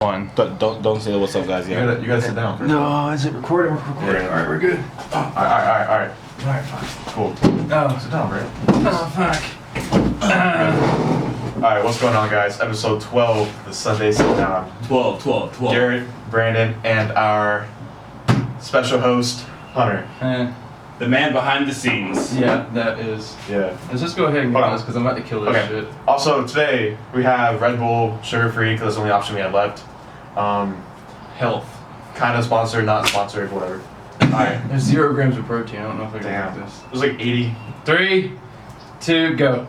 One. Don't say what's up, guys. You Yeah. gotta sit down first. No, is it recording? We're recording. Yeah. Alright, we're good. Alright. Alright, fine. Cool. Oh, Sit down, Brad. oh, fuck. Alright, what's going on, guys? Episode 12, the Sunday Sitdown. 12. Garrett, Brandon, and our special host, Hunter. The man behind the scenes. Yeah, that is. Yeah. Let's just go ahead and Hold get on. this because I'm about to kill this Okay. shit. Also, today, we have Red Bull sugar-free because that's the only option we have left. Health. Kind of sponsored, not sponsored, whatever. Alright. There's 0 grams of protein. I don't know if I can Damn. make this. It was like 80. 3, 2, go.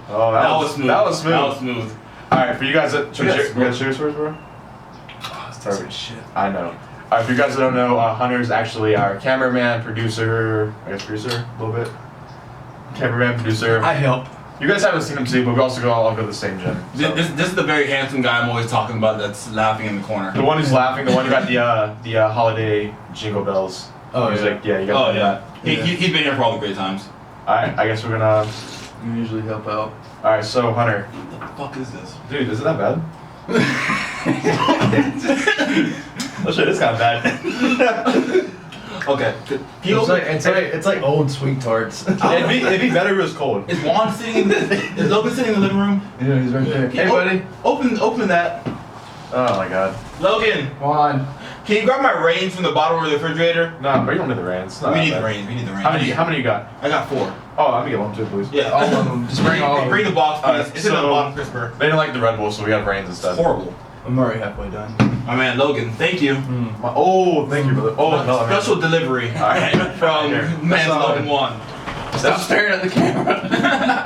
Oh, That was smooth. That was smooth. That was smooth. Alright, for you guys that... We got We got cheers first, bro? Oh, it's Perfect. shit. I know. Alright, for you guys that don't know, Hunter's actually our cameraman, producer, I guess producer, a little bit. Cameraman, producer. I help. You guys haven't seen him too, but we also all go to the same gym. So. This is the very handsome guy I'm always talking about that's laughing in the corner. The one who's laughing, the one who got the holiday jingle bells. Oh, He's yeah. like, yeah, you got that. He's been here for all the great times. Alright, I guess we're gonna... You usually help out. Alright, so Hunter. What the fuck is this? Dude, is it that bad? Oh shit, it's kind of bad. Okay. It's like old sweet tarts. it'd be better if it was cold. Is Juan sitting in the... Is Logan sitting in the living room? Yeah, he's right there. Hey, buddy. Open that. Oh my god. Logan, Juan. can you grab my reins from the bottom of the refrigerator? No, but you don't need the reins. It's not We that need bad. the reins. We need the reins. How many you got? I got 4. Oh, I'm gonna get one too, please. Yeah. All of them. Just bring all of them. Bring the box, please. Alright, It's in the so- bottom crisper. They didn't like the Red Bull, so we got reins instead. It's horrible. I'm already halfway done. My man Logan, thank you. Oh, thank you, brother. Oh, no, Special delivery from Here. man That's, Logan 1. Stop staring at the camera.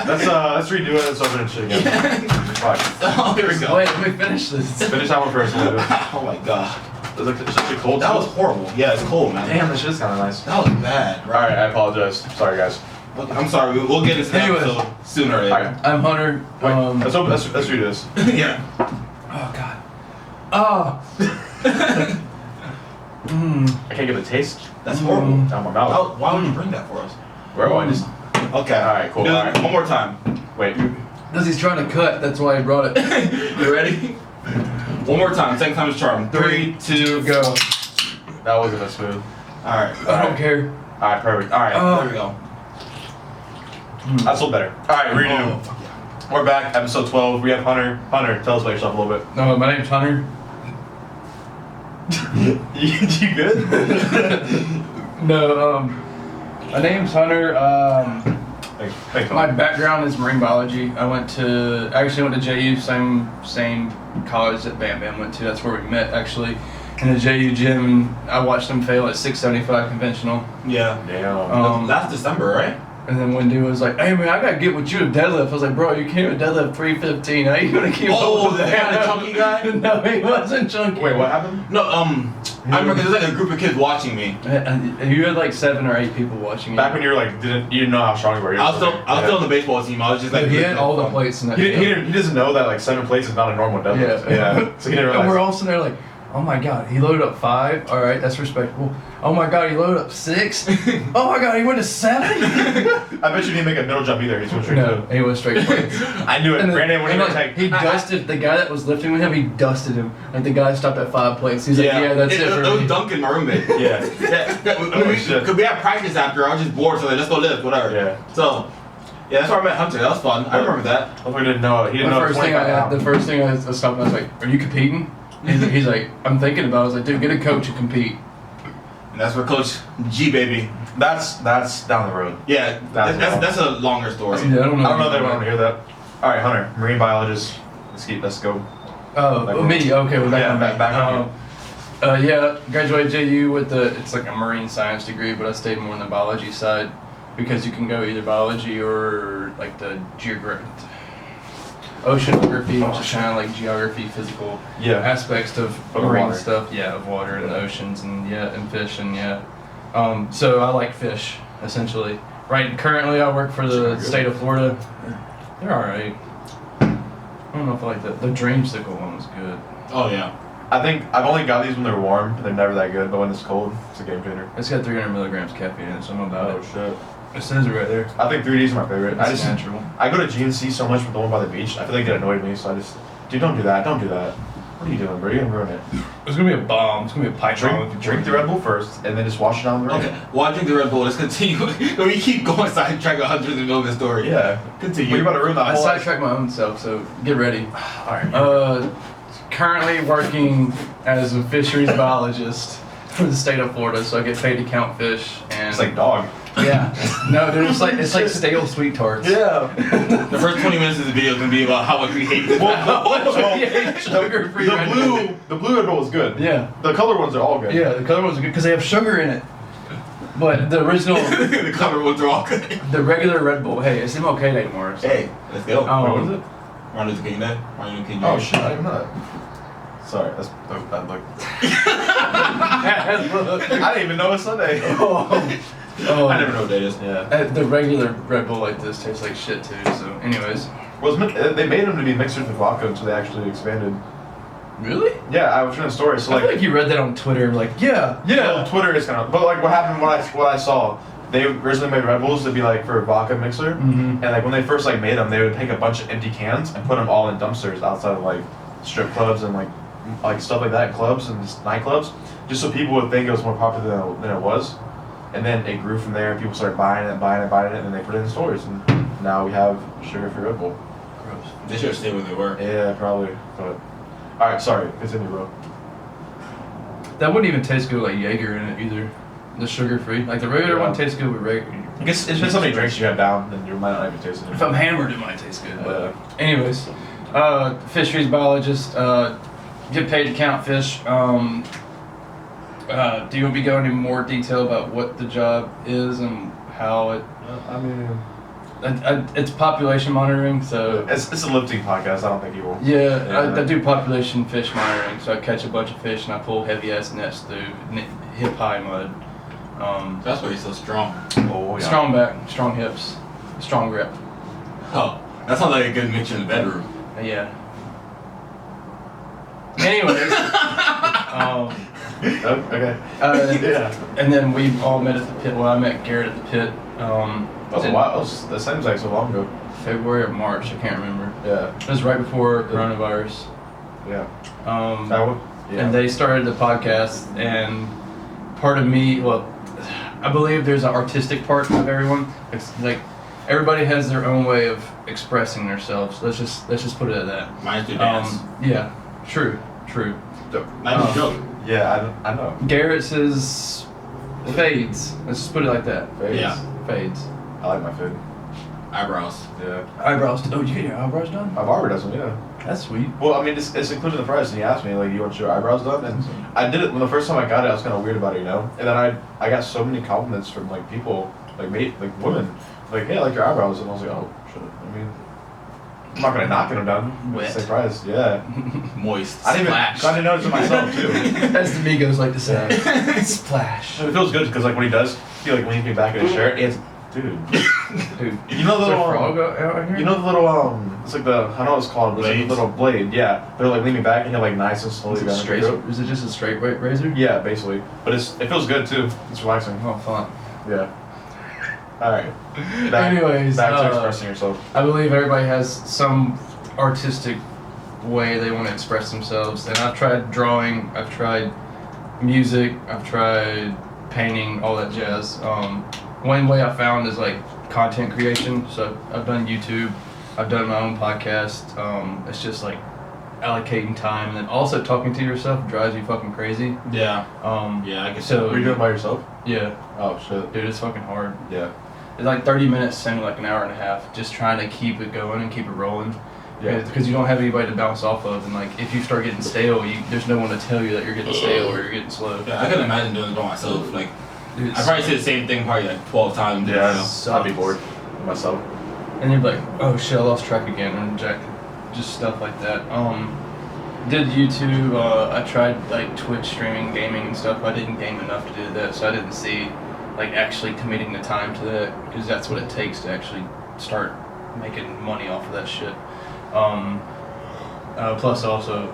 let's redo it. Let's open it shit again. Fuck. Oh, here we go. Wait, let me finish this. Finish that one first. We'll do it. Oh my god. It's actually cold. That too. was horrible. Yeah, it's cold, man. Damn, this shit is kind of nice. That was bad. Alright, I apologize. Sorry, guys. Okay, I'm sorry. We'll get into that Anyways. episode sooner or later. Alright. I'm Hunter. Wait, let's redo this. Yeah. Oh god. Oh. I can't get the taste. That's horrible. Down my mouth. Why would you bring that for us? Bro, I just... Okay. Alright, cool. Do it Alright. one more time. Wait. Because he's trying to cut, that's why he brought it. You ready? One more time. Second time is charm. 3, 2, Go. That wasn't as smooth. Alright. I don't care. Alright, perfect. Alright. Oh. There we go. That's a little better. Alright, redo. Oh, fuck yeah. We're back, episode 12. We have Hunter. Hunter, tell us about yourself a little bit. No, my name's Hunter. You good? No, my name's Hunter. Thanks, My background is marine biology. I actually went to JU, same college that Bam Bam went to. That's where we met, actually, in the JU gym. I watched him fail at 675 conventional. Yeah. Damn. Last December, right? And then one dude was like, "Hey man, I gotta get with you to deadlift." I was like, "Bro, you can't even deadlift 315. How you gonna keep Oh, up with the that?" kind of chunky guy? No, he wasn't chunky. Wait, what happened? No, I remember there was like a group of kids watching me. You had like 7 or 8 people watching you. Back when you were like, you didn't know how strong you were. I was still on the baseball team. I was just like, He had all the plates in that. He doesn't know that like 7 plates is not a normal deadlift. Yeah. So he didn't And we're realize. all sitting there like, "Oh my god, he loaded up 5. All right, that's respectable. Oh my god, he loaded up 6. Oh my god, he went to 7." I bet you didn't make a middle jump either. He went straight No, he went straight plates. I knew it. And then- Brandon, when and he like, was like, he dusted the guy that was lifting with him. He dusted him. Like the guy stopped at 5 plates. He's like, "Yeah, that's it for It was me." Duncan, my roommate. yeah. Shit. Because we had practice after. I was just bored, so like, let's go lift, whatever. Yeah. So, yeah, that's where I met Hunter. That was fun. I remember that. Hopefully he didn't know. He didn't know. The first thing I stopped. I was like, "Are you competing?" He's like, "I'm thinking about it." I was like, "Dude, get a coach and compete." And that's where Coach G, baby. That's down the road. Yeah, that's a longer story. Yeah, I don't know. I don't know that I want to hear that. All right, Hunter, marine biologist. Let's go. Oh, me. Okay, well, Yeah, back on you. yeah, graduated JU with it's like a marine science degree, but I stayed more on the biology side because you can go either biology or like the oceanography, which is kind of like geography, physical aspects of marine water. stuff. Yeah, of water and the oceans and fish and so I like fish essentially. Currently I work for the state of Florida. They're all right. I don't know if I like the dreamsicle one was good. Oh yeah. I think I've only got these when they're warm. They're never that good, but when it's cold, it's a game changer. It's got 300 milligrams caffeine in it, so I'm about it. Shit. It says it right there. I think 3Ds are my favorite. It's natural. I go to GNC so much with the one by the beach. I feel like they annoyed me, so I just, dude, don't do that. Don't do that. What are you doing, bro? You're gonna ruin it. It's gonna be a bomb. It's gonna be a pipe bomb. Drink the Red Bull first, and then just wash it down the rain. Okay, while I drink the Red Bull, let's continue. We keep going sidetrack 100 in the middle of the story. Yeah. Continue. You're about to ruin the I whole. sidetracked my own self, so get ready. Alright. Currently working as a fisheries biologist for the state of Florida, so I get paid to count fish and. It's like dog. Yeah. No, dude, it's like stale sweet tarts. Yeah. The first 20 minutes of the video is gonna be about how much we hate this. Sugar-free Red Bull. The blue Red Bull is good. Yeah. The color ones are all good. Yeah, the color ones are good because they have sugar in it. But the original, The color ones are all good. the regular Red Bull, hey, it's MLK Day tomorrow. So. Hey, let's go. Um, What was it? Martin Luther King Day. Martin Luther King Day. Oh shit, I didn't know that. Sorry, that look. I didn't even know it's Sunday. Oh, I never know what day it is. Yeah. The regular Red Bull like this tastes like shit too. So, anyways. Well, they made them to be mixed with vodka until they actually expanded. Really? Yeah, I was reading a story. So I feel like, like you read that on Twitter. Like, yeah. well, Twitter is kind of. But like, what happened? What I saw, they originally made Red Bulls to be like for a vodka mixer, Mm-hmm. and like when they first like made them, they would take a bunch of empty cans and put them all in dumpsters outside of like strip clubs and like stuff like that, clubs and just nightclubs, just so people would think it was more popular than it was. And then it grew from there. People started buying it, and then they put it in stores, and now we have sugar-free Red Bull. Gross. They should have stayed where they were. Yeah, probably. But all right, sorry. Continue, bro. That wouldn't even taste good with like Jaeger in it either. The sugar-free. Like the regular Yeah. one tastes good with regular. I guess it's been so many drinks you have down, then you might not even taste it. If I'm hammered, it might taste good. But anyways, fisheries biologist. Get paid to count fish. Do you want me to go into more detail about what the job is and how it? I mean, It's population monitoring, so it's a lifting podcast. I don't think you will. yeah, Yeah. I do population fish monitoring. So I catch a bunch of fish and I pull heavy ass nets through hip high mud. That's why he's so strong. Oh yeah. Strong back, strong hips, strong grip. Oh, that sounds like a good mixture in the bedroom. Yeah. Anyways, Okay. Yeah. and then we all met at the pit. Well, I met Garrett at the pit. That was a while. That seems like so long ago. February or March, I can't remember. Yeah. It was right before coronavirus. Yeah. Yeah. Yeah. And they started the podcast, and part of me, well, I believe there's an artistic part of everyone. It's like everybody has their own way of expressing themselves. Let's just put it at that. Mine's your dance. Yeah, true. Not even a joke. Yeah, I know. Garrett's is fades. Let's just put it like that. Fades. Yeah. Fades. I like my fade. Eyebrows. Yeah. Eyebrows. Oh, you get your eyebrows done? My barber does them. Yeah. That's sweet. Well, I mean, it's included in the price, and he asked me like, "You want your eyebrows done?" And I did it when the first time I got it. I was kind of weird about it, you know. And then I got so many compliments from like people, like women, like, "Hey, I like your eyebrows," and I was like, "Oh shit." I mean, I'm not gonna not get them done. Wet. Same price. Yeah. Moist. I didn't Splash. notice it myself too. As the Migos like to say. Splash. It feels good because like when he does, he like leans me back in his chair. It's dude. Dude. You know the Is there a little frog out here? You know the little it's like the I know what it's called. It's like a Blades? little blade. Yeah. They're like leaning back and he'll like nice and slowly Is it down straight? your throat. Is it just a straight weight razor? Yeah, basically. But it feels good too. It's relaxing. Oh, fun. Yeah. All right. Anyways, back to expressing yourself. I believe everybody has some artistic way they want to express themselves, and I've tried drawing, I've tried music, I've tried painting, all that jazz. One way I found is like content creation. So I've done YouTube, I've done my own podcast. It's just like allocating time, and then also talking to yourself drives you fucking crazy. Yeah. Yeah, I guess So Were you doing it by yourself? yeah, Oh shit. dude, it's fucking hard. Yeah. It's like 30 minutes, send like an hour and a half, just trying to keep it going and keep it rolling. Yeah. Because you don't have anybody to bounce off of, and like if you start getting stale, there's no one to tell you that you're getting stale or you're getting slow. Yeah, I couldn't imagine doing it by myself. Like, Dude, I probably say the same thing probably like 12 times. Yeah. You know? I'd be bored with myself. And you're like, oh shit, I lost track again, and just stuff like that. Did YouTube? I tried like Twitch streaming, gaming and stuff. I didn't game enough to do that, so I didn't see like actually committing the time to that, because that's what it takes to actually start making money off of that shit. Plus also,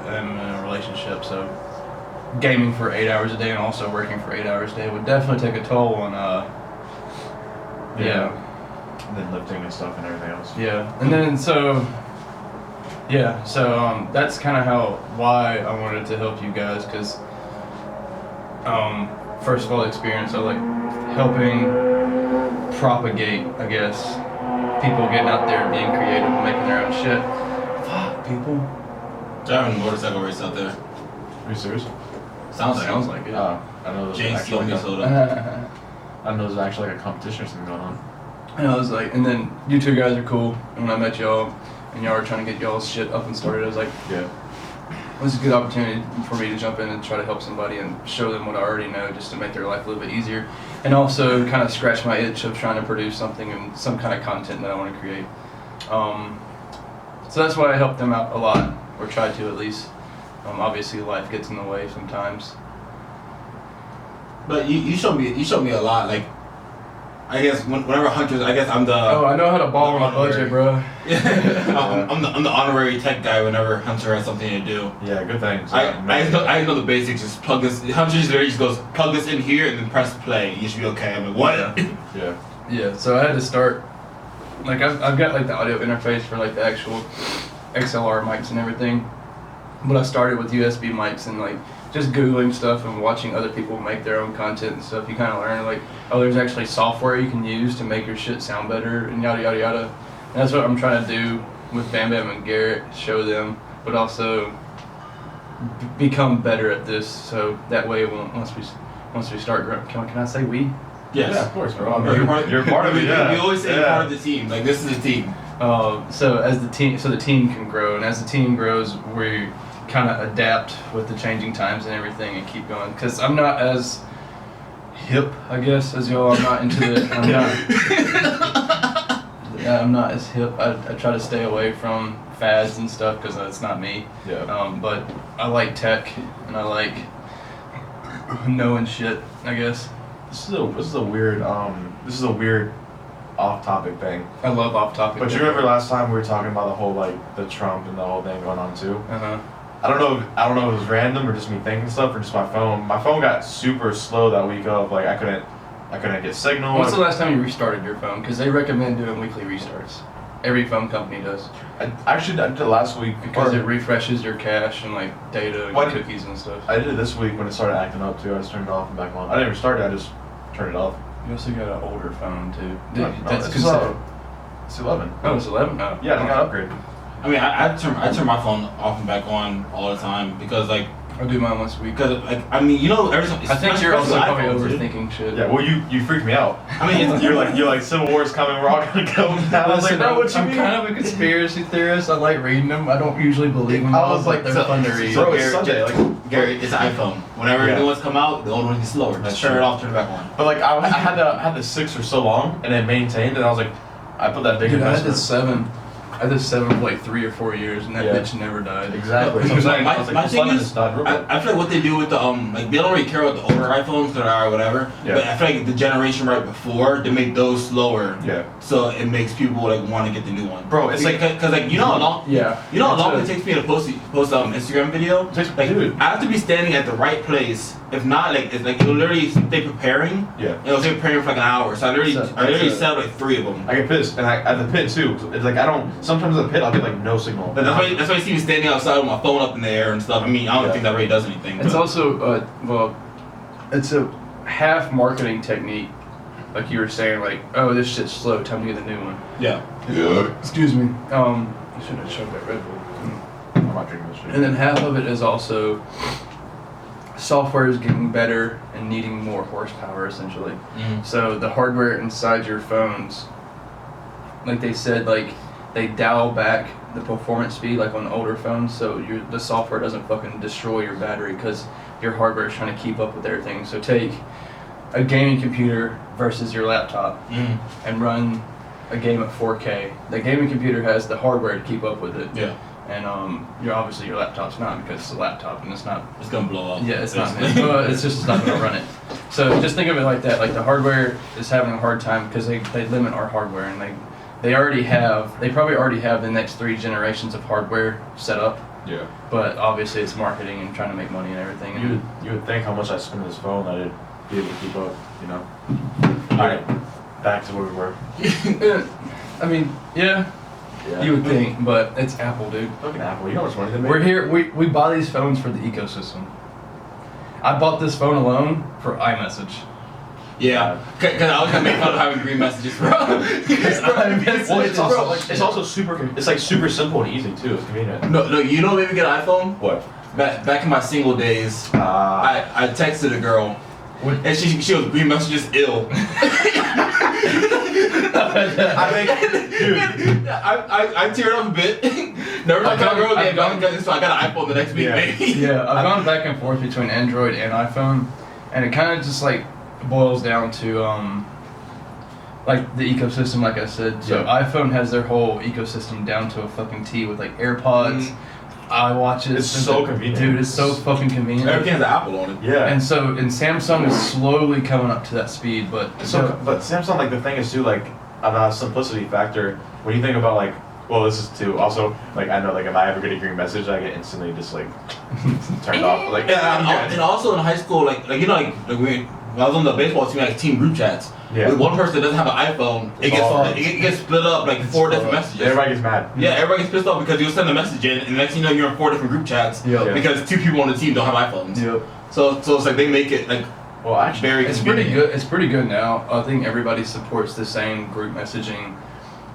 I'm in a relationship, so gaming for 8 hours a day and also working for 8 hours a day would definitely take a toll on, yeah. And then lifting and stuff and everything else. Yeah. And then, so, Yeah, so that's kind of why I wanted to help you guys, because first of all, experience. I like helping propagate, I guess, people getting out there, being creative, and making their own shit. Fuck, people. Driving a motorcycle race out there. Are you serious? Sounds like it. I know there's James actually Steele like soda. I know there's actually like a competition or something going on. And I was like, and then you two guys are cool. And when I met y'all, and y'all were trying to get y'all's shit up and started, I was like, Yeah. this is a good opportunity for me to jump in and try to help somebody and show them what I already know, just to make their life a little bit easier. And also kind of scratch my itch of trying to produce something and some kind of content that I want to create. So that's why I help them out a lot, or try to at least. Obviously life gets in the way sometimes. But you showed me a lot. Like, I guess whenever hunters, I guess I'm the. Oh, I know how to ball on a budget, bro. I'm the honorary tech guy whenever hunter has something to do. Yeah, good things. I know the basics. Just plug this. Hunter literally just goes plug this in here and then press play. You should be okay. I'm like, what? Yeah. Yeah. So I had to start. Like I've got like the audio interface for like the actual XLR mics and everything, but I started with USB mics and like just Googling stuff and watching other people make their own content and stuff. You kind of learn like, oh, there's actually software you can use to make your shit sound better and yada yada yada. And that's what I'm trying to do with Bam Bam and Garrett, show them, but also become better at this. So that way, once we start growing, can I say we? Yes. Yeah, of course, bro. You're part of it. Yeah. We always say you're part of the team. Like, this is a team. So as the team can grow, and as the team grows, we kind of adapt with the changing times and everything, and keep going. Because I'm not as hip, I guess, as y'all. I'm not into the. I'm not as hip. I try to stay away from fads and stuff because that's not me. Yeah. But I like tech and I like knowing shit, I guess. This is a weird off-topic thing. I love off-topic. But you remember last time we were talking about the whole like the Trump and the whole thing going on too? Uh-huh. I don't know if it was random or just me thinking stuff or just my phone. My phone got super slow that week of like I couldn't get signal. When's the last time you restarted your phone? Because they recommend doing weekly restarts. Every phone company does. I did it last week Because it refreshes your cache and like data and cookies and stuff. I did it this week when it started acting up too. I just turned it off and back on. I didn't even start it. I just turned it off. You also got an older phone too. That's It's considered. It's 11. Oh, it's 11 now. Yeah, I got upgraded. I mean, I turn my phone off and back on all the time because like. I do mine once a week. Because like I mean, you know, every time. I think you're also probably iPhones, overthinking shit. Yeah, well, you freaked me out. I mean, you're like Civil War's coming. We're all gonna go now. I was like, bro, what you I'm mean? kind of a conspiracy theorist. I like reading them. I don't usually believe them. I was like, they're fun to read. Bro, it's Sunday. Like, Gary, it's an iPhone. Whenever new ones come out, the old one gets slower. That's Just turn true. it off, turn it back on. but like I had the 6 for so long, and it maintained, and I was like, I put that big Dude, I had investment. this 7. I did 7 for like 3 or 4 years, and that bitch never died. Exactly. My- So I was like, my this thing lemon is, died real quick. I feel like what they do with the like they don't really care about the older iPhones or whatever. Yeah. But I feel like the generation right before they make those slower. Yeah. So it makes people like want to get the new one. Bro, it's like- because like you know how long Yeah. you know how long it takes me to post Instagram video. Like Dude. I have to be standing at the right place. If not, like it's like it'll literally stay preparing. Yeah. It'll stay preparing for like an hour. So I literally set like 3 of them. I get pissed, and at the pit too. It's like I don't. Sometimes at the pit I'll get like no signal. But that's why you see me standing outside with my phone up in the air and stuff. I mean, I don't think that really does anything. It's but- also, it's a half marketing technique. Like you were saying, like, oh, this shit's slow, time to get a new one. Yeah. Excuse me. I should have chugged that Red Bull. I'm not drinking this shit. And then half of it is also software is getting better and needing more horsepower, essentially. Mhm. So the hardware inside your phones, like they said, like they dial back the performance speed, like on older phones, so the software doesn't fucking destroy your battery because your hardware is trying to keep up with everything. So take a gaming computer versus your laptop and run a game at 4K. The gaming computer has the hardware to keep up with it. Yeah. And obviously your laptop's not, because it's a laptop and it's not. It's gonna blow up. Yeah, it's not. basically. Well, it's just not gonna run it. So just think of it like that. Like the hardware is having a hard time because they limit our hardware, and they probably already have the next 3 generations of hardware set up. Yeah. But obviously it's marketing and trying to make money and everything. And You would think how much I spend on this phone that I'd be able to keep up. You know. All right. Back to where we were. I mean, yeah. Yeah. You would think, but it's Apple, dude. Fucking Apple. You know how much money they make? We're here. We buy these phones for the ecosystem. I bought this phone alone for iMessage. Yeah, because I was gonna make fun of having green messages, bro. Well, it's also super. It's like super simple and easy too. It's convenient. No, you know what made me get an iPhone? What? Back in my single days, I texted a girl, and she was green messages ill. I think, dude. I teared up a bit. Never talked to that girl again. So I got an iPhone the next week, maybe. Yeah, I've gone back and forth between Android and iPhone, and it kind of just like boils down to like the ecosystem, like I said. So iPhone has their whole ecosystem down to a fucking T with like AirPods, iWatches. It's so convenient. Dude, it's so fucking convenient. Everything has an Apple on it. Yeah. And Samsung is slowly coming up to that speed, but But Samsung, like the thing is too, like on a simplicity factor. When you think about like, well, this is too also like I know like if I ever get a green message, I get instantly just like turned off. Like and also in high school, like you know like when I was on the baseball team, like team group chats. Yeah. With one person that doesn't have an iPhone, it gets split up like 4 different messages. Everybody gets mad. Yeah, everybody gets pissed off because you'll send a message in, and next thing you know, you're in 4 different group chats because 2 people on the team don't have iPhones. Yep. So it's like they make it like very it's convenient. pretty good. It's pretty good now. I think everybody supports the same group messaging,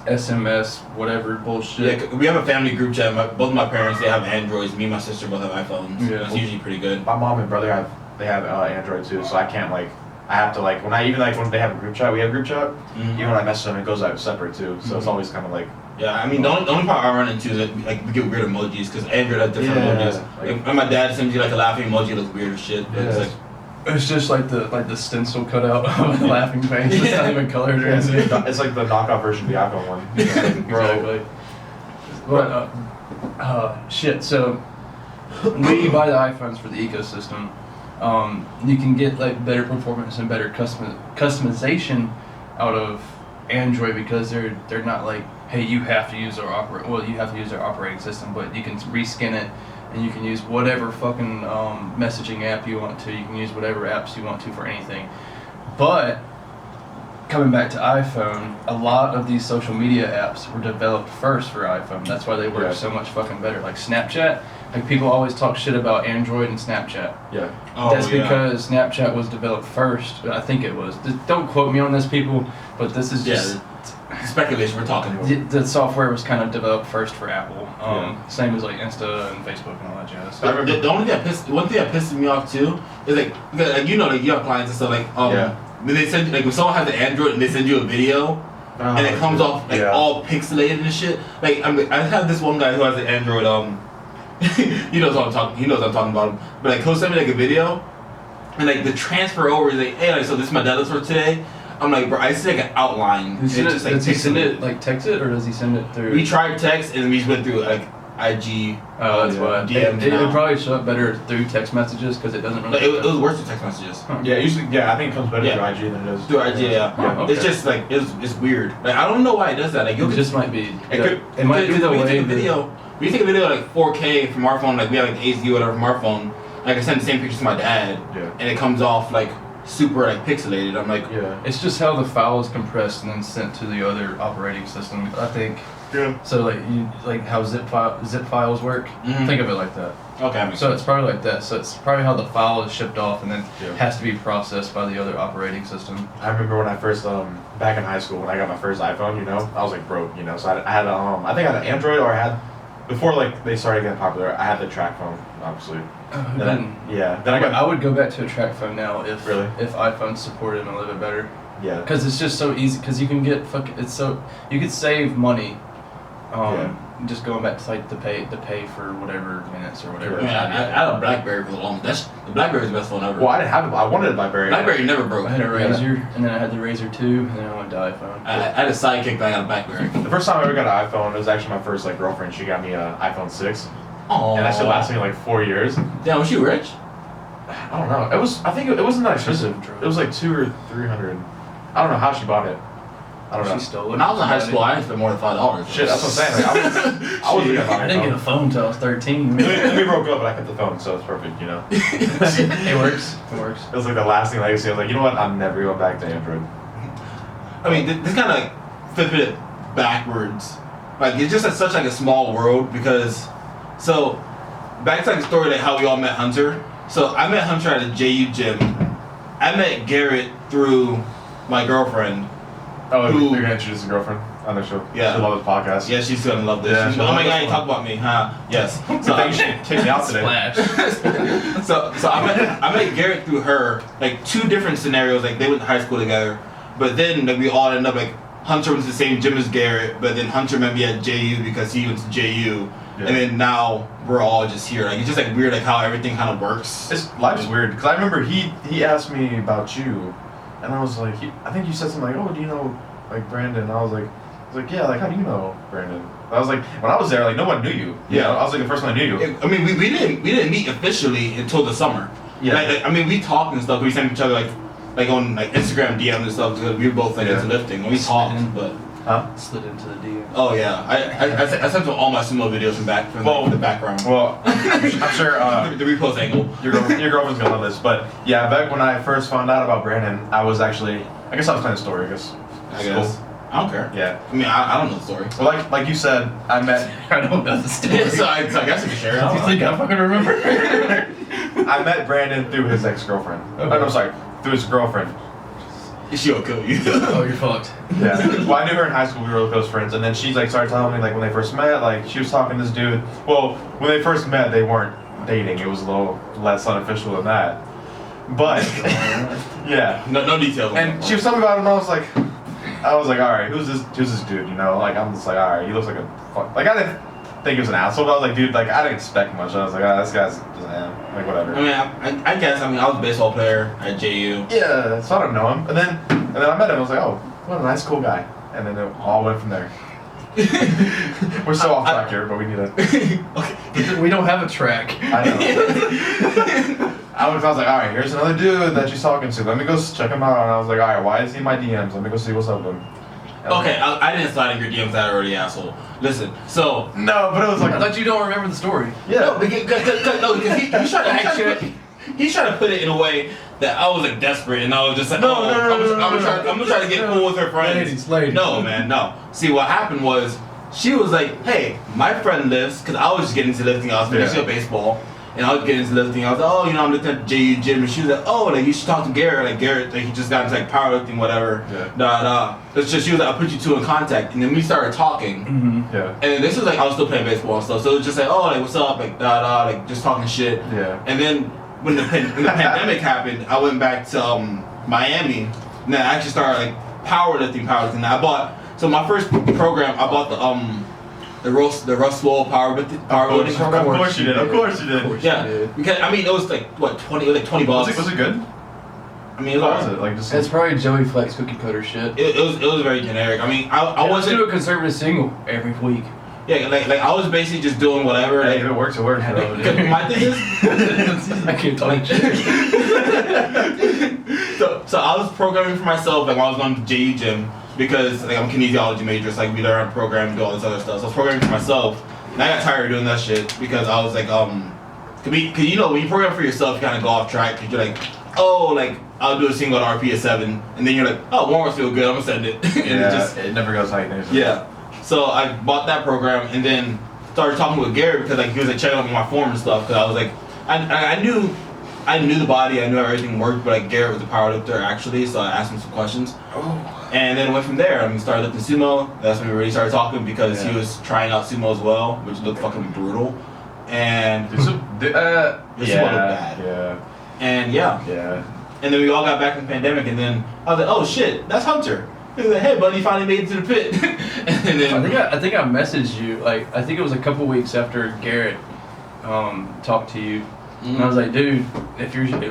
SMS, whatever bullshit. Yeah, we have a family group chat. Both my parents they have Androids. Me and my sister both have iPhones. Yeah. It's usually pretty good. My mom and brother have Android too, so I can't like. I have to like when they have a group chat, we have a group chat. Mm-hmm. Even when I message them, it goes out separate too. So it's always kind of like. Yeah, I mean the only part I run into is that like we get weird emojis because Android has different emojis. Like, when my dad sends you like a laughing emoji, it looks weird as shit. But it's like it's just like the stencil cutout of a laughing face. It's not even colored or anything. It's like the knockoff version of the iPhone one. Exactly. But shit. So we buy the iPhones for the ecosystem. You can get like better performance and better customization out of Android because they're not like, hey, you have to use our operating system, but you can reskin it and you can use whatever fucking messaging app you want to. You can use whatever apps you want to for anything. But coming back to iPhone, a lot of these social media apps were developed first for iPhone. That's why they work so much fucking better. Like Snapchat. Like people always talk shit about Android and Snapchat. Yeah. That's because Snapchat was developed first. I think it was. Don't quote me on this, people, but this is just speculation we're talking about. The software was kind of developed first for Apple. Same as like Insta and Facebook and all that jazz. One thing that pisses me off too is like you know like you have clients and stuff like when they send when someone has an Android and they send you a video and it comes off like all pixelated and shit. Like I have this one guy who has an Android he knows what I'm talking. He knows what I'm talking about him. But like he'll send me like a video, and like the transfer over is like, hey, like, so this is my deadlift for today. I'm like, bro, I see like an outline. Does he send it like text it or does he send it through? We tried text and we just went through like IG. Oh, that's why. DMs. It probably show up better through text messages because it doesn't really. It was worse through text messages. Huh. Yeah, usually. Yeah, I think it comes better through IG than it does through IG. Yeah. Okay. It's just like it's weird. Like I don't know why it does that. Like it just might be. It might be the way. We take a video like 4K from our phone, like we have like HD or whatever from our phone. Like I send the same pictures to my dad, and it comes off like super like pixelated. I'm like, it's just how the file is compressed and then sent to the other operating system. I think. Yeah. So like how zip files work. Mm-hmm. Think of it like that. Okay. So it's probably like that. So it's probably how the file is shipped off and then has to be processed by the other operating system. I remember when I first back in high school when I got my first iPhone. I was like broke. So I had I think I had an Android or I had. Before like they started getting popular, I had the track phone, obviously. Then I would go back to a track phone now if if iPhones supported them a little bit better. Yeah. Because it's just so easy. Because you can get you could save money. Just going back to like the pay for whatever minutes or whatever. I had a BlackBerry for the longest. The BlackBerry's the best phone ever. Well, I didn't have it. I wanted a BlackBerry. BlackBerry never broke. I had a Razor, and then I had the Razor 2, and then I went to iPhone. I had a sidekick, but I got a BlackBerry. The first time I ever got an iPhone, it was actually my first like girlfriend. She got me an iPhone 6. Oh. And that shit lasted me like 4 years. Damn, was she rich? I don't know. It was. I think it wasn't that expensive. It was like $200 or $300. I don't know how she bought it. I don't know. She stole it. When I was in high school, I didn't spend more than $5. Shit, that's what I'm saying. Like, I wasn't gonna buy I didn't get a phone until I was 13. We broke up, but I kept the phone, so it's perfect. It works. It works. It was like the lasting legacy. I was like, you know what? I'm never going back to Android. I mean, this kind of like flipping it backwards. like it's just such like a small world because, so back to like the story like how we all met Hunter. So I met Hunter at a JU gym. I met Garrett through my girlfriend. Oh, you're gonna introduce a girlfriend on the show? Yeah. She'll love this podcast. Yeah, she's gonna love this. Yeah, Oh my god, you talk about me, huh? Yes. So I think you should take me out today. Splash. so I met Garrett through her, like 2 different scenarios. Like they went to high school together, but then like we all ended up like Hunter went to the same gym as Garrett, but then Hunter met me at JU because he went to JU, and then now we're all just here. Like it's just like weird, like how everything kind of works. Life's weird because I remember he asked me about you, and I was like, I think you said something like, oh, do you know like Brandon? And I was like, yeah, like how do you know Brandon? I was like, when I was there, like no one knew you. Yeah, I was like the first one I knew you. I mean, we didn't meet officially until the summer. Yeah. Like, I mean, we talked and stuff. We sent each other like on like Instagram DMs and stuff because we were both like into lifting. And we talked, but slid into the DM. oh yeah, I sent them all my sumo videos from the background. Well, I'm sure the repost angle. your girlfriend's gonna love this, but yeah, back when I first found out about Brandon, I was telling the story. I guess. Cool. I don't care. Yeah. I mean, I don't know the story. Well, like you said, I met. I don't know the story. so I guess I can share it. Do you think I fucking remember? I met Brandon through his ex-girlfriend. Okay. No, sorry, through his girlfriend. She'll kill you. Oh, you're fucked. Yeah. Well, I knew her in high school. We were really close friends, and then she like started telling me like when they first met, like she was talking to this dude. Well, when they first met, they weren't dating. It was a little less unofficial than that. But yeah. No details. And she was telling me about him, and I was like, all right, who's this dude? You know, like I'm just like, all right, he looks like a fuck. Like I didn't think he was an asshole, but I was like, dude, like I didn't expect much. I was like, this guy's just an am. Like whatever. I mean, I guess. I mean, I was a baseball player at JU. Yeah, so I don't know him. And then I met him. I was like, oh, what a nice, cool guy. And then it all went from there. We're so off track here, but we need to. Okay. We don't have a track. I know. I was like, all right, here's another dude that she's talking to. Let me go check him out. And I was like, all right, why is he in my DMs? Let me go see what's up with him. Okay, I didn't slide in your DMs that early, asshole. Listen, so no, but it was like I thought you don't remember the story. yeah. no, because he's trying to put it in a way that I was like desperate, and I was just like, No. I'm gonna try to get cool with her friends. Ladies. No, man, no. See, what happened was she was like, hey, my friend lifts, because I was just getting into lifting. I was finishing up baseball. And I was getting into lifting. I was like, oh, you know, I'm lifting at JU gym. And she was like, oh, like, you should talk to Garrett. Like, Garrett, like, he just got into, like, powerlifting, whatever. Yeah. It's just, she was like, I'll put you 2 in contact. And then we started talking. Mm-hmm. Yeah. And then this was, like, I was still playing baseball and stuff. So it was just like, oh, like, what's up? Like, like, just talking shit. Yeah. And then when the pandemic happened, I went back to Miami. And then I actually started, like, powerlifting. So my first program, I bought the Russ Wall powerlifting program. Of course you did. Yeah, because I mean it was like what 20 bucks. Was it good? I mean, it How was, was it? Like just It's probably Joey Flex cookie cutter shit. it was very generic. I mean, I wasn't do a wasn't. conservative single every week. Yeah, like I was basically just doing whatever. Hey, Like, if it works, it works. because my thing is, I can't talk shit. so I was programming for myself like when I was on the JU gym because like I'm a kinesiology major, so like we learn how to program and do all this other stuff. So I was programming for myself, and I got tired of doing that shit because I was like because you know when you program for yourself, you kind of go off track because you're like, oh, like I'll do a single at RP of 7, and then you're like, oh, one more feel good, I'm gonna send it. And it never goes how you think. yeah. So I bought that program and then started talking with Garrett because like he was like checking up on my form and stuff. Because I was like, I knew the body, I knew everything worked, but like Garrett was a powerlifter actually, so I asked him some questions. Oh. And then went from there. I mean, started lifting sumo. That's when we really started talking because he was trying out sumo as well, which looked fucking brutal. And The sumo looked bad. Yeah. And yeah. Yeah. And then we all got back from the pandemic, and then I was like, oh shit, that's Hunter. He was like, hey buddy, finally made it to the pit. And then I think I messaged you, like, I think it was a couple weeks after Garrett talked to you. And I was like, dude,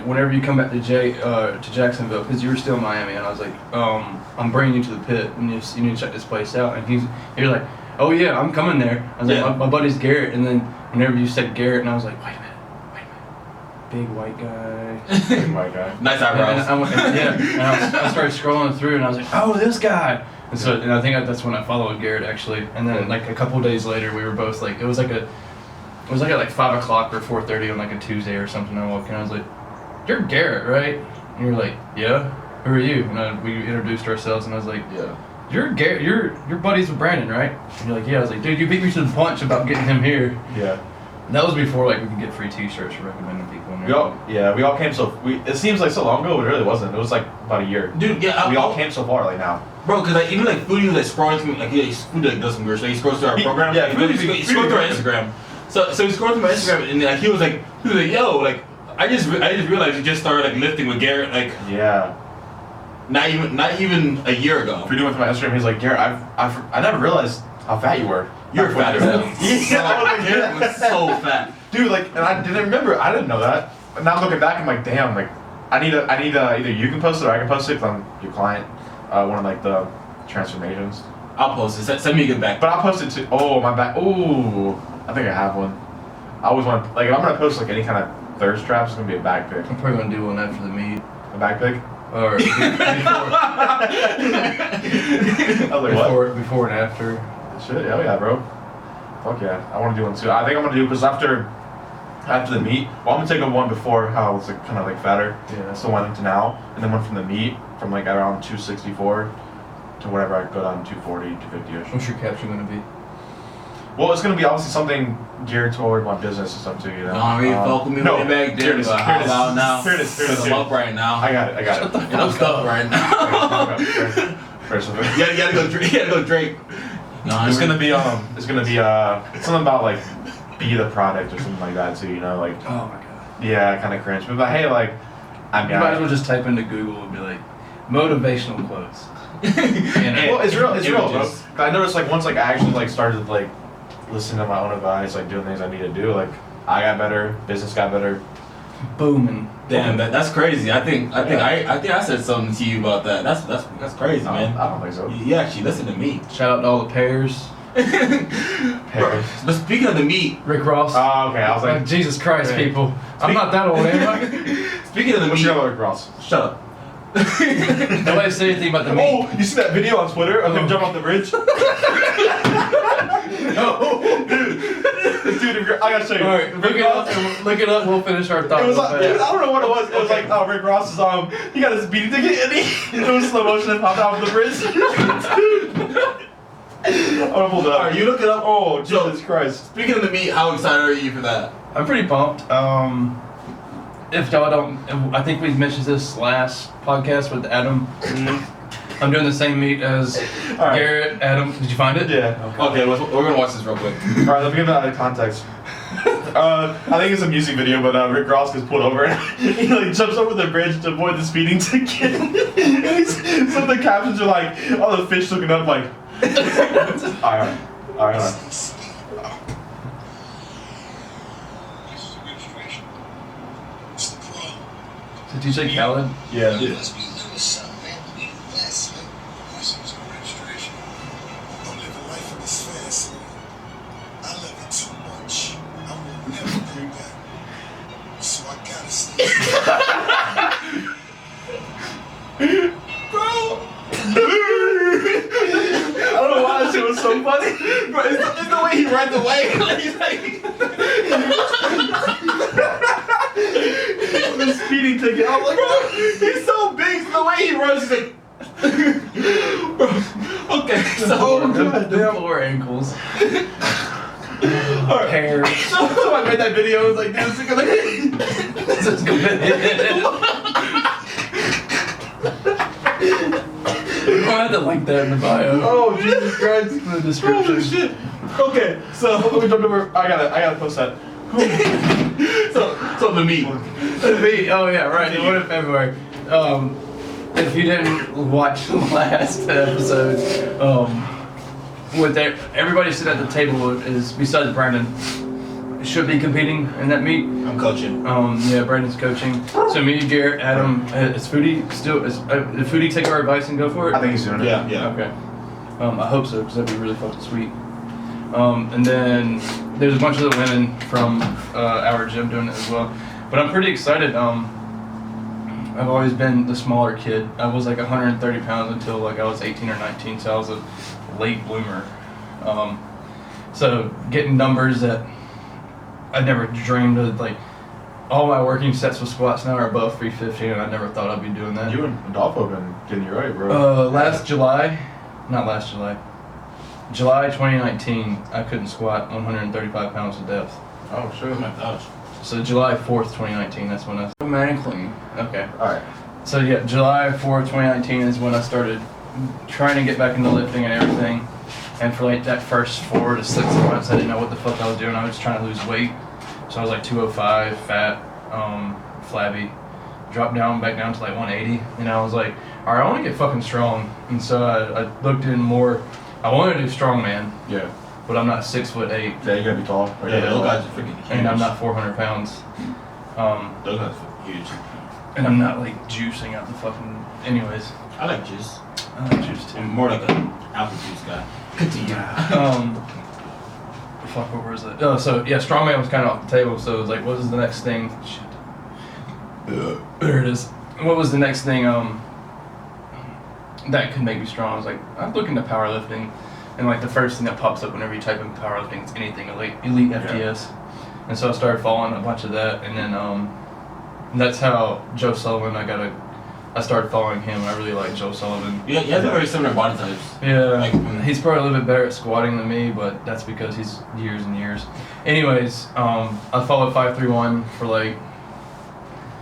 whenever you come back to Jacksonville, because you were still in Miami, and I was like, I'm bringing you to the pit, and you need to check this place out. And you're like, oh yeah, I'm coming there. I was like, my buddy's Garrett. And then whenever you said Garrett, and I was like, wait a minute, big white guy. Big white guy. nice eyebrows. And I started scrolling through, and I was like, oh, this guy. And so, and I think that's when I followed Garrett actually. And then like a couple days later, we were both like, it was like at like 5 o'clock or 4:30 on like a Tuesday or something. I walked in, I was like, "You're Garrett, right?" And you're like, "Yeah." Who are you? And we introduced ourselves, and I was like, Yeah. You're buddies with Brandon, right? And you're like, yeah. I was like, dude, you beat me to the punch about getting him here. Yeah. And that was before like we could get free T-shirts for recommending people. We all came it seems like so long ago, but it really wasn't. It was like about a year. Dude, yeah. We all came so far like now. Bro, cause like even like Foodie was like scrolling through like Foodie like does some weird shit. He scrolls through our program. Yeah, he scrolled through our Instagram. So he scrolled through my Instagram and like he was like, yo, like I just realized you just started like lifting with Garrett like not even a year ago. Foodie went to my Instagram. He's like, Garrett, I never realized how fat you were. You're fat as hell. Garrett was so fat. Dude, like, and I didn't remember. I didn't know that. And now looking back, I'm like, damn, like, I need either you can post it or I can post it because I'm your client. One of like the transformations. I'll post it. Send me a good back. But I'll post it too. Oh, my back. Ooh, I think I have one. I always want like if I'm gonna post like any kind of thirst trap, it's gonna be a back pic. I'm probably gonna do one after the meet. A back pic. Or before and after. Shit, hell yeah, bro. Fuck yeah, I want to do one too. I think I'm gonna do because after the meet, well, I'm gonna take a one before how I was like kind of like fatter. Yeah. That's the one to now, and then one from the meet from like around 264 to whatever I go down 240, 250ish. What's your caption gonna be? Well, it's gonna be obviously something geared toward my business or something too, you know. Fuck with me way back there, but how about now? Here it is. I'm up right now. I got it. And I'm stuck right now. You gotta go Drake. No, it's gonna be something about like be the product or something like that too, you know, like Oh my god. yeah, kind of cringe. But hey, like I mean, You might as well just type into Google and be like motivational quotes. well, it's real, bro. Images. I noticed like once like I actually like started like listening to my own advice, like doing things I need to do, like I got better, business got better. Booming. Damn, that's crazy. I think I said something to you about that. That's crazy, man. I don't think so. You actually listen to me. Shout out to all the pairs. But speaking of the meat, Rick Ross. Oh, okay. I was like, Jesus Christ, people. I'm not that old, am I? speaking of the what's meat, your Rick Ross? shut up. Nobody say anything about the meat. Oh, you see that video on Twitter of him jumping off the bridge? No. Dude, I gotta show you. Alright, look it up, we'll finish our thoughts. It was like, I don't know what it was. It was like, oh, Rick Ross is he got his speeding ticket and it was slow motion and popped out of the bridge. I'm gonna pull that up. Alright, you look it up. Oh, Jesus Christ. Speaking of the meat, how excited are you for that? I'm pretty pumped. If y'all don't, I think we mentioned this last podcast with Adam. I'm doing the same meet as Alright. Garrett. Adam, did you find it? Yeah. Okay, we're gonna watch this real quick. Alright, let me give that out of context. I think it's a music video, but Rick Ross gets pulled over and he like jumps over the bridge to avoid the speeding ticket. And some of the captions are like, all the fish looking up like. Alright. So DJ Khaled? Yeah. I don't know why that shit was so funny. Bro, it's the way he runs away. He's like, the speeding ticket. I'm like, bro, he's so big. The way he runs, he's like, bro. Okay, so The poor ankles. Hair. So I made that video. I was like, dude, This is good. I had to link that in the bio. oh, Jesus Christ. In the description. Oh, shit. Okay, so let me jump over. I gotta post that. so the meat. The meat. Oh yeah, right. The one in February. If you didn't watch the last episode, everybody sitting at the table is besides Brandon should be competing in that meet. I'm coaching. Yeah, Brandon's coaching. So me, Garrett, Adam, is Foodie still? Did Foodie take our advice and go for it? I think he's doing it. Yeah. Okay. I hope so, because that'd be really fucking sweet. And then there's a bunch of the women from our gym doing it as well. But I'm pretty excited. I've always been the smaller kid. I was like 130 pounds until like I was 18 or 19, so I was a late bloomer. So getting numbers that I never dreamed of, like all my working sets with squats now are above 350, and I never thought I'd be doing that. You and Adolfo have been getting you right, bro. Last July, not last July. July 2019, I couldn't squat 135 pounds to depth. Oh Oh shit. my gosh. So July 4th, 2019, that's when I man clean. Okay. All right. So yeah, July 4th, 2019 is when I started trying to get back into lifting and everything. And for like that first 4 to 6 months, I didn't know what the fuck I was doing. I was just trying to lose weight. So I was like 205, fat, flabby. Dropped back down to like 180. And I was like, all right, I want to get fucking strong. And so I looked in more. I wanted to do strongman, Yeah. but I'm not 6'8". Yeah, you gotta be tall. Yeah, those guys are freaking huge. And I'm not 400 pounds. Those guys are huge. And I'm not like juicing out the fucking. Anyways, I like juice. I like juice too. I'm more like an apple juice guy. Continue. Fuck, what was it? Oh, so yeah, strongman was kind of off the table. So it was like, what was the next thing? Shit. There it is. What was the next thing? That could make me strong. I was like, I'm looking at powerlifting, and like the first thing that pops up whenever you type in powerlifting is anything elite FTS, and so I started following a bunch of that, and then that's how Joe Sullivan. I started following him. I really like Joe Sullivan. Yeah, you have very similar body types. Yeah, Like, he's probably a little bit better at squatting than me, but that's because he's years and years. Anyways, I followed 531 for like.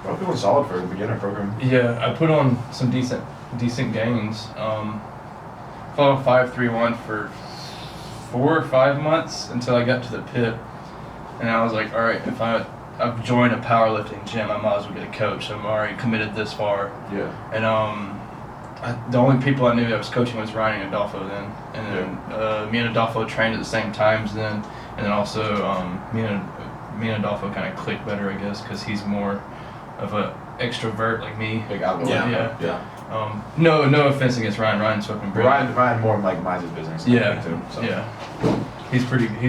Well, feeling solid for a beginner program. Yeah, I put on some decent gains. Followed 531 for 4 or 5 months until I got to the pit, and I was like, all right, if I've joined a powerlifting gym, I might as well get a coach. I'm already committed this far. Yeah. And the only people I knew that was coaching was Ryan and Adolfo then, and then me and Adolfo trained at the same times then, and then also me and Adolfo kind of clicked better, I guess, because he's more of a extrovert like me. Big outgoing. Yeah. No offense against Ryan. Ryan's fucking brilliant. Ryan more like minds his business. Yeah, too. So. yeah. He's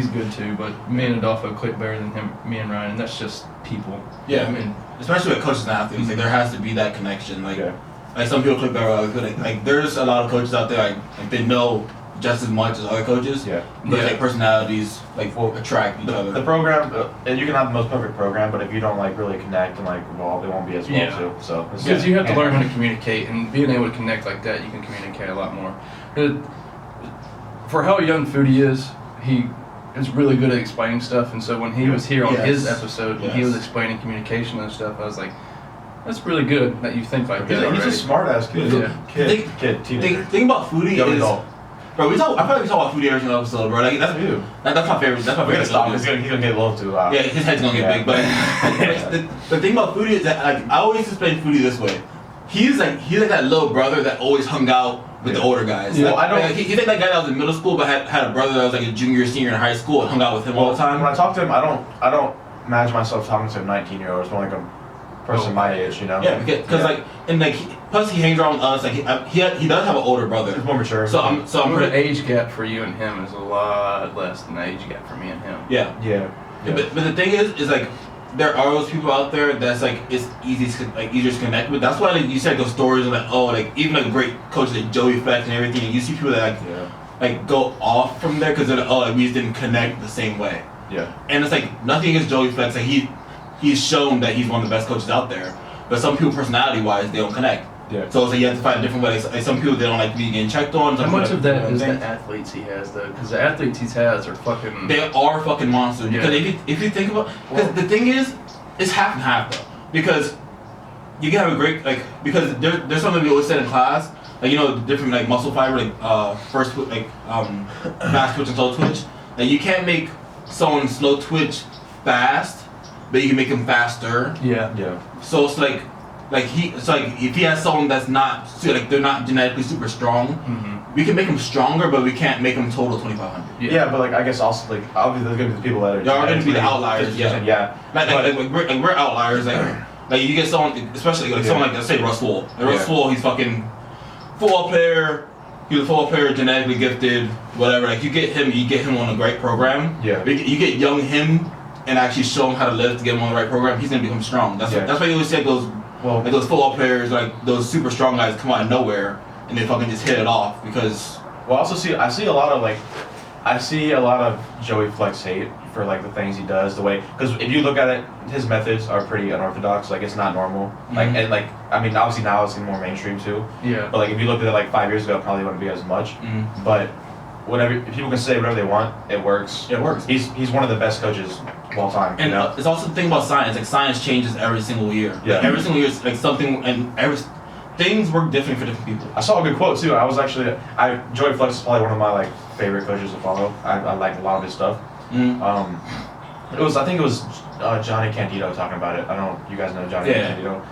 good too, but me and Adolfo click better than me and Ryan, and that's just people. Yeah, I mean, especially with coaches and athletes, like there has to be that connection. Like, Yeah. like some people click better. Like there's a lot of coaches out there like they know just as much as other coaches. Yeah. But Yeah. like personalities like will attract each other. The program, and you can have the most perfect program, but if you don't like really connect and like evolve, it won't be as well Yeah. too. So it's because you have to yeah. learn how to communicate, and being able to connect like that, you can communicate a lot more. For how young Foodie is, he is really good at explaining stuff, and so when he was here on his episode, when he was explaining communication and stuff, I was like, that's really good that you think like that He's already. a smart ass kid. Yeah. Teenager. Think about Foodie Young is, adult. bro. I feel like we talk about Foodie every single episode, bro. Like that's my favorite. That's my We're gonna favorite. stop. He's gonna get a little too loud. Yeah, his head's gonna get big. But the thing about Foodie is that like I always explain Foodie this way. He's like that little brother that always hung out with the older guys. Yeah. Like, I don't- like, he's like that guy that was in middle school but had a brother that was like a junior, senior in high school and hung out with him all the time. When I talk to him, I don't imagine myself talking to a 19-year-old. It's more like a person my age, you know. Yeah, because like and like plus he hangs around with us. Like he does have an older brother. He's more mature. So I'm The pretty. age gap for you and him is a lot less than the age gap for me and him. Yeah. Yeah. But the thing is like there are those people out there that's like it's easier to connect with. That's why like you said those stories of like even like great coaches like Joey Flex and everything. And you see people that like go off from there because they're like we just didn't connect the same way. Yeah. And it's like nothing against Joey Flex. Like he's shown that he's one of the best coaches out there. But some people personality wise they don't connect. Yeah. So it's like you have to find a different way. Like some people they don't like getting checked on. How Some much people, of that is the things. athletes he has though? Because the athletes he has are fucking. They are fucking monsters. Yeah. Because if you think about, because the thing is, it's half and half though. Because you can have a great because there's something we always said in class, like different like muscle fiber like first like fast twitch and slow twitch. Like you can't make someone slow twitch fast, but you can make them faster. Yeah. Yeah. So it's like if he has someone that's not like they're not genetically super strong, we can make them stronger, but we can't make them total 2,500. Yeah, but like I guess also like obviously there's gonna be the people that are. There are gonna be the outliers. Yeah. Like we're outliers. Like you get someone, especially like someone like let's say Russ Wool. Like, Russ Wool, he's fucking football player. He's a football player, genetically gifted, whatever. Like you get him on a great program. Yeah. You get young him and actually show him how to live to get him on the right program. He's gonna become strong. That's why you always say those football players, like those super strong guys, come out of nowhere and they fucking just hit it off because. Well, I see a lot of Joey Flex hate for like the things he does, the way, because if you look at it, his methods are pretty unorthodox. Like it's not normal. Like and like I mean, obviously now it's more mainstream too. Yeah. But like if you looked at it like 5 years ago, it probably wouldn't be as much. But whatever people can say whatever they want, it works. It works. He's one of the best coaches of all time. And you know? it's also the thing about science. Like science changes every single year. Yeah. Like, every single year is like something, and things work different for different people. I saw a good quote too. I was actually Joey Flex is probably one of my like favorite coaches to follow. I like a lot of his stuff. I think it was Johnny Candido talking about it. I don't know, you guys know Johnny Candido?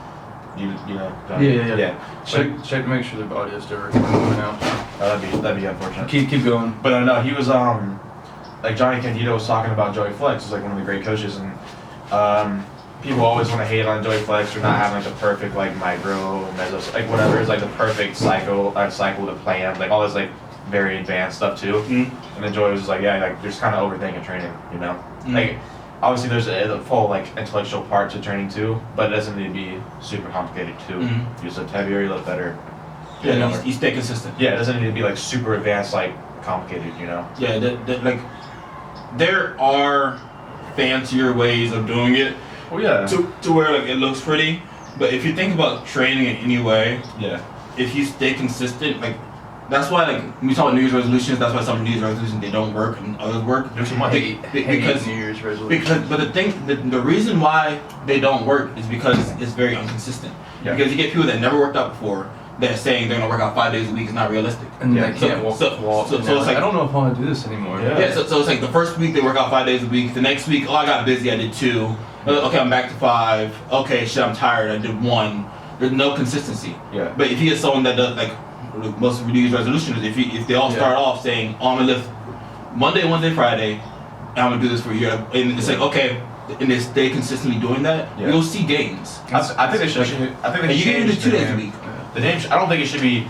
You know Johnny? Yeah. Check to make sure the audio is still recording now. That'd be unfortunate. Keep going. But no, he was like Johnny Candido was talking about Joey Flex. He's like one of the great coaches, and people always want to hate on Joey Flex for not having like the perfect like micro, meso, like whatever is like the perfect cycle to plan, like all this like very advanced stuff too. And then Joey was just like, yeah, like just kind of overthinking training, you know. Like obviously there's a full like intellectual part to training too, but it doesn't need to be super complicated too. You just lift heavier, you lift better. Yeah, you stay consistent. Yeah, it doesn't need to be like super advanced, like complicated, you know. Yeah, like there are fancier ways of doing it. Oh yeah. To where like it looks pretty, but if you think about training in any way, if you stay consistent, like that's why like when we talk about New Year's resolutions, that's why some New Year's resolutions they don't work and others work. There's too much. Because New Year's resolutions. but the reason why they don't work is because it's very inconsistent. Yeah. Because you get people that never worked out before that saying they're gonna work out 5 days a week is not realistic. And they can't walk. So it's like, I don't know if I want to do this anymore. So it's like the first week they work out 5 days a week. The next week, I got busy, I did 2. Okay, I'm back to 5. Okay, shit, I'm tired, I did 1. There's no consistency. Yeah. But if you get someone that does like most of New Year's resolutions, if they all start off saying, oh, I'm gonna lift Monday, Wednesday, Friday, and I'm gonna do this for a year, and it's like okay, and they stay consistently doing that, you'll see gains. I think they should. And you can do 2 days a week. The name. I don't think it should be.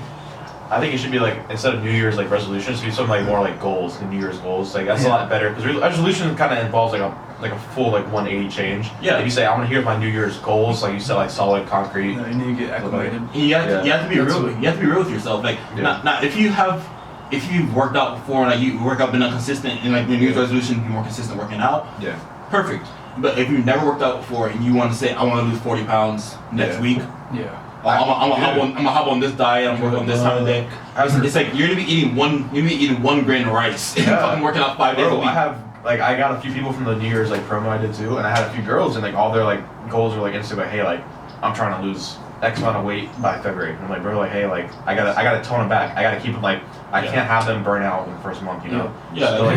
I think it should be like instead of New Year's like resolutions, it should be something like more like goals, the New Year's goals. Like that's a lot better because resolution kind of involves like a full like 180 change. Yeah. If you say I want to hear my New Year's goals, like you said, like solid concrete. No, you need to get acclimated. You have to be real. You have to be real with yourself. Like not if you've worked out before and like you work out been consistent and like your New Year's resolution be more consistent working out. Yeah. Perfect. But if you've never worked out before and you want to say I want to lose 40 pounds next week. Yeah. I'm gonna hop on this diet. I'm working on this time of day. It's like you're gonna be eating 1 grain of rice. And fucking working out 5 days a week. I got a few people from the New Year's like promo I did too, and I had a few girls and like all their like goals were like instantly like, hey, like I'm trying to lose X amount of weight by February. And I'm like, bro, like hey, like I gotta tone them back. I gotta keep them like I can't have them burn out in the first month, you know. Yeah. So,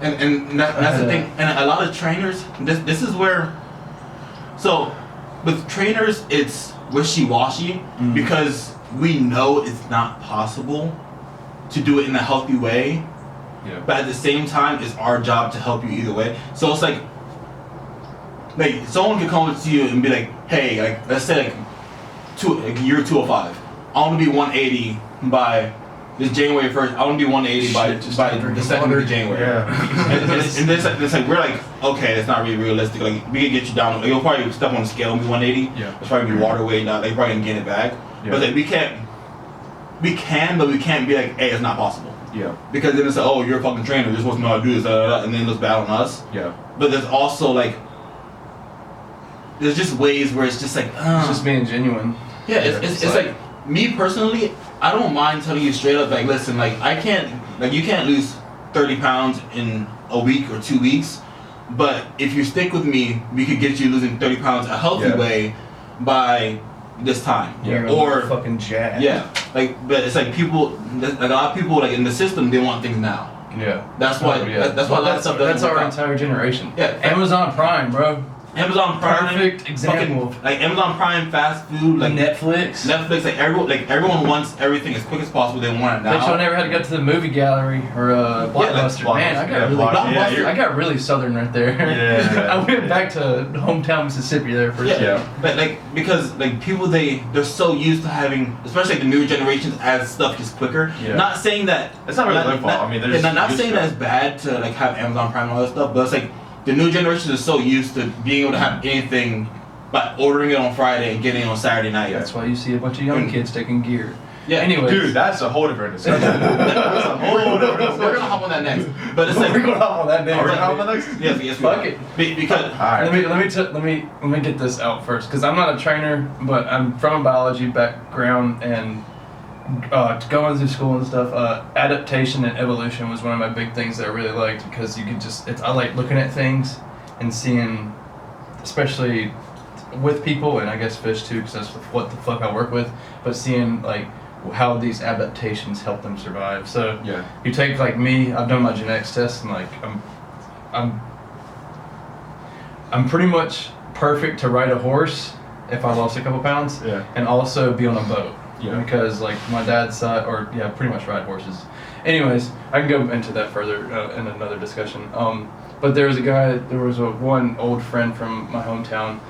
And that's the thing. And a lot of trainers, this is where. So, with trainers, it's wishy-washy because we know it's not possible to do it in a healthy way. Yeah. But at the same time, it's our job to help you either way. So it's like someone could come up to you and be like, hey, like let's say like year 205. I want to be 180 by this January 1st. I want to be 180 by the 2nd of January. Yeah. and it's like we're like, okay, that's not really realistic. Like we can get you down. You'll probably step on the scale and be 180. Yeah. It's probably be water weight. Not like probably gonna gain it back. Yeah. But like we can, but we can't be like, hey, it's not possible. Yeah. Because then it's like, oh, you're a fucking trainer. You're supposed to know how to do this, and then it looks bad on us. Yeah. But there's also like, there's just ways where it's just like, it's just being genuine. Yeah, it's like me personally, I don't mind telling you straight up, like, listen, like you can't lose 30 pounds in a week or 2 weeks, but if you stick with me, we could get you losing 30 pounds a healthy way by this time. Yeah, or fucking jack. Yeah, like, but it's like people, like a lot of people, like in the system, they want things now. Yeah. That's why. That's why a lot of stuff. That's our entire generation. Yeah. Amazon Prime, bro. Amazon Prime, perfect example. Like Amazon Prime, fast food, like Netflix, like everyone wants everything as quick as possible. They want it now. Bet y'all never had to go to the movie gallery or Blockbuster. Man, I got really southern right there. Yeah. I went back to hometown Mississippi there for a second. But like because like people they're so used to having, especially like the newer generations, as stuff gets quicker. Yeah. Not saying that it's not really their fault. I mean, they're not saying that it's bad to like have Amazon Prime and all that stuff, but it's like. The new generation is so used to being able to have anything by ordering it on Friday and getting it on Saturday night. That's why you see a bunch of young kids taking gear. Yeah. Anyways. Dude, that's a whole different discussion. That's a whole different discussion. We're gonna hop on that next. But it's like We're going off on that next. Are we gonna hop on the next? Yes, Fuck we it. Because Alright. Let me get this out first, because I'm not a trainer, but I'm from a biology background, and going through school and stuff, adaptation and evolution was one of my big things that I really liked, because you could I like looking at things and seeing, especially with people, and I guess fish too, because that's what the fuck I work with, but seeing like how these adaptations help them survive. So you take like me, I've done my genetics test, and like I'm pretty much perfect to ride a horse if I lost a couple pounds, and also be on a boat. Because like my dad's side, pretty much ride horses. Anyways, I can go into that further in another discussion. But there was one old friend from my hometown.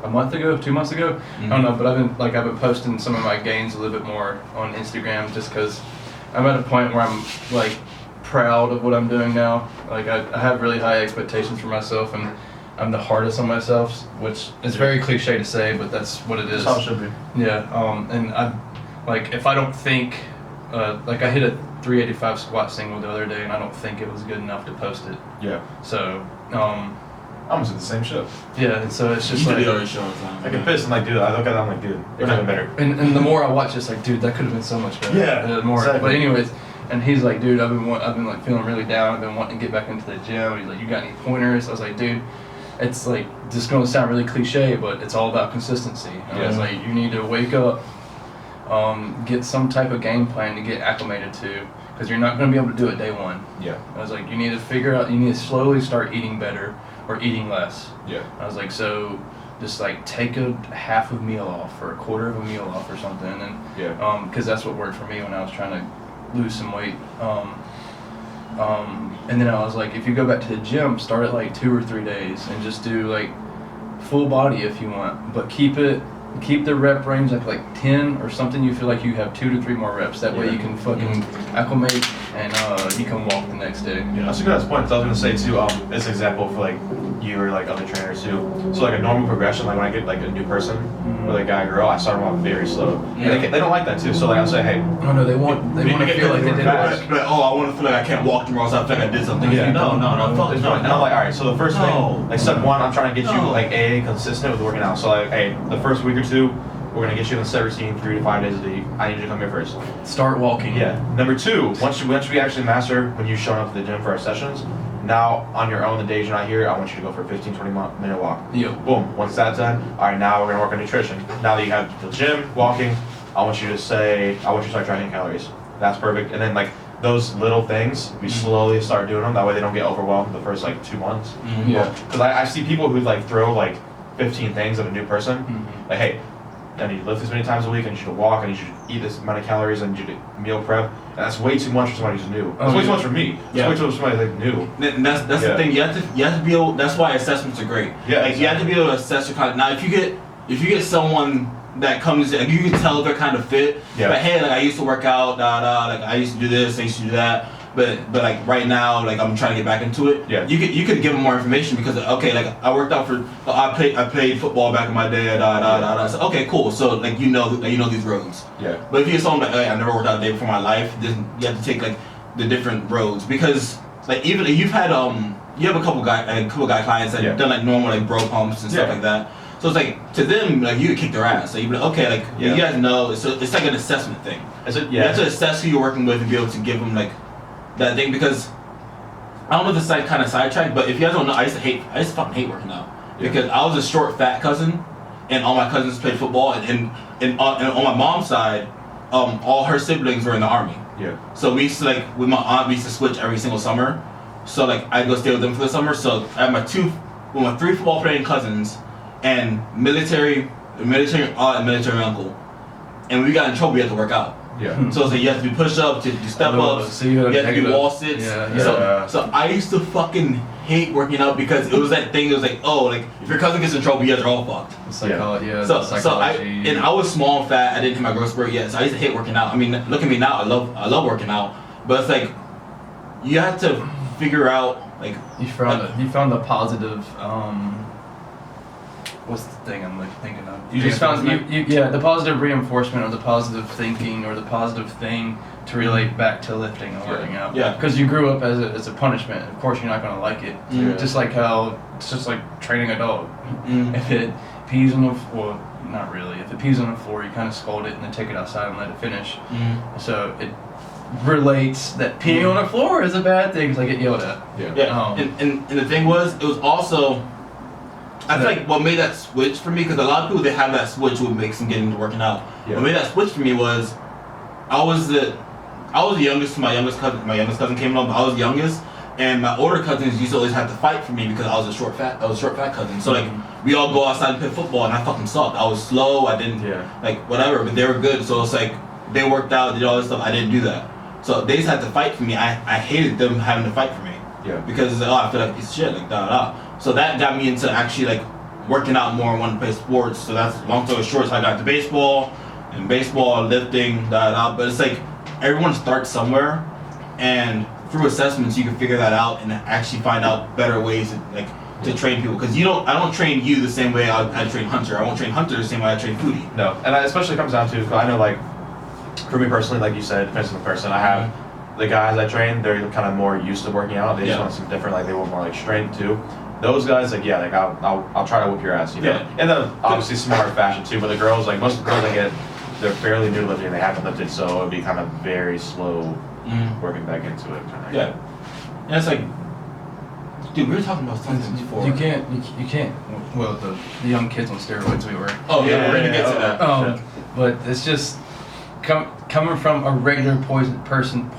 A month ago, 2 months ago, I don't know, but I've been posting some of my gains a little bit more on Instagram, just because I'm at a point where I'm like proud of what I'm doing now. Like I have really high expectations for myself, and I'm the hardest on myself, which is very cliche to say, but that's what it is. That's how it should be. Yeah, and I, like, if I don't think, like I hit a 385 squat single the other day, and I don't think it was good enough to post it. Yeah. So, I almost did the same shit. yeah, and so it's just you like, do the show all the time. I get pissed and like, dude, I look at it, I'm like, dude, it could have been better. and the more I watch, it's like, dude, that could have been so much better. Yeah, The more, exactly. but anyways, and he's like, dude, I've been like feeling really down. I've been wanting to get back into the gym. He's like, you got any pointers? I was like, dude, it's like just gonna sound really cliche, but it's all about consistency. And I was like, you need to wake up, get some type of game plan to get acclimated to, because you're not gonna be able to do it day one. Yeah. I was like, you need to slowly start eating better or eating less. Yeah. I was like, so just like take a half of meal off or a quarter of a meal off or something, and because that's what worked for me when I was trying to lose some weight. And then I was like, if you go back to the gym, start at like 2 or 3 days and just do like full body if you want, but keep the rep range like 10 or something. You feel like you have 2 to 3 more reps. That way you can fucking acclimate, and you can walk the next day. Yeah, that's a good point. So I was gonna say too, as an example for like you or like other trainers too. So like a normal progression, like when I get like a new person, or like guy or girl, I start them off very slow. Yeah. And they don't like that too. So like I'll say, hey, No, they want to feel like they did fast. it. Like, oh, I want to feel like I can't walk tomorrow, so I feel like I did something. Yeah. No, fuck There's no. And I'm like, all right. So the first No. thing, like step one, I'm trying to get you No. like consistent with working out. So like, hey, the first week or two, we're gonna get you in the set routine 3 to 5 days a week. I need you to come here first. Start walking. Yeah. Number two, once we actually master when you showing up to the gym for our sessions, now on your own, the days you're not here, I want you to go for a 15-20 minute walk. Yeah. Boom. Once that's done, all right, now we're gonna work on nutrition. Now that you have the gym, walking, I want you to start tracking calories. That's perfect. And then like those little things, we slowly start doing them. That way they don't get overwhelmed the first like 2 months. Yeah. Because I see people who like throw like 15 things at a new person. Like, hey, I need to lift this many times a week, I need you to walk, I need you to eat this amount of calories, I need you to meal prep. And that's way too much for somebody who's new. That's way too much for me. It's way too much for somebody like new. And that's the thing. You have to be able. That's why assessments are great. Yeah, like you have to be able to assess your kind. Now, if you get someone that comes, like, you can tell they're kind of fit. Yeah. But hey, like I used to work out, like I used to do this, I used to do that. But like right now, like I'm trying to get back into it. Yeah. You could give them more information, because okay, like I worked out for I played football back in my day. So, okay, cool. So like you know these roads. Yeah. But if you get someone like, hey, I never worked out a day before my life, then you have to take like the different roads, because like even you've had you have a couple guy clients that have done like normal like bro pumps and stuff like that. So it's like to them like you could kick their ass. Like you be like, okay, like you guys know it's like an assessment thing. Is it? You have to assess who you're working with and be able to give them like that thing, because I don't know if this is kind of sidetracked, but if you guys don't know, I used to fucking hate working out, because I was a short fat cousin, and all my cousins played football, and on my mom's side, all her siblings were in the army. Yeah. So we used to like with my aunt, we used to switch every single summer. So like I'd go stay with them for the summer. So I have my 3 football playing cousins, and military aunt and military uncle, and when we got in trouble, we had to work out. Yeah. So it's like you have to do push-ups, to do step-ups, So you have to do wall sits. Yeah. So I used to fucking hate working out, because it was that thing. It was like, oh, like if your cousin gets in trouble, you guys are all fucked. Psychology. Yeah. So psychology. I was small and fat. I didn't hit my growth spurt yet, so I used to hate working out. I mean, look at me now. I love working out, but it's like you have to figure out like you found the positive what's the thing I'm thinking of? You just found the positive reinforcement or the positive thinking or the positive thing to relate back to lifting and working out. Yeah. Because you grew up as a punishment. Of course, you're not gonna like it. Yeah. Just like how it's just like training a dog. If it pees on the not really. If it pees on the floor, you kind of scold it and then take it outside and let it finish. So it relates that peeing on the floor is a bad thing because I get yelled at. Yeah. And the thing was, it was also, I feel like what made that switch for me, because a lot of people, they have that switch what makes them get into working out. What made that switch for me was, I was the youngest. My youngest cousin came along, but I was the youngest. And my older cousins used to always have to fight for me because I was a short fat cousin. So like we all go outside and play football, and I fucking sucked. I was slow. I didn't like whatever, but they were good. So it's like they worked out, did all this stuff. I didn't do that. So they just had to fight for me. I hated them having to fight for me. Because it's like, oh, I feel like a piece of shit, like da da da. So that got me into actually like working out more and wanting to play sports. So that's long story short. So I got to baseball, lifting, da da. But it's like everyone starts somewhere, and through assessments you can figure that out and actually find out better ways to train people. Because I don't train you the same way I train Hunter. I won't train Hunter the same way I train Foodie. No, and it especially comes down to, I know like for me personally, like you said, it depends on the person. I have the guys I train, they're kind of more used to working out. They just want some different, like they want more like strength too. Those guys, like I'll try to whip your ass, you know. And then obviously smart fashion too. But the girls, like most of the girls I get, they're fairly new lifting. They haven't lifted, so it'd be kind of very slow working back into it. Kind of. And it's like, dude, we were talking about something before. You can't. Well, the young kids on steroids we were. Oh yeah, we're gonna get to that. But it's just coming from a regular person's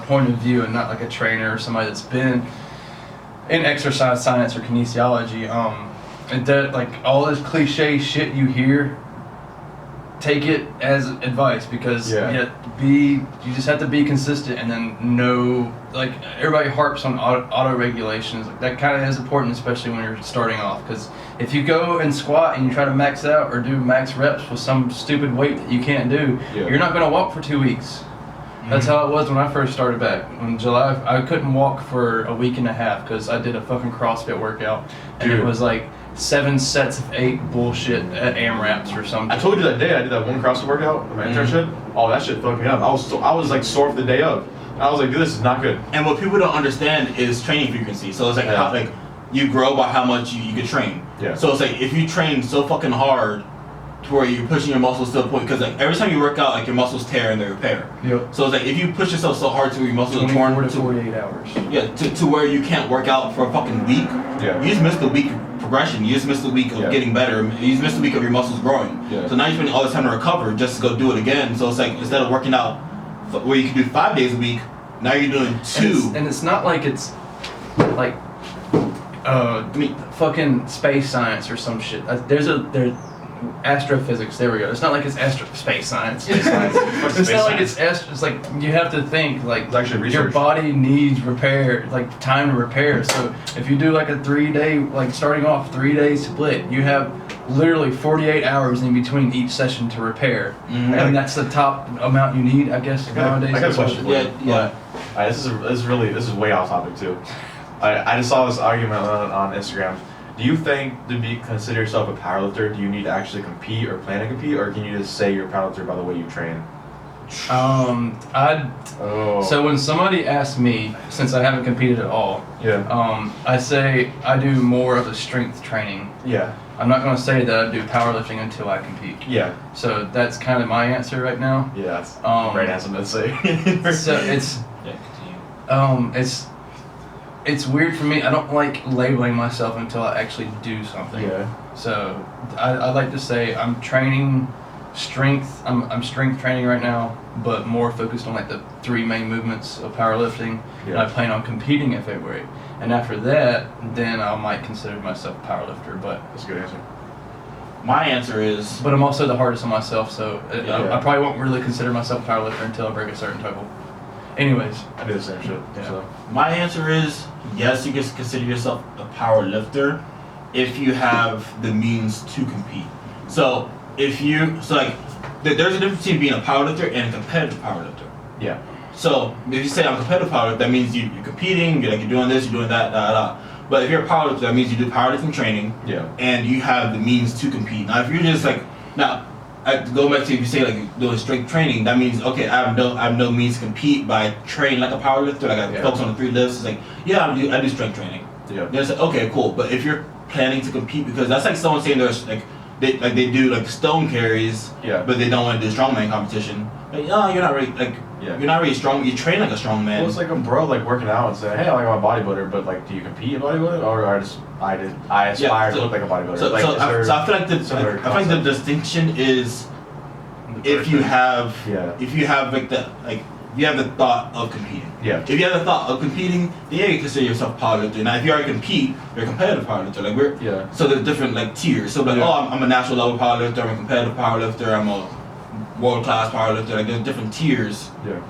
point of view, and not like a trainer or somebody that's been in exercise science or kinesiology. And that like all this cliche shit you hear, take it as advice, because you just have to be consistent, and then know, like everybody harps on auto regulations. Like, that kind of is important, especially when you're starting off, because if you go and squat and you try to max out or do max reps with some stupid weight that you can't do, you're not going to walk for 2 weeks. That's how it was when I first started back. In July, I couldn't walk for a week and a half because I did a fucking CrossFit workout, and it was like 7 sets of 8 bullshit at AMRAPs or something. I told you that day I did that one CrossFit workout with my internship. Oh, that shit fucked me up. I was like sore for the day of. I was like, dude, this is not good. And what people don't understand is training frequency. So it's like how, like you grow by how much you can train. So it's like if you train so fucking hard to where you're pushing your muscles to the point, because like every time you work out, like your muscles tear and they repair. So it's like if you push yourself so hard to where your muscles are torn to 48 hours. To where you can't work out for a fucking week. You just missed the week of progression. You just missed the week of getting better. You just missed the week of your muscles growing. So now you're spending all this time to recover just to go do it again. So it's like instead of working out where you can do 5 days a week, now you're doing 2. And it's not like it's like fucking space science or some shit. There's astrophysics. There we go. It's not like it's space science. It's not like it's It's like you have to think like your body needs repair, like time to repair. So if you do like a 3-day, like starting off 3-day split, you have literally 48 hours in between each session to repair, and that's the top amount you need, I guess, nowadays. I got a question. This is way off topic too. I just saw this argument on Instagram. Do you think to consider yourself a powerlifter, do you need to actually compete or plan to compete, or can you just say you're a powerlifter by the way you train? So when somebody asks me, since I haven't competed at all, I say I do more of the strength training. I'm not going to say that I do powerlifting until I compete. So that's kind of my answer right now. That's right answer to say. So it's weird for me. I don't like labeling myself until I actually do something. So I like to say I'm training strength. I'm strength training right now, but more focused on like the 3 main movements of powerlifting. And I plan on competing in February. And after that, then I might consider myself a powerlifter. But that's a good answer. My answer is. But I'm also the hardest on myself, so I probably won't really consider myself a powerlifter until I break a certain total. Anyways, I do the same shit. So. My answer is yes, you can consider yourself a power lifter if you have the means to compete. So there's a difference between being a power lifter and a competitive power lifter. So if you say I'm a competitive power lifter, that means you're competing, you're doing this, you're doing that, But if you're a powerlifter, that means you do powerlifting training. Yeah. And you have the means to compete. Now, if you're just like go back to if you say like doing strength training, that means okay, I have no means to compete, but I train like a powerlifter. Like I focus on the 3 lifts. It's like I do strength training. Yeah. Then it's like, okay, cool. But if you're planning to compete, because that's like someone saying there's like they do like stone carries, but they don't want to do strongman competition. Like, no, you're not really like you're not really strong. You train like a strongman. Well, it's like a bro like working out and saying, hey, I'm a bodybuilder, but like, do you compete in bodybuilding, or I aspire to look like a bodybuilder? So, like, so I feel like the distinction is if you have if you have the thought of competing. Yeah. If you have the thought of competing, then you consider yourself a powerlifter. Now, if you already compete, you're a competitive powerlifter. Like so there's different like tiers. So like, I'm a national level powerlifter. I'm a competitive powerlifter. I'm a world class powerlifter. Like there's different tiers. Yeah.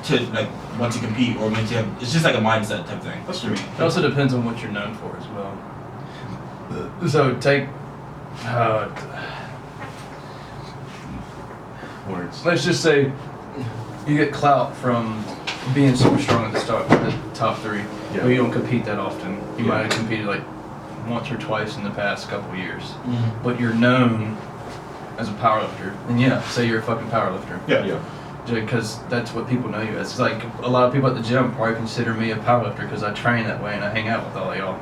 To like once you compete or once you have, it's just like a mindset type thing. That's true. It also depends on what you're known for as well. So take. Words. Let's just say you get clout from being super strong at the top 3, but you don't compete that often. You might have competed like once or twice in the past couple years, but you're known as a powerlifter. And say you're a fucking powerlifter. Yeah. Because that's what people know you as. It's like a lot of people at the gym probably consider me a powerlifter because I train that way and I hang out with all y'all.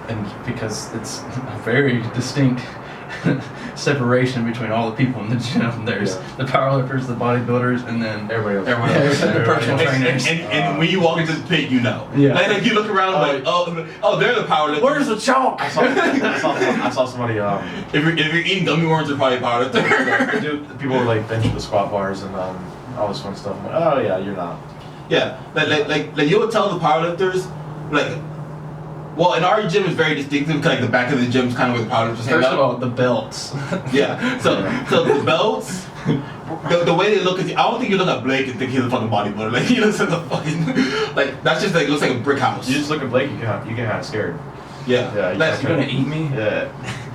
And because it's a very distinct separation between all the people in the gym. There's the powerlifters, the bodybuilders, and then everybody else. The personal trainers. And when you walk into the pit, you know. Yeah. Like you look around like, they're the powerlifters. Where's the chalk? I saw somebody. If you're eating gummy worms, you're probably a powerlifter. People would like bench the squat bars and all this fun stuff. I'm like, oh yeah, you're not. Yeah, like you would tell the powerlifters, like. Well, in our gym is very distinctive because like the back of the gym is kind of where the powerlifters hang out. First of all, the belts. Yeah. So the belts, the way they look at you, I don't think you look at Blake and think he's a fucking bodybuilder. Like he looks like a fucking that's just like looks like a brick house. You just look at Blake, you get kind of scared. Yeah. Yeah. You're gonna eat me? Yeah.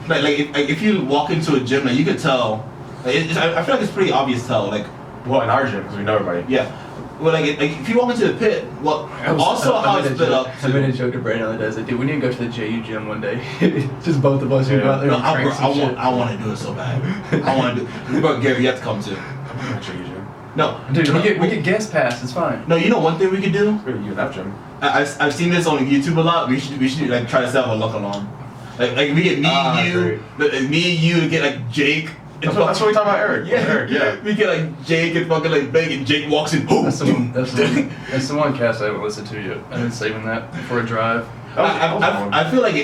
Like if you walk into a gym, like you could tell. Like, I feel like it's pretty obvious to tell. Like, well, in our gym because we know everybody. Yeah. Well, like if you walk into the pit, how it's split up. I made a joke to Brandon the other day. I was like, dude, we need to go to the JU gym one day. Just both of us. We go out there and train some shit. I want to do it so bad. I want to do. Bro, Gary, you have to come too. I'm going to JU gym. No, dude, we get guest pass. It's fine. No, you know one thing we could do. Really, you have gym. I've seen this on YouTube a lot. We should like try to set up a look along. Like we get me and you to get like Jake. That's what we talk about, Eric. Yeah, Eric, yeah. We get like Jake and fucking like Big, and Jake walks in. That's the one cast I haven't listened to yet. I've been saving that for a drive. I feel like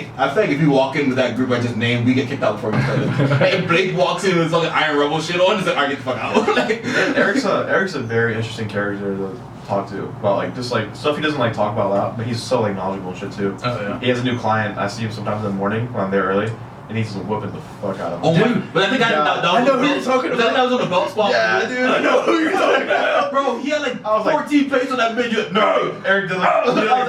if you walk in with that group I just named, we get kicked out before we started. Hey, Blake walks in with fucking Iron Rebel shit on. It's like, alright, get the fuck out. Like, Eric's a very interesting character to talk to about like just like stuff he doesn't like talk about a lot, but he's so like knowledgeable and shit too. Oh yeah. He has a new client. I see him sometimes in the morning when I'm there early. And he's whooping the fuck out of him. Oh my! But I think I know who you're talking about. That was on the belt spot. Yeah, dude. I know who you're talking about. Bro, he had like 14 plates on that bench. No, Eric did like,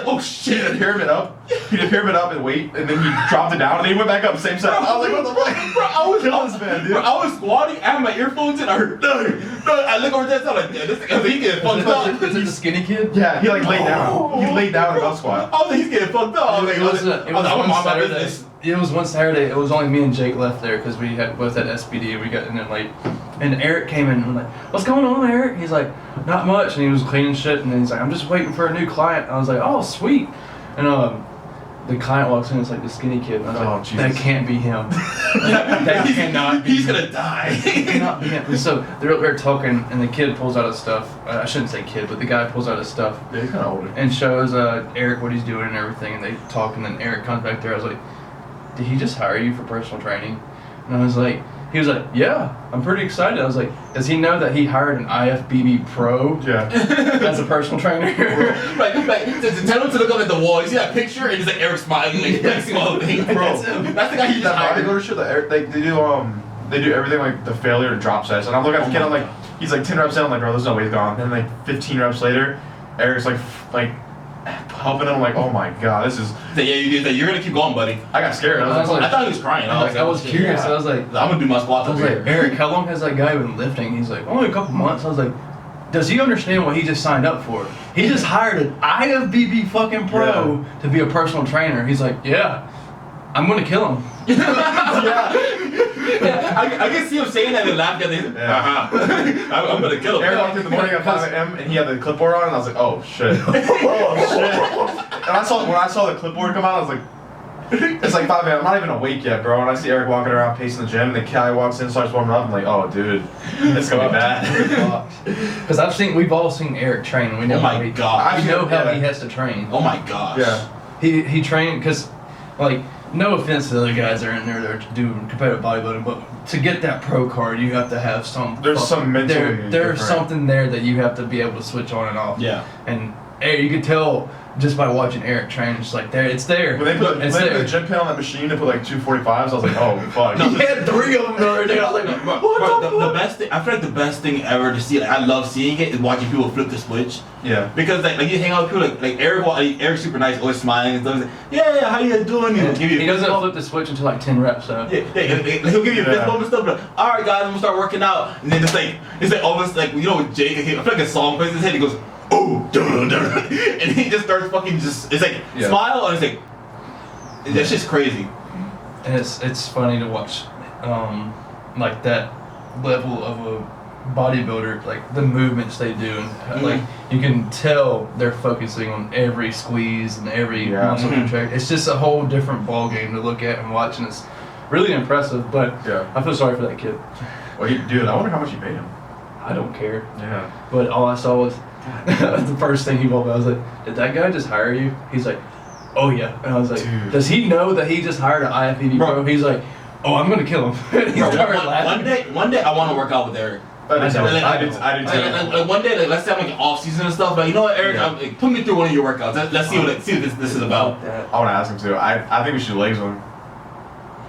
oh shit! He did a pyramid up. He did a pyramid up and weight, and then he dropped it down, and then he went back up. Same set. I was like, what the fuck? Bro, I was killing this man, dude. Bro, I was squatting. I had my earphones in. I heard no. I look over there. I'm like, yeah, this guy, he getting fucked up. Is it the skinny kid? Yeah, he like laid down. He laid down in a belt squat. I was like, he's getting fucked up. I was like, I'm on my business. It was one Saturday. It was only me and Jake left there because we both had SPD and we got in there late. And Eric came in and I'm like, "What's going on, Eric?" He's like, "Not much." And he was cleaning shit. And then he's like, "I'm just waiting for a new client." I was like, "Oh, sweet." And the client walks in. It's like the skinny kid. And I was like, "That can't be him. That cannot be He's him. gonna die." It cannot be him." And so they're up there talking, and the kid pulls out his stuff. I shouldn't say kid, but the guy pulls out his stuff. Yeah, he's kind of older. And shows Eric what he's doing and everything. And they talk, and then Eric comes back there. I was like, "Did he just hire you for personal training?" And I was like, he was like, "Yeah, I'm pretty excited." I was like, "Does he know that he hired an IFBB pro as a personal trainer?" Like to tell him to look up at the wall. You see that picture, and it's like Eric smiling, like flexing all the things. Bro, that's the guy he just hired. Bodybuilder shit. They do everything like the failure to drop sets. And I'm looking at the kid. I'm like, he's like 10 reps in. I'm like, bro, there's no way he's gone. And then like 15 reps later, Eric's like helping him. I'm like, oh my god, this is. You're gonna keep going, buddy. I got scared. I thought he was crying. I was curious. Yeah. I was like, I'm gonna do my squats. I was like, Eric, how long has that guy been lifting? He's like, only a couple months. I was like, does he understand what he just signed up for? He just hired an IFBB fucking pro to be a personal trainer. He's like, yeah, I'm gonna kill him. I can see him saying that and laughing at it. I'm gonna kill him. Eric walked in the morning at 5 a.m. and he had the clipboard on, and I was like, oh shit. And when I saw the clipboard come out, I was like, it's like 5 a.m. I'm not even awake yet, bro. And I see Eric walking around pacing the gym, and the guy walks in, starts warming up. I'm like, oh, dude, it's gonna be bad. Because we've all seen Eric train. We know oh my god. We know how he has to train. Oh my gosh. Yeah. He trained because, like, no offense to the other guys that are in there to do competitive bodybuilding, but to get that pro card, you have to have some. There's some mentally. There's something there that you have to be able to switch on and off. Yeah. And you could tell just by watching Eric train, it's like it's there. When they put the gym pin on that machine, they put like 245s. I was like, oh fuck. He had 3 of them the other day. I was like, what the best thing, I feel like the best thing ever to see, like, I love seeing it, is watching people flip the switch. Yeah. Because like you hang out with people like Eric's super nice, always smiling and stuff. He's like, yeah, how you doing? He doesn't flip the switch until like 10 reps, so. Yeah, he'll give you a fist bump and stuff, but all right guys, I'm gonna start working out. And then it's like almost like, you know, with Jake, I feel like a song plays in his head, he goes, oh, dun, dun, dun, and he just starts fucking it's like smile, and it's like that's just crazy. And it's funny to watch, like that level of a bodybuilder, like the movements they do, and like you can tell they're focusing on every squeeze and every muscle contract. It's just a whole different ball game to look at and watch, and it's really impressive. But I feel sorry for that kid. Well, dude, I wonder how much you paid him. I don't care. Yeah. But all I saw was the first thing he walked by. I was like, did that guy just hire you? He's like, oh yeah. And I was like, dude, does he know that he just hired an IFBB pro? He's like, oh, I'm gonna kill him. He started laughing. One day I want to work out with Eric. I do too. Like one day, like, let's say I'm like off season and stuff. But you know what, Eric? Like, put me through one of your workouts. Let's see what this is about. I want to ask him too. I think we should legs one.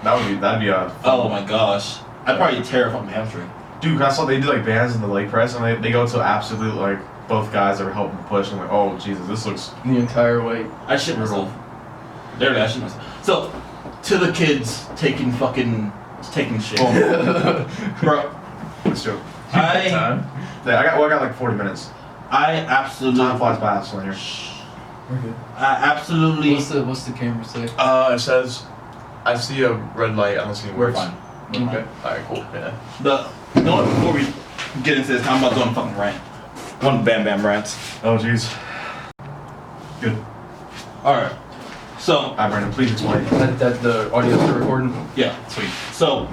That'd be a. Oh my gosh! I'd probably tear off my hamstring. Dude, I saw they did like bands in the leg press, and they go to absolute like both guys are helping push. And I'm like, oh Jesus, this looks the entire weight. I shit myself. There, I shit myself. So, to the kids taking shit, bro. Let's do it. I got like 40 minutes. Absolutely. Time flies by when you're. We're good. I absolutely. What's the camera say? It says, I see a red light. I don't see any We're words. fine. Okay. Alright, cool. Yeah. You know what, before we get into this, I'm about to go on a fucking rant. One bam rant. Oh jeez. Good. Alright. So. Alright, Brandon, please explain. That the audio still recording? Yeah. Sweet. So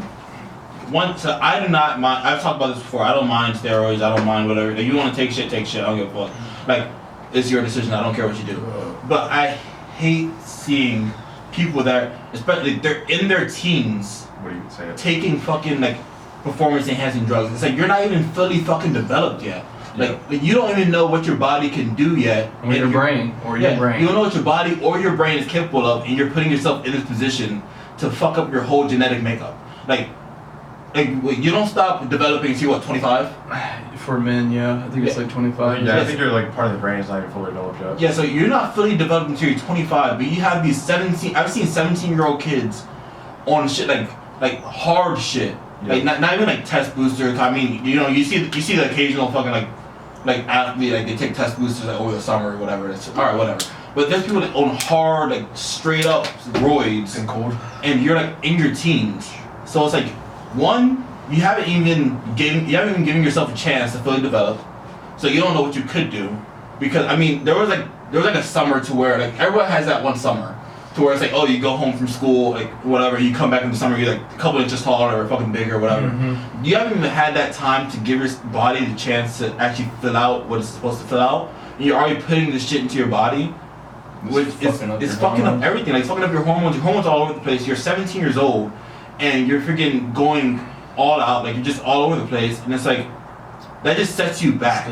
I do not mind. I've talked about this before. I don't mind steroids. I don't mind whatever. If you want to take shit, take shit. I don't give a fuck. Like, it's your decision. I don't care what you do. But I hate seeing people that, especially they're in their teens, What do you say? taking fucking like performance enhancing drugs. It's like you're not even fully fucking developed yet. Like you don't even know what your body can do yet. Or your brain. You don't know what your body or your brain is capable of, and you're putting yourself in this position to fuck up your whole genetic makeup. Like you don't stop developing until what, 25? For men, yeah. I think it's like 25. Yeah, I think you're like part of the brain is not even fully developed yet. Yeah, so you're not fully developed until you're 25, but you have these 17. I've seen 17-year-old kids on shit like hard shit. Yeah. Like not even like test boosters. I mean, you know, you see the occasional fucking like athlete, like they take test boosters like over the summer or whatever. It's alright, whatever. But there's people that on hard, like straight up roids And cold. and you're like in your teens. So it's like, one, you haven't even given yourself a chance to fully develop. So you don't know what you could do. Because I mean, there was like a summer to where like everyone has that one summer to where it's like, oh, you go home from school, like whatever, you come back in the summer, you're like a couple inches taller or fucking bigger or whatever. Mm-hmm. You haven't even had that time to give your body the chance to actually fill out what it's supposed to fill out. And you're already putting this shit into your body, which is fucking up everything. Like, it's fucking up your hormones. Your hormones are all over the place. You're 17 years old, and you're freaking going all out. Like, you're just all over the place, and it's like, that just sets you back.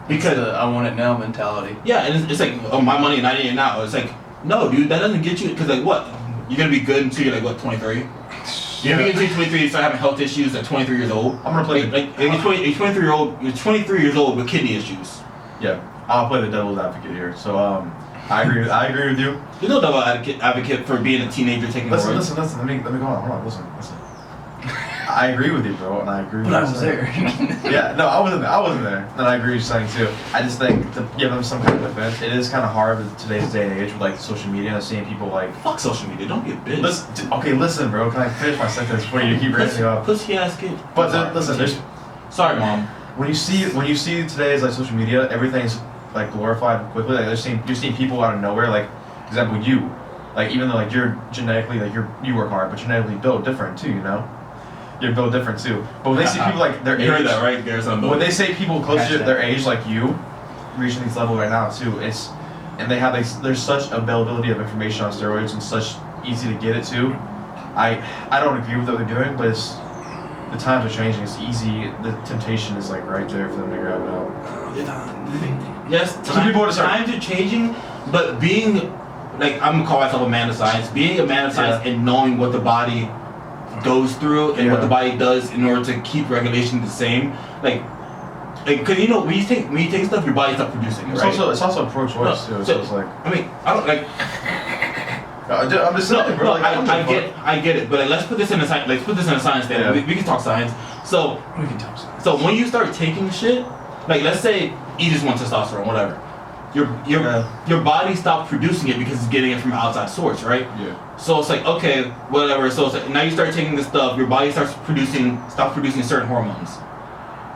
Because I want it now mentality. Yeah, and it's like, oh, my money and I need it now. It's like, no, dude, that doesn't get you, because like, what? You're gonna be good until you're like, what, 23? You're gonna be until you're 23, you start having health issues at 23 years old. I'm gonna play you're 23 years old with kidney issues. Yeah, I'll play the devil's advocate here. So I agree with you. There's no advocate for being a teenager taking Listen, roids. let me go on. Hold on, listen. I I agree with you, bro, and I agree with But you. I was there. Yeah, no, I wasn't there, and I agree with you saying too. I just think to give them some kind of defense, it is kind of hard with today's day and age with like social media and seeing people like. Fuck social media. Don't be a bitch. Listen, bro. Can I finish my sentence before you keep raising up? Pussy ass kid. But listen, there's. Sorry, mom. When you see today's like social media, everything's like glorified quickly. Like you're seeing people out of nowhere. Like, example, you. Like even though like you're genetically like you work hard, but genetically built different too. You know, you're built different too. But when they see people like their age, you heard that right? When they say people close to their age like you, reaching these levels right now too, and they have there's such availability of information on steroids and such easy to get it too. I don't agree with what they're doing, but the times are changing. It's easy. The temptation is like right there for them to grab it out. Yes, times are changing, but being like I'm gonna call myself a man of science. Being a man of science and knowing what the body goes through and what the body does in order to keep regulation the same, like because you know when you take stuff, your body stops producing it, right? It's also pro-choice too. So it's like I mean I don't like. I'm just saying, bro. I get it, but like, let's put this in a science thing. Yeah. We can talk science. So We can talk science. So when you start taking shit, like let's say you just want testosterone, whatever. Your body stops producing it because it's getting it from an outside source, right? Yeah. So it's like okay, whatever. So it's like, now you start taking this stuff, your body stops producing certain hormones.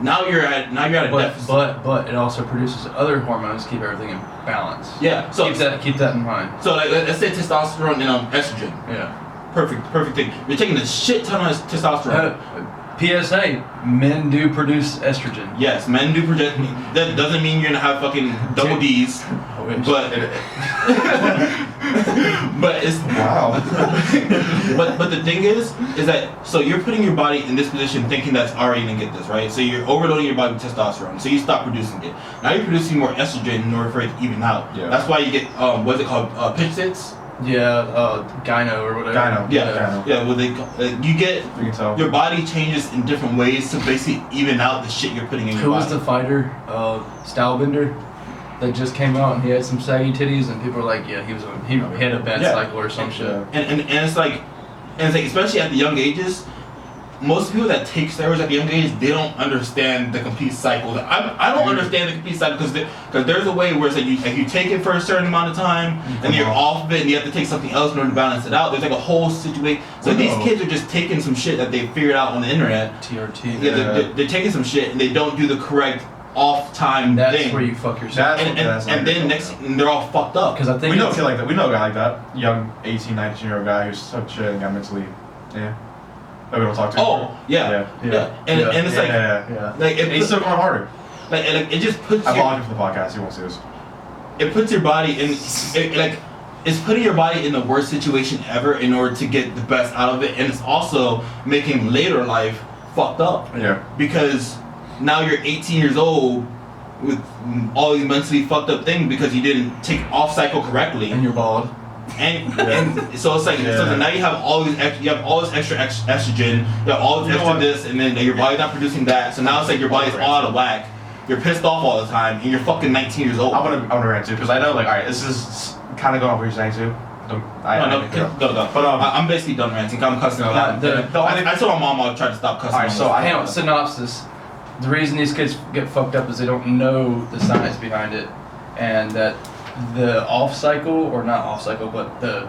Now you're at a deficit. But it also produces other hormones to keep everything in balance. Yeah. So keep that in mind. So like let's say testosterone and estrogen. Yeah. Perfect thing. You're taking a shit ton of testosterone. PSA: men do produce estrogen. Yes, men do project. That doesn't mean you're gonna have fucking double D's, but but it's wow. but the thing is that so you're putting your body in this position thinking that's already gonna get this right. So you're overloading your body with testosterone. So you stop producing it. Now you're producing more estrogen in order for it to even out. Yeah. That's why you get what's it called pitch sits. Yeah, gyno or whatever. Gyno. Yeah. Well, you get You can tell. your body changes in different ways to basically even out the shit you're putting in your Who body. was the fighter? Stylebender that just came out and he had some saggy titties and people were like, yeah, he had a bad cycle or some shit. And it's like especially at the young ages, most people that take steroids at the young age, they don't understand the complete cycle. I don't understand the complete cycle because there's a way where it's like you take it for a certain amount of time and then you're off of it and you have to take something else in order to balance it out. There's like a whole situation. So these kids are just taking some shit that they figured out on the internet. TRT. Yeah, they're taking some shit and they don't do the correct off-time That's thing. where you fuck yourself. And then they're all fucked up. Because I think We know a kid like that. We know a guy like that. Young 18, 19-year-old guy who's such shit and got mentally, that we don't talk to. Oh, yeah. And it's like And he's still going harder. Like it just puts. I apologize for the podcast. He won't see this. It puts your body in it's putting your body in the worst situation ever in order to get the best out of it, and it's also making later life fucked up. Yeah. Because now you're 18 years old with all these mentally fucked up things because you didn't take off cycle correctly. And you're bald. And so it's like so now you have all this extra estrogen, you have all this extra this, and then your body's not producing that. So now it's like your body's all out of whack. You're pissed off all the time, and you're fucking 19 years old. I wanna rant too because I know like alright, this is kind of going off what you're saying too. Go. But I'm basically done ranting. I'm cussing a lot. I told my mom I tried to stop cussing. Alright, so Hang on, synopsis. The reason these kids get fucked up is they don't know the science behind it, and that the off cycle, or not off cycle, but the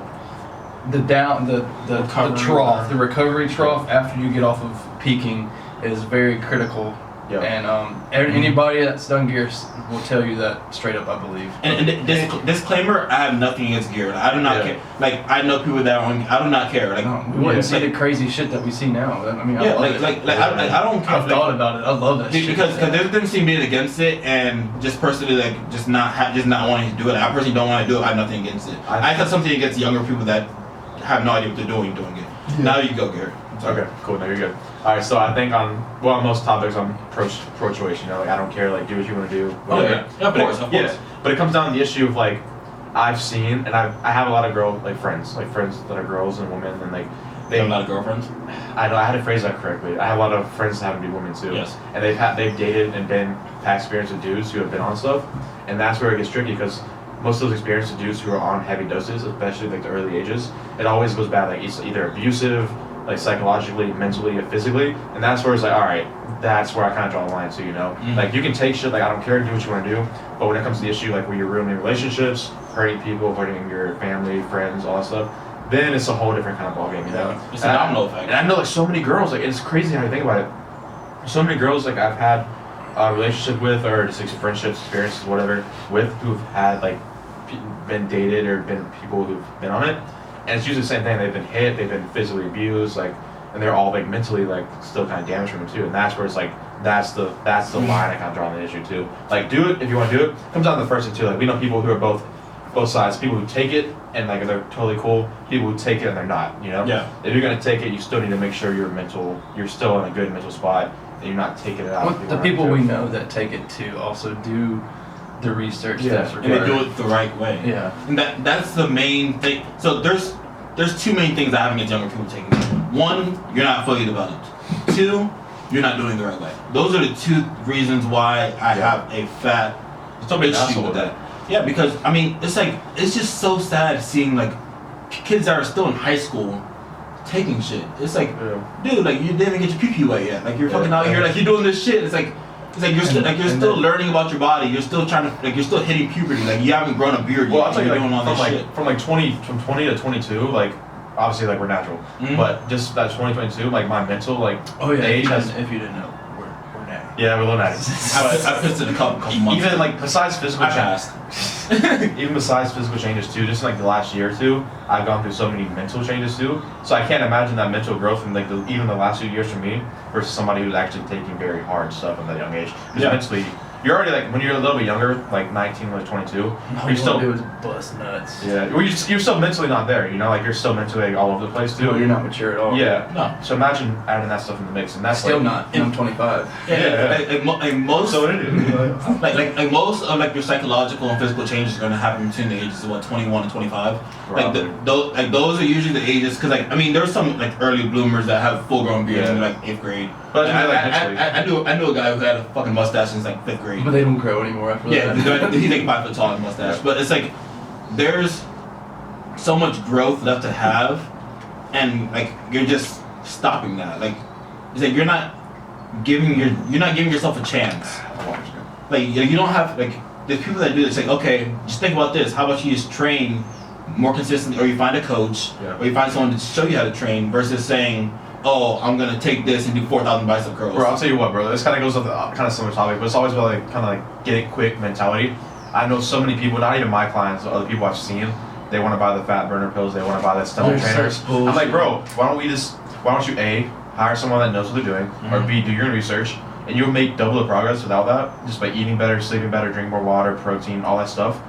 trough, the recovery trough after you get off of peaking is very critical. Yeah. And anybody that's done gear will tell you that straight up, I believe. And disclaimer: I have nothing against gear. I do not care. Like I know people that are on. I do not care. Like we wouldn't see the crazy shit that we see now. I mean, I love it. I don't care. I've thought about it. I love that shit. Because there's a difference between being against it and just personally just not wanting to do it. I personally don't want to do it. I have nothing against it. I have something against younger people that have no idea what they're doing it. Yeah. Now you go, Garrett. Okay, cool. Now you're good. All right, so I think on most topics I'm pro-choice. You know, like I don't care. Like do what you want to do. Whatever. Yeah, of course. Yeah, but it comes down to the issue of like I've seen, and I have a lot of friends that are girls and women, and like they have a lot of girlfriends. I know I had to phrase that correctly. I have a lot of friends that happen to be women too. Yes. And they've dated and had experience with dudes who have been on stuff, and that's where it gets tricky because most of those experiences with dudes who are on heavy doses, especially like the early ages, it always goes bad. Like it's either abusive like psychologically, mentally, and physically, and that's where it's like, all right, that's where I kind of draw the line too, you know? Like, you can take shit, like, I don't care, do what you want to do, but when it comes to the issue, like, where you're ruining relationships, hurting people, hurting your family, friends, all that stuff, then it's a whole different kind of ballgame, you know? It's a domino effect. And I know, like, so many girls, like, it's crazy how you think about it. So many girls, like, I've had a relationship with, or just like friendships, experiences, whatever, with, who've had, like, been dated or been people who've been on it, and it's usually the same thing. They've been hit, they've been physically abused, like, and they're all like mentally like still kind of damaged from it too. And that's where it's like that's the line I kind of draw on the issue too. Like, do it if you want to do it. Comes down to the first thing too. Like, we know people who are both sides. People who take it and like they're totally cool. People who take it and they're not. You know. Yeah. If you're gonna take it, you still need to make sure you're still in a good mental spot and you're not taking it out. Well, the people we know that take it too also do the research that's and required. they do it the right way. Yeah. And that's the main thing. So there's two main things I have against younger people taking it. One, you're not fully developed. Two, you're not doing it the right way. Those are the two reasons why I have a fat issue with that. Yeah, because I mean, it's like it's just so sad seeing like kids that are still in high school taking shit. It's like, dude, like you didn't even get your pee-pee wet yet. Like you're fucking out here, like you're doing this shit. It's like you're still learning about your body. You're still trying to you're still hitting puberty. Like you haven't grown a beard yet. Well, I'll tell you, you're like, doing all this shit. from 20 to 22, like, obviously, like, we're natural, but just that 2022, like, my mental, like, age has. If you didn't know, we're natty. Yeah, we're a little natty. I pissed in a couple months. Even like besides physical changes, even besides physical changes too, just like the last year or two, I've gone through so many mental changes too. So I can't imagine that mental growth in like even the last few years for me versus somebody who's actually taking very hard stuff at that young age. Because mentally, you're already like when you're a little bit younger, like 19 or 22, you're still. It was bust nuts. Yeah, well, you're still mentally not there. You know, like you're still mentally like, all over the place too. Well, you're not mature at all. Yeah. No. So imagine adding that stuff in the mix, and that's Still like, not. I'm 25. And most So it is. like most of like your psychological and physical changes are gonna happen between the ages of what 21 and 25. Probably. Like those are usually the ages because like I mean there's some like early bloomers that have full grown beards in like 8th grade. But I knew a guy who had a fucking mustache since like 5th grade. But they don't grow anymore after that. Yeah, he's like 5 foot tall with a mustache. But it's like there's so much growth left to have, and like you're just stopping that. Like it's like you're not giving yourself a chance. Like you don't have like there's people that do this. Like okay, just think about this. How about you just train more consistently, or you find a coach, or you find someone to show you how to train, versus saying, oh, I'm gonna take this and do 4,000 bicep curls. Bro, I'll tell you what, bro. This kind of goes with kind of similar topic, but it's always about like kind of like get it quick mentality. I know so many people, not even my clients, but other people I've seen, they want to buy the fat burner pills, they want to buy the stomach trainers. I'm like, bro, why don't you A, hire someone that knows what they're doing, or B, do your own research, and you'll make double the progress without that, just by eating better, sleeping better, drinking more water, protein, all that stuff,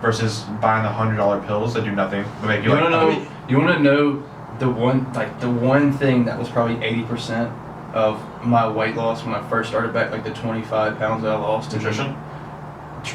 versus buying the $100 pills that do nothing but make you like. You want to know the one thing that was probably 80% of my weight loss when I first started back, like the 25 pounds that I lost.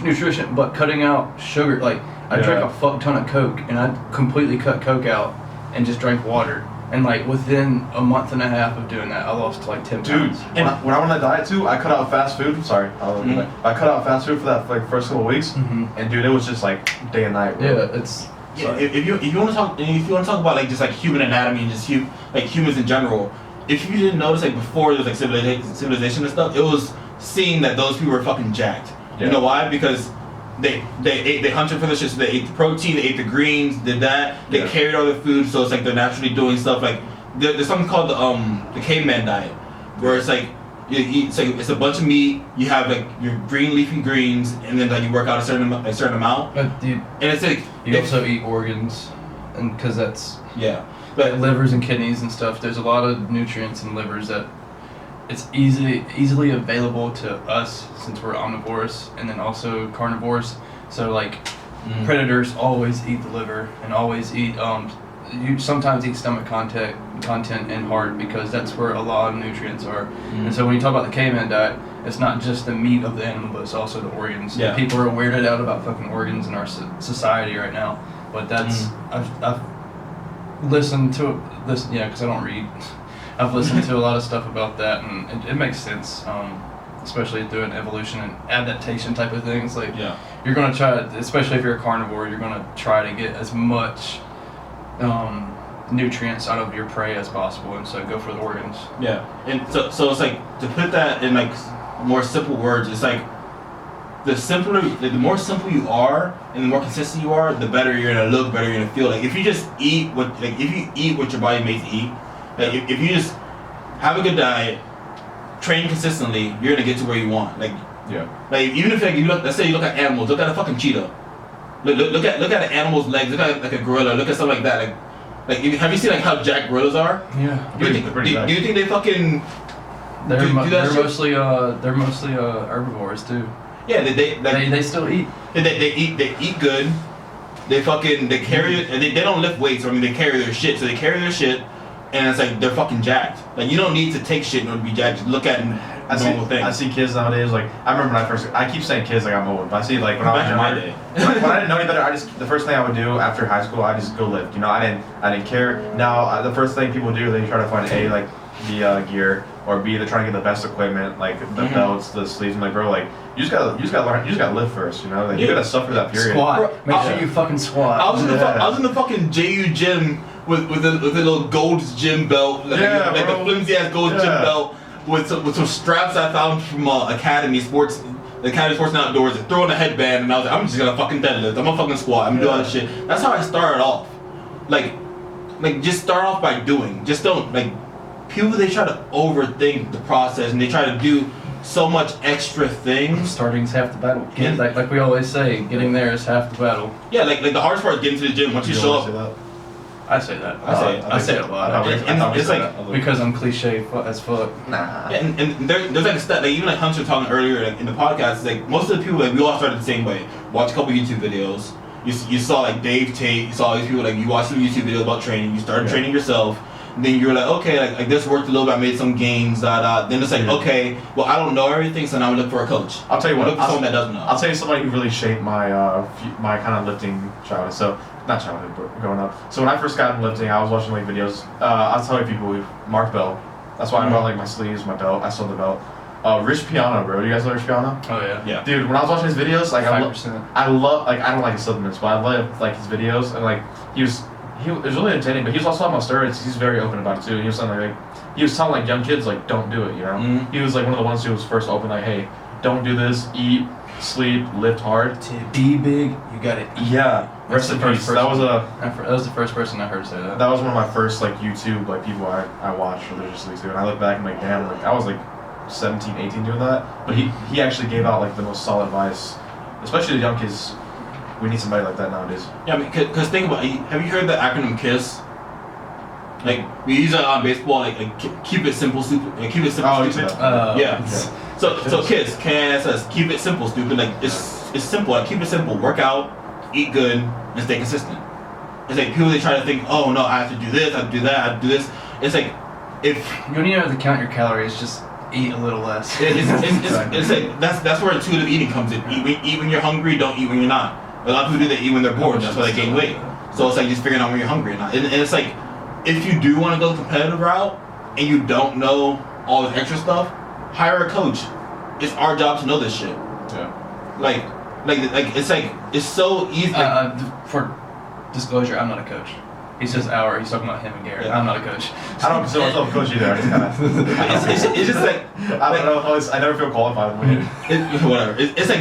Nutrition, but cutting out sugar. Like I drank a fuck ton of Coke, and I completely cut Coke out and just drank water. And like within a month and a half of doing that, I lost like 10 pounds. Dude, when I went on that diet too, I cut out fast food. Sorry, I cut out fast food for that like first couple of weeks, and dude, it was just like day and night. Bro. Yeah, it's. Yeah, if you want to talk about like just like human anatomy and just like humans in general, if you didn't notice like before there was like civilization and stuff, it was seeing that those people were fucking jacked. Yeah. You know why? Because they hunted for the shit. So they ate the protein, they ate the greens, did that. They carried all the food, so it's like they're naturally doing stuff like there's something called the caveman diet, where it's like you eat it's a bunch of meat. You have like your green leafy greens, and then like you work out a certain amount. Dude, and it's like you also eat organs, and because that's but like livers and kidneys and stuff. There's a lot of nutrients in livers that it's easily available to us since we're omnivores and then also carnivores. So like predators always eat the liver and always eat you sometimes eat stomach content and heart because that's where a lot of nutrients are. And so when you talk about the caveman diet, it's not just the meat of the animal, but it's also the organs. Yeah. People are weirded out about fucking organs in our society right now, but that's I've listened to this because I don't read. I've listened to a lot of stuff about that, and it makes sense, especially through an evolution and adaptation type of things. Like you're gonna try, especially if you're a carnivore, you're gonna try to get as much nutrients out of your prey as possible, and so go for the organs. Yeah, and so it's like, to put that in like more simple words, it's like the more simple you are and the more consistent you are, the better you're gonna look, better you're gonna feel. Like if you just eat what your body makes eat, like if you just have a good diet, train consistently, you're gonna get to where you want. Like even if you look, let's say you look at animals, look at a fucking cheetah. Look at an animal's legs, look at like a gorilla, look at something like that. Like have you seen like how jacked gorillas are? Yeah. Do you think they fucking They're mostly mostly herbivores too. Yeah, they still eat. They eat good. They carry it. They don't lift weights. I mean, they carry their shit. So they carry their shit, and it's like they're fucking jacked. Like you don't need to take shit in order to be jacked. Just look at normal things. I see kids nowadays. Like I remember when I keep saying kids like I'm old, but I see like when Back I in was my younger. day. When I didn't know any better, the first thing I would do after high school, I just go lift. You know, I didn't care. Now the first thing people do, they try to find the gear, or B, they're trying to get the best equipment, like the belts, the sleeves. I'm like, bro, like you just gotta learn, you just gotta live first, you know, like you gotta suffer that period. Squat. Bro, Make sure you fucking squat. I was in the fucking JU gym with a little Gold's gym belt, like the flimsy ass Gold's gym belt with some straps I found from Academy Sports and Outdoors, and throw in a headband, and I was like, I'm just gonna fucking deadlift, I'm gonna fucking squat, I'm gonna do all that shit. That's how I started off. Like just start off by doing. Just don't like. People, they try to overthink the process, and they try to do so much extra things. Starting's half the battle. Like we always say, getting there is half the battle. Yeah, like the hardest part is getting to the gym. Once you show up. I say that. I say it a lot. And it's like because I'm cliche as fuck. Nah. Yeah, and there's like a step. Like even like Hunter talking earlier in the podcast, it's like most of the people, like we all started the same way. Watch a couple YouTube videos. You saw like Dave Tate. You saw all these people, like you watched some YouTube videos about training. You started training yourself. And then you're like, okay, like this worked a little bit. I made some gains. Then it's like, okay, well I don't know everything, so now I'm gonna look for a coach. I'll tell you what. Look for someone that does know. I'll tell you somebody who really shaped my my kind of lifting childhood. So not childhood, but growing up. So when I first got into lifting, I was watching like videos. I'll tell you people, Mark Bell. That's why I brought like my sleeves, my belt. I sold the belt. Rich Piano, bro. Do you guys know Rich Piano? Oh yeah. Yeah. Dude, when I was watching his videos, like 5%. I love like I don't like his supplements, but I love like his videos, and like he was really entertaining, but he was also talking about steroids. He's very open about it too. He was telling like young kids like don't do it, you know. Mm-hmm. He was like one of the ones who was first open, like, hey, don't do this. Eat, sleep, lift hard. To be big, you gotta eat. Yeah. Rest in peace. That was the first person I heard say that. That was one of my first like YouTube like people I watched religiously too, and I look back and like damn, like I was like 17, 18 doing that, but he actually gave out like the most solid advice, especially the young kids. We need somebody like that nowadays. Yeah, I mean, cause think about it. Have you heard the acronym KISS? Like we use it on baseball, like keep it simple, stupid. Like, keep it simple, stupid. Yeah. So KISS, KISS, keep it simple, stupid. Like it's simple. Like keep it simple. Work out, eat good, and stay consistent. It's like people, they try to think, oh no, I have to do this, I have to do that, I have to do this. It's like if you don't even have to count your calories, just eat a little less. It's like that's where intuitive eating comes in. Eat when you're hungry, don't eat when you're not. A lot of people do that eat when they're bored. That's why they gain weight. So it's like just figuring out when you're hungry or not. And it's like if you do want to go the competitive route and you don't know all this extra stuff, hire a coach. It's our job to know this shit. Yeah. Like it's like it's so easy. For disclosure, I'm not a coach. He says our. He's talking about him and Garrett. Yeah. I'm not a coach. I don't consider myself a coach either. It's just like I don't know. I never feel qualified when whatever. It's like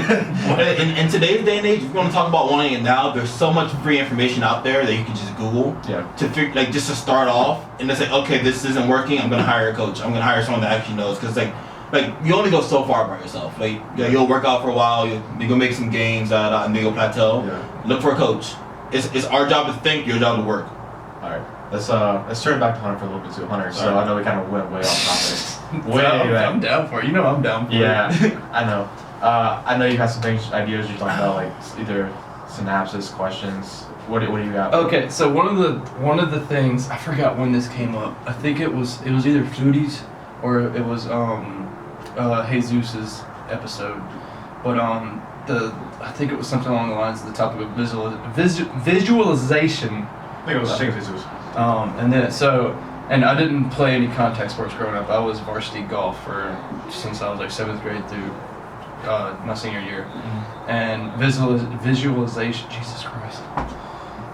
in today's day and age, if you want to talk about wanting it now, there's so much free information out there that you can just Google. Yeah. To figure, like just to start off, and it's like, okay, this isn't working. I'm gonna hire a coach. I'm gonna hire someone that actually knows, because like you only go so far by yourself. Like you'll work out for a while, you'll go make some gains, and then you'll plateau. Yeah. Look for a coach. It's our job to think, your job to work. All right, let's turn back to Hunter for a little bit too. Hunter, so I know we kind of went way off topic. I'm down for it. You know I'm down for it. Yeah, I know. I know you have some ideas you're talking about, like either synapses, questions. What do you got? Okay, so one of the things, I forgot when this came up. I think it was either Foodies or it was Jesus's episode, but I think it was something along the lines of the topic of visualization. I think it was Jesus. And I didn't play any contact sports growing up. I was varsity golf since I was like 7th grade through my senior year. Mm-hmm. And visualization, Jesus Christ.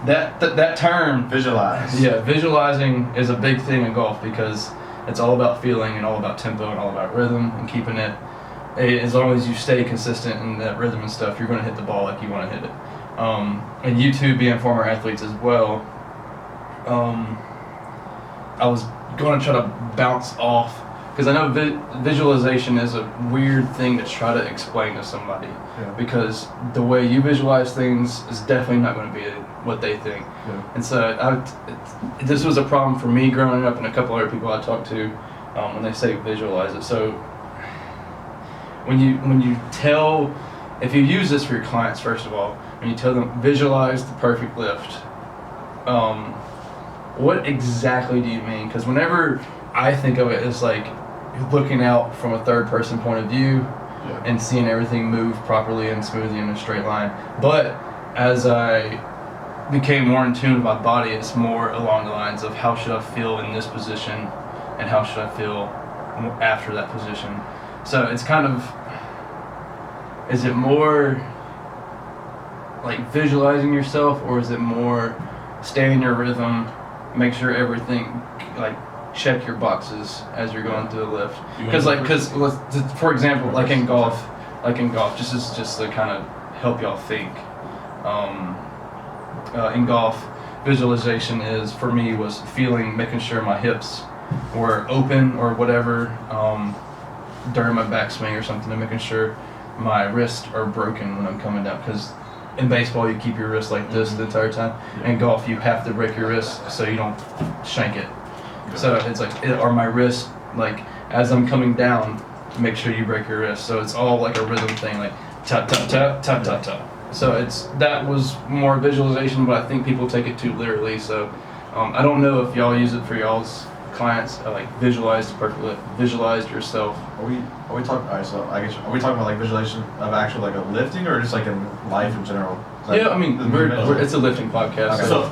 that term. Visualize. Yeah, visualizing is a big thing in golf because it's all about feeling and all about tempo and all about rhythm and keeping it. As long as you stay consistent in that rhythm and stuff, you're going to hit the ball like you want to hit it. And you two being former athletes as well, I was going to try to bounce off because I know visualization is a weird thing to try to explain to somebody because the way you visualize things is definitely not going to be what they think. Yeah. And so this was a problem for me growing up and a couple other people I talked to when they say visualize it. So when you tell, if you use this for your clients, first of all, when you tell them visualize the perfect lift, what exactly do you mean? Because whenever I think of it, it's like looking out from a third person point of view and seeing everything move properly and smoothly in a straight line. But as I became more in tune with my body, it's more along the lines of how should I feel in this position and how should I feel after that position. So it's kind of, is it more like visualizing yourself, or is it more stay in your rhythm, make sure everything, like check your boxes as you're going through the lift? Because for example, like in golf, just to kind of help y'all think. In golf, visualization is for me was feeling, making sure my hips were open or whatever during my backswing or something, and making sure my wrists are broken when I'm coming down, because in baseball you keep your wrist like this the entire time. In golf you have to break your wrist so you don't shank it. So it's like, or my wrist, like as I'm coming down, make sure you break your wrist. So it's all like a rhythm thing, like tap tap tap tap tap tap. So that was more visualization, but I think people take it too literally. So I don't know if y'all use it for y'all's clients, like visualize the perfect lift, visualize yourself. Are we talking? Alright, so I guess are we talking about like visualization of actual like a lifting, or just like in life in general? Yeah, I mean it's a lifting podcast. Okay. So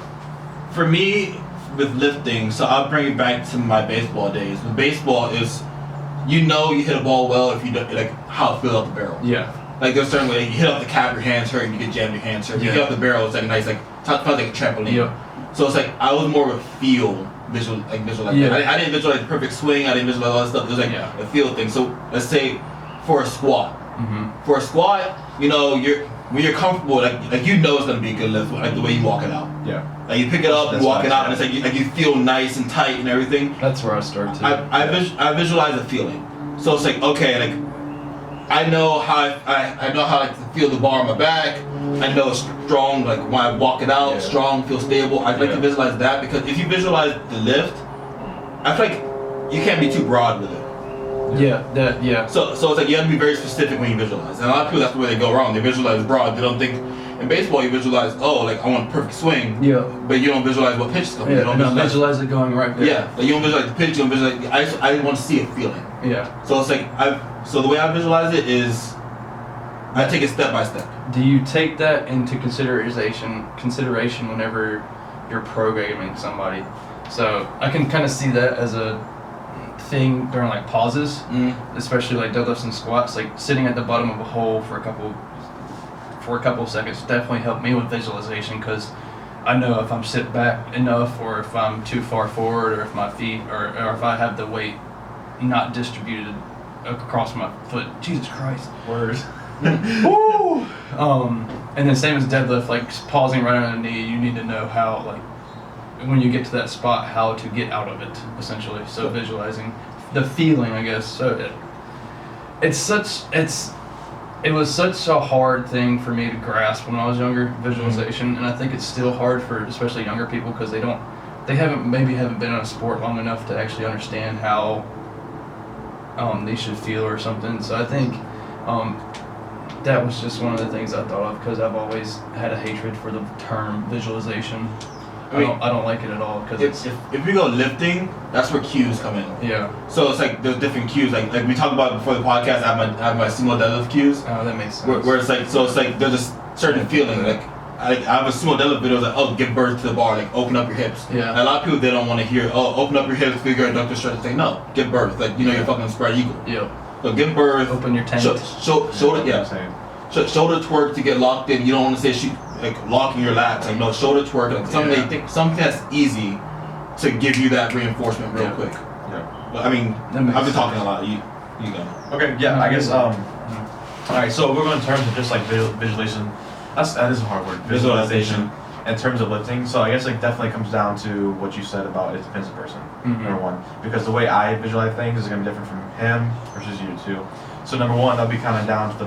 for me with lifting, so I'll bring it back to my baseball days. With baseball is, you hit a ball well if you don't, like how it feels out the barrel. Yeah. Like there's a certain way, you hit off the cap, your hands hurt, you get jammed, your hands hurt. You hit off the barrel, it's like nice, like sounds like a trampoline. Yeah. So it's like I was more of a feel visual like that. I didn't visualize the perfect swing. I didn't visualize all that stuff. It was like a feel thing. So let's say for a squat. Mm-hmm. For a squat, when you're comfortable, like it's gonna be a good lift, like the way you walk it out. Yeah. Like you pick it up, you walk it out, and it's like you feel nice and tight and everything. That's where I start too. I visualize a feeling. So it's like, okay, like I know how I feel the bar on my back. I know it's strong, like when I walk it out, strong, feel stable. I'd like to visualize that, because if you visualize the lift, I feel like you can't be too broad with it. So it's like you have to be very specific when you visualize. And a lot of people, that's where they go wrong. They visualize broad. They don't think, in baseball you visualize, like I want a perfect swing. Yeah. But you don't visualize what pitch is coming. Yeah, you don't visualize it going right there. Yeah. Like you don't visualize the pitch, you don't visualize, I want to see a feeling. Yeah. So it's like so the way I visualize it is I take it step by step. Do you take that into consideration whenever you're programming somebody? So I can kind of see that as a thing during like pauses, especially like deadlifts and squats, like sitting at the bottom of a hole for a couple of seconds definitely helped me with visualization, because I know if I'm sit back enough, or if I'm too far forward, or if my feet or if I have the weight not distributed across my foot. Jesus Christ. Words. Woo! And then same as deadlift, like pausing right on the knee, you need to know how, like, when you get to that spot, how to get out of it, essentially. So visualizing the feeling, I guess. So it was such a hard thing for me to grasp when I was younger, visualization, and I think it's still hard for especially younger people, because they haven't been in a sport long enough to actually understand how they should feel or something. So I think that was just one of the things I thought of, because I've always had a hatred for the term visualization. I don't like it at all, because if we go lifting, that's where cues come in. Yeah. So it's like there's different cues, like we talked about before the podcast. I have my sumo deadlift cues. Oh, that makes sense. Where it's like, so it's like there's a certain feeling, like I have a sumo deadlift video like, give birth to the bar, like open up your hips. Yeah. And a lot of people, they don't want to hear, open up your hips, figure adductor stretch. Say no, give birth, like you're fucking spread eagle. Yeah. So give birth. Open your tent. Shoulder twerk to get locked in. You don't want to say locking your lats, like shoulder twerk, like something that's easy to give you that reinforcement real quick. Yeah. But I mean, I've been talking a lot. You go. Okay. Yeah. I guess. All right. So we're going in terms of just like visualization. That is a hard word. Visualization. In terms of lifting, so I guess it definitely comes down to what you said about it depends on the person. Number one, because the way I visualize things is going to be different from him versus you too. So number one, that'll be kind of down to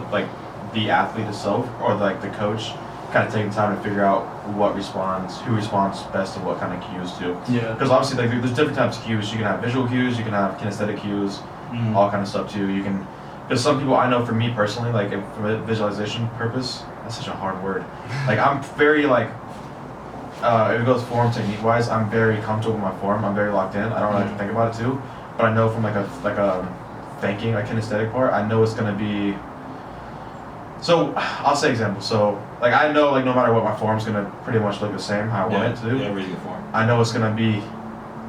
the athlete itself or like the coach, kind of taking time to figure out who responds best to what kind of cues too. Yeah. Because obviously like there's different types of cues. You can have visual cues, you can have kinesthetic cues, all kind of stuff too. You can, because some people I know, for me personally, like from a visualization purpose, that's such a hard word. Like I'm very like. If it goes form technique wise, I'm very comfortable with my form. I'm very locked in. I don't really have to think about it too, but I know from like a thinking, like kinesthetic part, I know it's gonna be. So I'll say example. So like I know like no matter what, my form's gonna pretty much look the same how I want it to. Yeah, really good form. I know it's gonna be.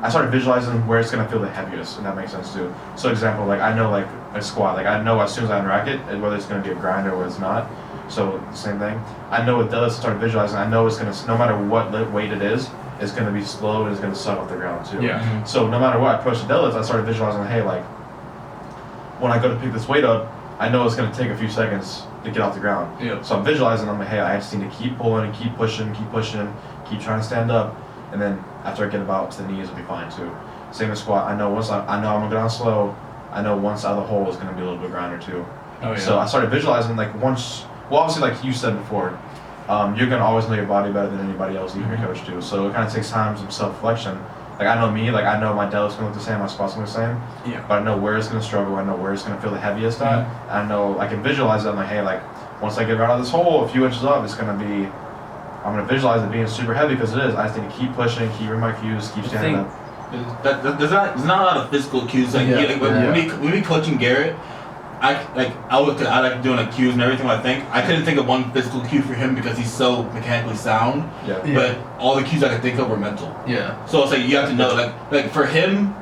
I started visualizing where it's gonna feel the heaviest, and that makes sense too. So example, like I know like a squat, like I know as soon as I unrack it, whether it's gonna be a grind or whether it's not. So same thing. I know with deadlifts, I started visualizing. I know it's gonna, no matter what weight it is, it's gonna be slow and it's gonna suck off the ground too. Yeah. So no matter what I approach the deadlifts, I started visualizing. Hey, like when I go to pick this weight up, I know it's gonna take a few seconds to get off the ground. Yeah. So I'm visualizing. I'm like, hey, I just need to keep pulling and keep pushing, keep trying to stand up, and then after I get about to the knees, it'll be fine too. Same as squat. I know I'm gonna go down slow. I know once out of the hole is gonna be a little bit grinder too. Oh yeah. So I started visualizing like once. Well, obviously, like you said before, you're gonna always know your body better than anybody else, even your coach too. So it kind of takes time, some self-reflection. Like I know me, like I know my deadlift's gonna look the same, my squat's gonna look the same. Yeah. But I know where it's gonna struggle. I know where it's gonna feel the heaviest at. I know I can visualize it. I'm like, hey, like once I get right out of this hole, a few inches up, it's gonna be. I'm gonna visualize it being super heavy because it is. I just need to keep pushing, keep reading my cues, keep standing up. There's not a lot of physical cues. Like, when we coaching Garrett, I like doing like cues and everything. I couldn't think of one physical cue for him because he's so mechanically sound. Yeah. But all the cues I could think of were mental. Yeah. So it's like you have to know, like for him,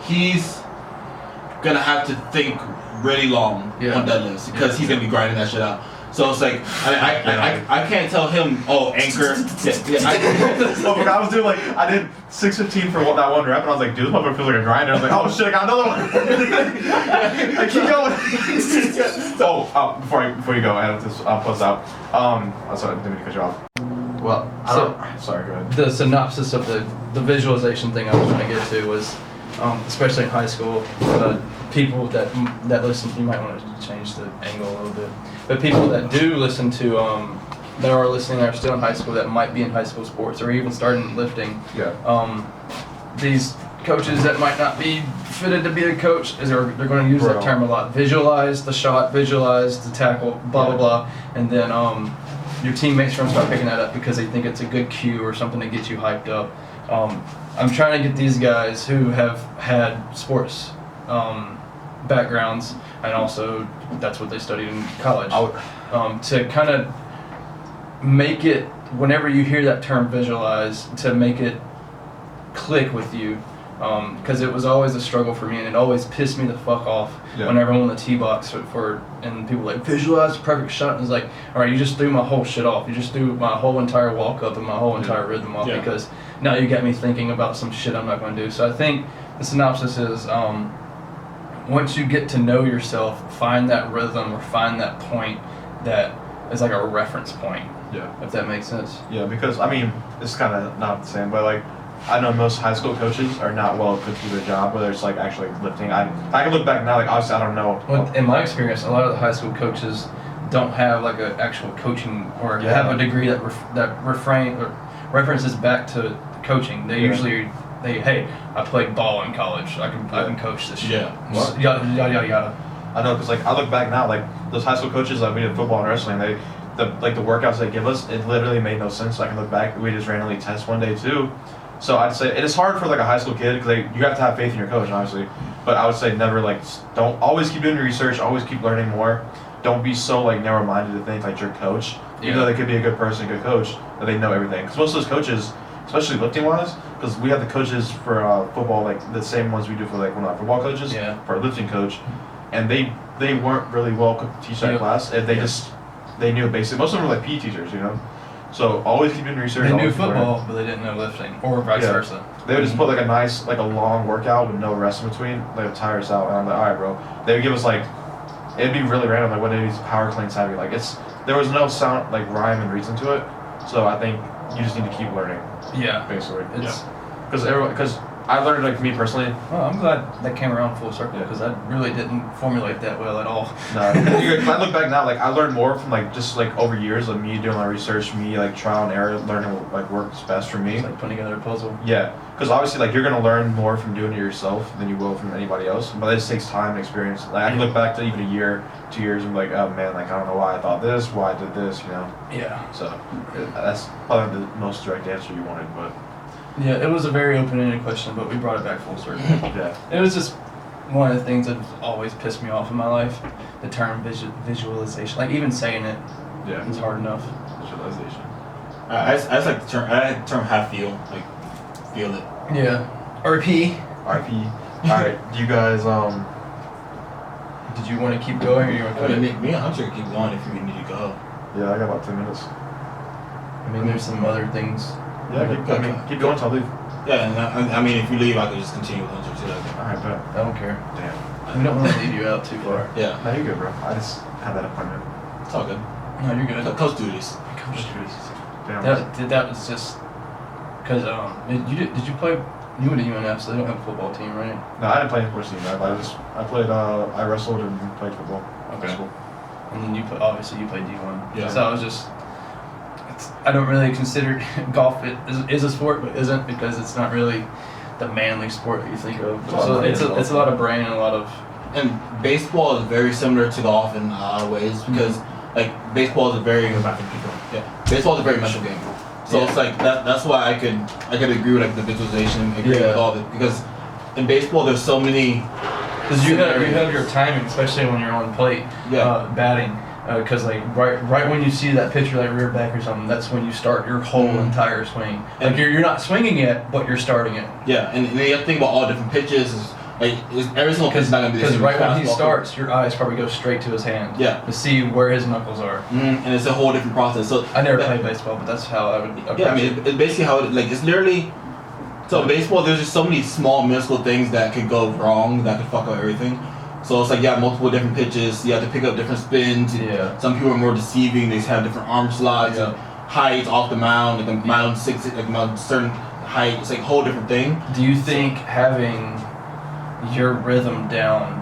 he's gonna have to think really long on deadlifts because he's gonna be grinding that shit out. So it's like I can't tell him, anchor. I was doing I did 615 for that one rep, and I was like, dude, this motherfucker feels like a grinder. I was like, oh shit, I got another one. I keep going. Before you go, I have to post out. Sorry, I didn't mean to cut you off. Well, sorry, go ahead. The synopsis of the visualization thing I was trying to get to was, especially in high school, people that listen, you might want to change the angle a little bit, but people that do listen to, that are listening, that are still in high school, that might be in high school sports or even starting lifting. Yeah. These coaches that might not be fitted to be a coach, they're going to use that term a lot. Visualize the shot, visualize the tackle, blah blah blah, and then your teammates are going to start picking that up because they think it's a good cue or something to get you hyped up. I'm trying to get these guys who have had sports backgrounds, and also that's what they studied in college, to kind of make it, whenever you hear that term visualize, to make it click with you, because it was always a struggle for me, and it always pissed me the fuck off whenever I'm on the tee box and people like visualize the perfect shot, and it's like, all right, you just threw my whole shit off. You just threw my whole entire walk up and my whole entire rhythm off because now you got me thinking about some shit I'm not going to do. So I think the synopsis is, once you get to know yourself, find that rhythm or find that point that is like a reference point. Yeah. If that makes sense. Yeah, because I mean, it's kind of not the same, but like, I know most high school coaches are not well equipped to do their job, whether it's like actually lifting. I can look back now, like obviously I don't know. Well, in my experience, a lot of the high school coaches don't have like an actual coaching or have a degree that references back to coaching. They usually hey, I played ball in college. I can coach this shit. Yeah. Yada yada yada. I know, because like I look back now, like those high school coaches, like we did football and wrestling, the workouts they give us, it literally made no sense. I can look back, we just randomly test one day too. So I'd say it is hard for like a high school kid because you have to have faith in your coach, obviously. But I would say never don't always keep doing your research, always keep learning more. Don't be so like narrow-minded to think like your coach, even though they could be a good person, a good coach, that they know everything. Because most of those coaches, especially lifting-wise, because we have the coaches for football, like the same ones we do for like our football coaches, for our lifting coach, and they weren't really well equipped to teach that class. They knew basic. Most of them were like PE teachers, you know. So always keep doing research. They knew always learn. football, but they didn't know lifting, or vice versa. They would just put like a nice, like a long workout with no rest in between. They would tire us out, and I'm like, all right, bro. They would give us like, it'd be really random, like what these power cleans heavy. Like there was no sound, like rhyme and reason to it. So I think you just need to keep learning. Yeah. Basically. Because I learned, like, me personally. Well, I'm glad that came around full circle because I really didn't formulate that well at all. No, if I look back now, like I learned more from like just like over years of me doing my research, me like trial and error, learning what like works best for me. It's like putting together a puzzle. Yeah, because obviously like you're gonna learn more from doing it yourself than you will from anybody else. But it just takes time and experience. Like I can look back to even a year, 2 years, and be like, oh man, like I don't know why I thought this, why I did this, you know. Yeah. So that's probably the most direct answer you wanted, but. Yeah, it was a very open-ended question, but we brought it back full circle. Yeah. It was just one of the things that always pissed me off in my life. The term visualization, like even saying it, is hard enough. Visualization. I just like the term. I like the term have feel, like feel it. Yeah. RP. RP. All right. Do you guys Did you want to keep going, or you want to cut it? Me and Hunter keep going if we need to go. Yeah, I got about 10 minutes. I mean, there's some other things. Yeah, keep going till I leave. Yeah, and I mean, if you leave, I could just continue with Hunter too. Like, All right, bet. I don't care. Damn. We don't want to leave you out too far. yeah, No, you're good, bro. I just had that appointment. it's all good. No, you're good. Coach duties. Damn. That was just because did you play? You went to UNF, so they don't have a football team, right? No, I didn't play sports team. I played. I wrestled and played football. Okay. School. And then obviously you played D1. Yeah. So I was just. I don't really consider golf is a sport, but isn't because it's not really the manly sport that you think of. So it's a lot of brain and a lot of. And baseball is very similar to golf in a lot of ways because like baseball is a very baseball is a very mental game. So it's like that's why I could agree with like the visualization, agree with all of it because in baseball there's so many. Because you have your timing, especially when you're on plate, batting. Because like right when you see that pitcher like rear back or something, that's when you start your whole entire swing. Like you're not swinging it, but you're starting it. Yeah, and you have to think about all different pitches. Like every single pitch is not gonna be the same. Because right when he starts, your eyes probably go straight to his hand. Yeah. To see where his knuckles are. And it's a whole different process. So I never played baseball, but that's how I would. Yeah, I mean it's basically how it's literally. So in baseball, there's just so many small, minuscule things that could go wrong that could fuck up everything. So it's like you have multiple different pitches. You have to pick up different spins. Yeah. Some people are more deceiving. They have different arm slides and heights off the mound. Like the mound certain height. It's like a whole different thing. Do you think having your rhythm down?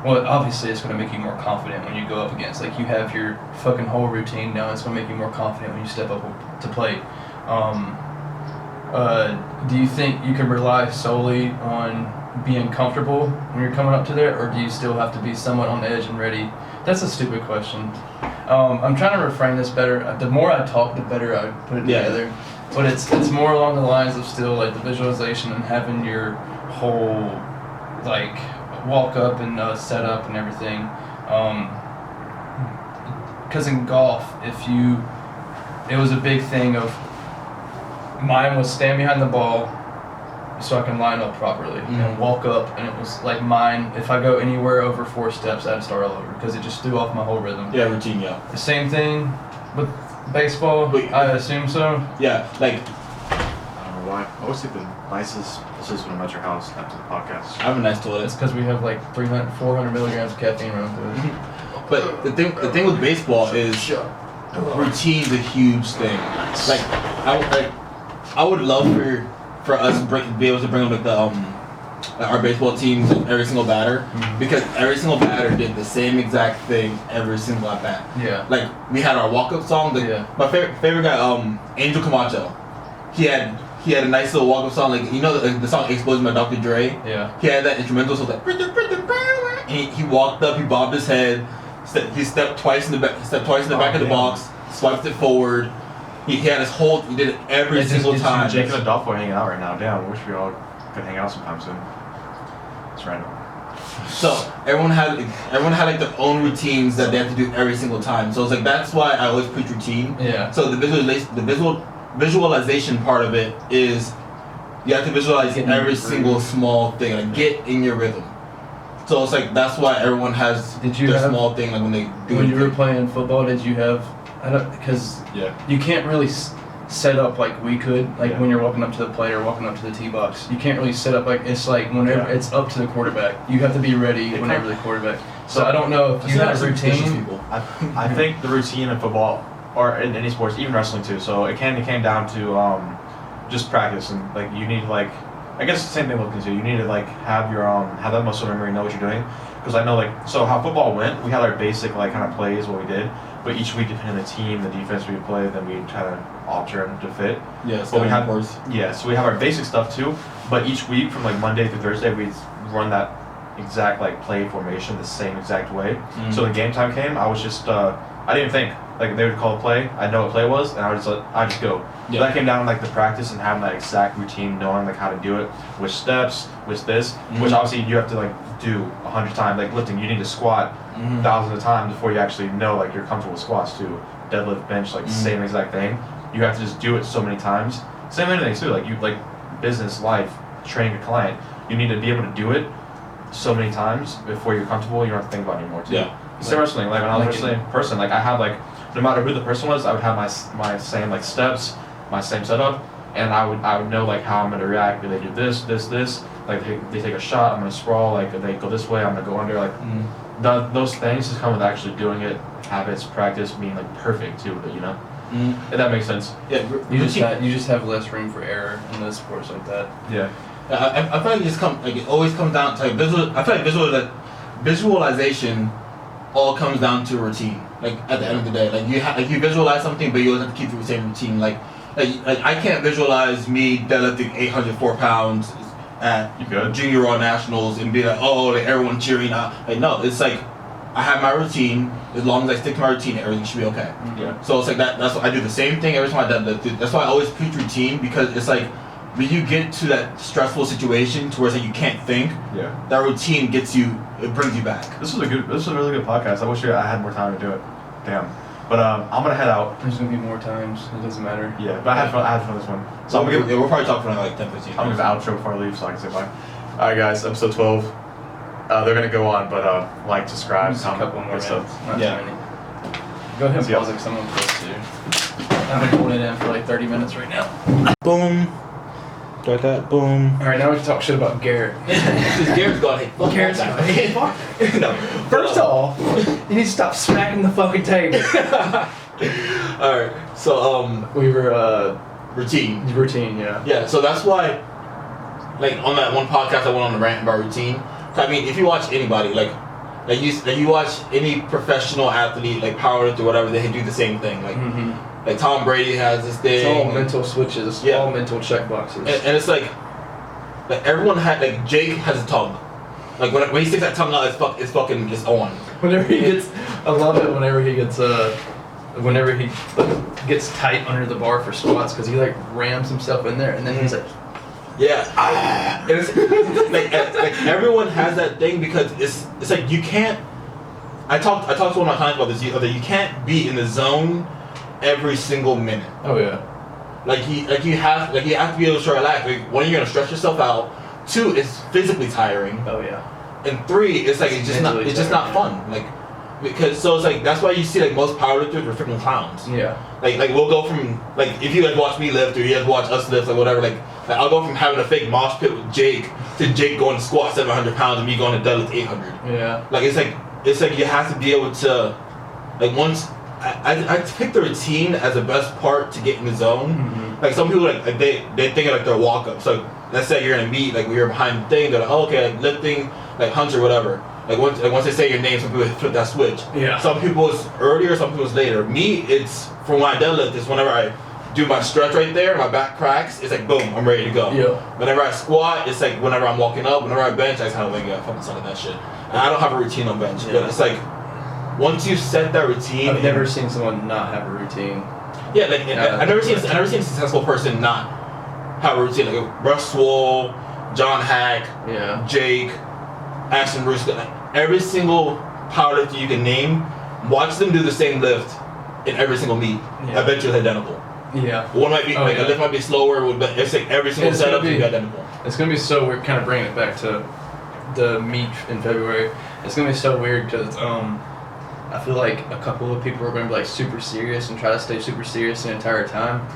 Well, obviously it's going to make you more confident when you go up against. Like you have your fucking whole routine down. It's going to make you more confident when you step up to plate. Do you think you can rely solely on being comfortable when you're coming up to there, or do you still have to be somewhat on the edge and ready? That's a stupid question. I'm trying to reframe this better. The more I talk, the better I put it together. But it's more along the lines of still like the visualization and having your whole like walk up and set up and everything. Because in golf, it was a big thing of mine was stand behind the ball so I can line up properly and walk up, and it was like mine. If I go anywhere over 4 steps, I'd start all over because it just threw off my whole rhythm. Yeah, routine. Yeah. The same thing with baseball. I assume so. Yeah, like. I don't know why. I always think the nicest place when I'm at your house after the podcast. I have a nice toilet. It's because we have like 400 milligrams of caffeine around through it. But the thing with baseball is routine's a huge thing. Like I would love for us to be able to bring up like the our baseball teams every single batter because every single batter did the same exact thing every single at bat. Yeah. Like we had our walk up song. My favorite guy, Angel Camacho. He had a nice little walk up song. Like you know the song "Explosion" by Dr. Dre. Yeah. He had that instrumental, so like he walked up, he bobbed his head, he stepped twice in the back of the box, swiped it forward. He did it every single time. Jake and Adolfo hanging out right now. Damn, I wish we all could hang out sometime soon. It's random. So everyone had like their own routines that they have to do every single time. So it's like that's why I always preach routine. Yeah. So the visualization part of it is you have to visualize every single small thing, like get in your rhythm. So it's like that's why everyone has their small thing like when they do. When you were playing football, did you have I don't, because Yeah. you can't really set up like we could, like Yeah. when you're walking up to the plate or walking up to the tee box. You can't really set up it's like whenever it's up to the quarterback. You have to be ready whenever the quarterback. So I don't know if you have a routine. I think the routine in football or in any sports, even wrestling too. So it came down to just practice and like you need like I guess the same thing looking to you need to like have your have that muscle memory, know what you're doing. Because I know like so how football went, we had our basic like kind of plays what we did, but each week depending on the team, the defense we play, then we try to alter them to fit. Yeah, but we have course. Yeah, so we have our basic stuff too, but each week from like Monday through Thursday we run that exact like play formation the same exact way. Mm-hmm. So when game time came, I was just I didn't think like they would call a play. I know what play was, and I would just go. Yeah. So that came down to like the practice and having that exact routine, knowing like how to do it, which steps, which this, which obviously you have to like do 100 times. Like lifting, you need to squat thousands of times before you actually know like you're comfortable with squats too. Deadlift, bench, like same exact thing. You have to just do it so many times. Same anything too. Like you like business, life, training a client. You need to be able to do it so many times before you're comfortable. You don't have to think about it anymore too. Yeah. Same wrestling. Like when I was wrestling in person, like I had like no matter who the person was, I would have my same like steps, my same setup, and I would know like how I'm gonna react. If they do this, like they take a shot, I'm gonna sprawl. Like if they go this way, I'm gonna go under. Like those things just come with actually doing it, habits, practice, being like perfect too. But you know, if that makes sense. Yeah, You just have less room for error in those sports like that. Yeah. I feel like it always comes down to like I feel like visualization all comes down to routine. Like at the end of the day, like you visualize something, but you always have to keep the same routine. Like I can't visualize me deadlifting 804 pounds at Junior Raw Nationals and be like, oh, like everyone cheering out. Like no, it's like I have my routine. As long as I stick to my routine, everything should be okay. Yeah. So it's like that's what I do the same thing every time I deadlift. That's why I always preach routine, because it's like when you get to that stressful situation to where it's like you can't think, that routine it brings you back. This was a really good podcast. I wish I had more time to do it. Damn. But I'm gonna head out. There's gonna be more times. It doesn't matter. Yeah, but I had fun with this one. So we'll probably talk for another like 10-15 minutes. I'm gonna give an outro before I leave so I can say bye. Alright guys, episode 12. They're gonna go on, but like, subscribe, Just a couple more good minutes. stuff. Not too many. Go ahead and pause it because someone's supposed to. I've been holding it in for like 30 minutes right now. Boom. Got that. Boom. Alright, now we can talk shit about Garrett. Because Garrett's gone. Hey, fuck Garrett's that gone. guy. Hey, fuck. No. First off, you need to stop smacking the fucking table. Alright, so We were routine. Routine, yeah. Yeah, so that's why, like on that one podcast I went on the rant about routine. I mean, if you watch anybody, like you watch any professional athlete, like powerlifter or whatever, they do the same thing. Like Tom Brady has this thing. It's all mental switches. Yeah. All mental check boxes. And it's like everyone had, like Jake has a tongue. Like when he sticks that tongue out, it's on. Whenever he gets, I love it. Whenever he gets tight under the bar for squats, because he like rams himself in there, and then he's like, yeah. And it's, like everyone has that thing, because it's like you can't. I talked to one of my clients about this. You can't be in the zone every single minute. oh yeah. You have to be able to relax. Like, one, you're gonna stretch yourself out. 2, it's physically tiring. Oh yeah. And 3, it's like it's just not fun. Like, because so it's like that's why you see like most powerlifters are freaking clowns. Yeah. Like we'll go from like if you guys watch me lift or you guys watch us lift, like whatever, like I'll go from having a fake mosh pit with Jake to Jake going to squat 700 pounds and me going to deadlift 800. Yeah. Like it's like you have to be able to, like, once I pick the routine as the best part to get in the zone. Like some people like they think of like their walk up. So let's say you're gonna meet, like when you're behind the thing, they're like, oh, okay, like lifting, like hunch or whatever. Like once they say your name, some people flip that switch. Yeah. Some people it's earlier, some people it's later. Me, it's from when I deadlift, it's whenever I do my stretch right there, my back cracks, it's like boom, I'm ready to go. Yeah. Whenever I squat, it's like whenever I'm walking up, whenever I bench, I just kind of like, yeah, fucking suck at that shit. And I don't have a routine on bench, but it's like once you set that routine. I've never seen someone not have a routine. Yeah, like I've never seen a successful person not have a routine. Like Russ Swole, John Hack, Jake, Ashton Bruce, like every single powerlifter you can name, watch them do the same lift in every single meet. I bet you it's identical. Yeah. One might be a lift might be slower, but it's like every single setup is identical. It's gonna be so weird. Kind of bringing it back to the meet in February. It's gonna be so weird because I feel like a couple of people are going to be like super serious and try to stay super serious the entire time.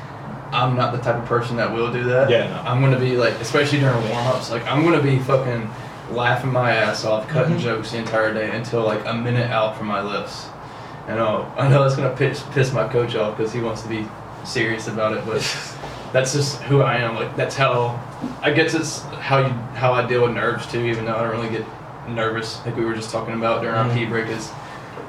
I'm not the type of person that will do that. Yeah, no. I'm going to be like, especially during warm-ups, like I'm going to be fucking laughing my ass off, cutting jokes the entire day until like a minute out from my lifts. And I know it's going to piss my coach off because he wants to be serious about it, but that's just who I am. Like that's how, I guess it's how I deal with nerves too, even though I don't really get nervous. Like we were just talking about during our pee break is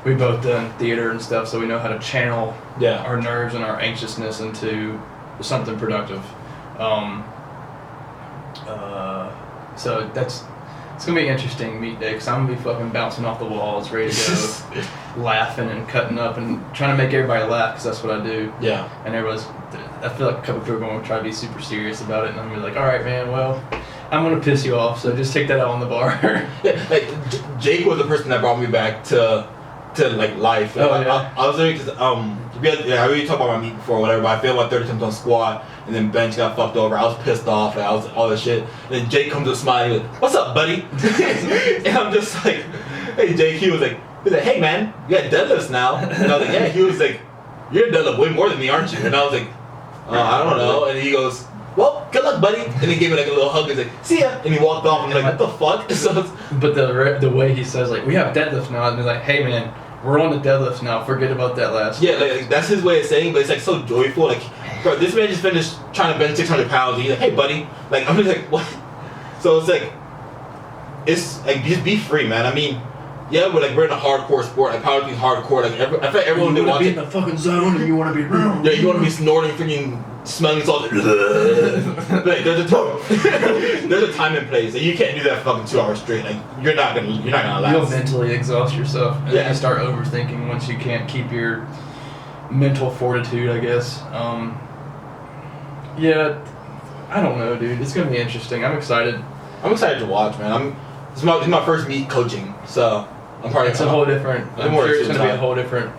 we both done theater and stuff, so we know how to channel our nerves and our anxiousness into something productive. So it's gonna be an interesting meet day because I'm gonna be fucking bouncing off the walls, ready to go, laughing and cutting up and trying to make everybody laugh because that's what I do. Yeah. And I feel like a couple people are going to try to be super serious about it, and I'm gonna be like, all right, man, well, I'm gonna piss you off, so just take that out on the bar. Yeah, like Jake was the person that brought me back to like life. I was there because I already talked about my meet before or whatever, but I failed my 30 attempts on squat and then bench got fucked over. I was pissed off and I was all this shit. And then Jake comes up smiling, he's like, "What's up, buddy?" And I'm just like, "Hey, Jake." He was like, "Hey, man, you got deadlifts now." And I was like, "Yeah." He was like, "You're deadlift way more than me, aren't you?" And I was like, "I don't know." And he goes, "Well, good luck, buddy." And he gave me like a little hug. He's like, "See ya." And he walked off. And I'm like, "What the fuck?" So but the way he says like, "We have deadlifts now," and they're like, "Hey, man, we're on the deadlifts now. Forget about that last." Yeah, like that's his way of saying, but it's like so joyful. Like, bro, this man just finished trying to bench 600 pounds. And he's like, "Hey, buddy." Like, I'm just like, what? So it's like just be free, man. I mean, yeah, we're in a hardcore sport. Like powerlifting is hardcore. Like I feel like everyone you watch be it. in the fucking zone and you want to be. Yeah, you want to be snorting, freaking smelling salt. Like, there's a time and place. Like, you can't do that fucking 2 hours straight. Like you're not gonna last. You'll mentally exhaust yourself, and then Yeah. you start overthinking once you can't keep your mental fortitude, I guess. Yeah, I don't know, dude. It's gonna be interesting. I'm excited. I'm excited to watch, man. This is my first meet coaching, so I'm probably. It's a whole different. I'm more sure it's gonna be a time. whole different.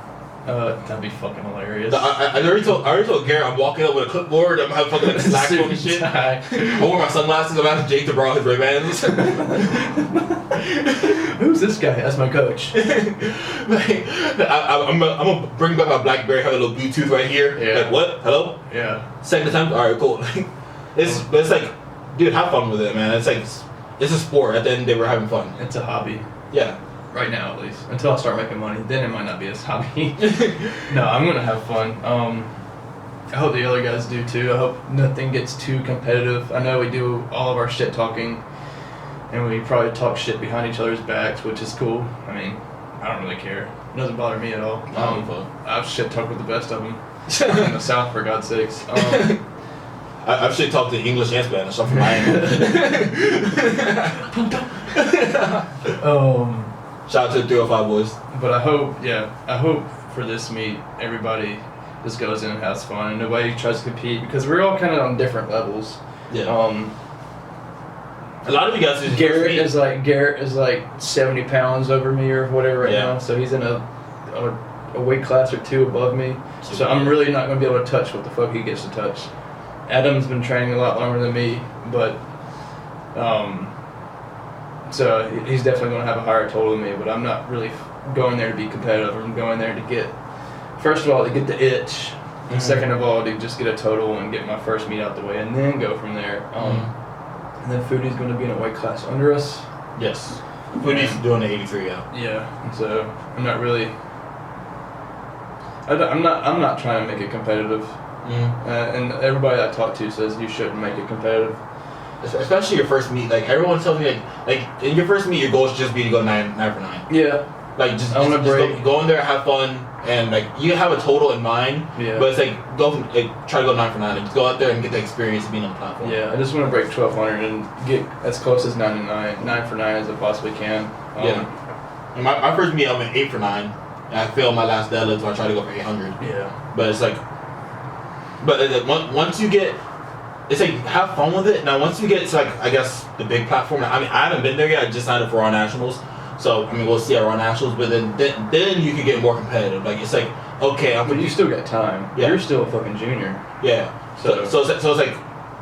That'd be fucking hilarious. I already told Garrett I'm walking up with a clipboard. I'm having fucking like slack phone and shit. I wore my sunglasses. I'm asking Jake to borrow his Ray-Bans. Who's this guy? That's my coach. Like, I'm gonna bring back my BlackBerry. Have a little Bluetooth right here. Yeah. Like what? Hello. Yeah. Second attempt. All right, cool. It's like, dude, have fun with it, man. It's like it's a sport. At the end of the day, we're having fun. It's a hobby. Yeah. Right now, at least. Until I start making money, then it might not be a hobby. No, I'm gonna have fun. I hope the other guys do too. I hope nothing gets too competitive. I know we do all of our shit talking, and we probably talk shit behind each other's backs, which is cool. I mean, I don't really care. It doesn't bother me at all. I've shit talked with the best of them in the South, for God's sakes. I've shit talked to English and Spanish. I'm from Miami. Shout out to the 305 boys. But I hope for this meet, everybody just goes in and has fun, and nobody tries to compete, because we're all kind of on different levels. Yeah. A lot of you guys just Garrett is like 70 pounds over me or whatever right now, so he's in a weight class or 2 above me. So I'm really not going to be able to touch what the fuck he gets to touch. Adam's been training a lot longer than me, but so he's definitely going to have a higher total than me, but I'm not really going there to be competitive. I'm going there to get, first of all, to get the itch, and second of all, to just get a total and get my first meet out the way, and then go from there. And then Foodie's going to be in a weight class under us. Yes. Foodie's doing the 83, yeah. Yeah, and so I'm not really, I'm not trying to make it competitive. And everybody I talk to says you shouldn't make it competitive. Especially your first meet. Like, everyone tells me, like in your first meet, your goal should just be to go 9 for 9. Yeah. Like, just go in there, have fun, and, like, you have a total in mind, but it's like, try to go 9 for 9. Like, just go out there and get the experience of being on the platform. Yeah, I just want to break 1,200 and get as close as 9 for 9 as I possibly can. Yeah. And my first meet, I went 8 for 9, and I failed my last deadlift, so I tried to go for 800. Yeah. But it's like, once you get, it's like, have fun with it. Now, once you get to, like, I guess, the big platform, I mean, I haven't been there yet. I just signed up for Raw Nationals. So, I mean, we'll see at Raw Nationals, but then you can get more competitive. Like, it's like, okay, But you still got time. Yeah. You're still a fucking junior. Yeah. So it's like,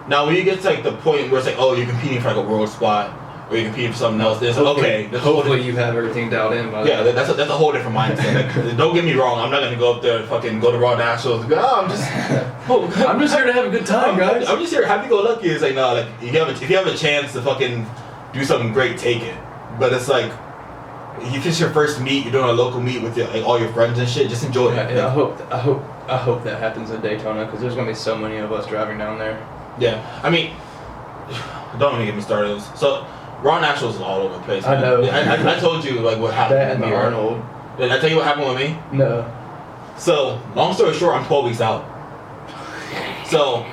now when you get to, like, the point where it's like, oh, you're competing for, like, a world spot, or you're competing for something else, then it's okay. Hopefully you have everything dialed in by yeah, that's a whole different mindset. Like, don't get me wrong, I'm not gonna go up there and fucking go to Raw Nationals and go, I'm just here to have a good time, guys. I'm just here happy-go-lucky. It's like, no, like, if you have a chance to fucking do something great, take it. But it's like, if it's your first meet, you're doing a local meet with all your friends and shit, just enjoy it. Yeah, I hope that happens in Daytona, because there's gonna be so many of us driving down there. Yeah, I mean, don't even get me started. So, Raw Nationals is all over the place. I know. I told you like what happened. That and the Arnold. Did I tell you what happened with me? No. So, long story short, I'm 12 weeks out. So,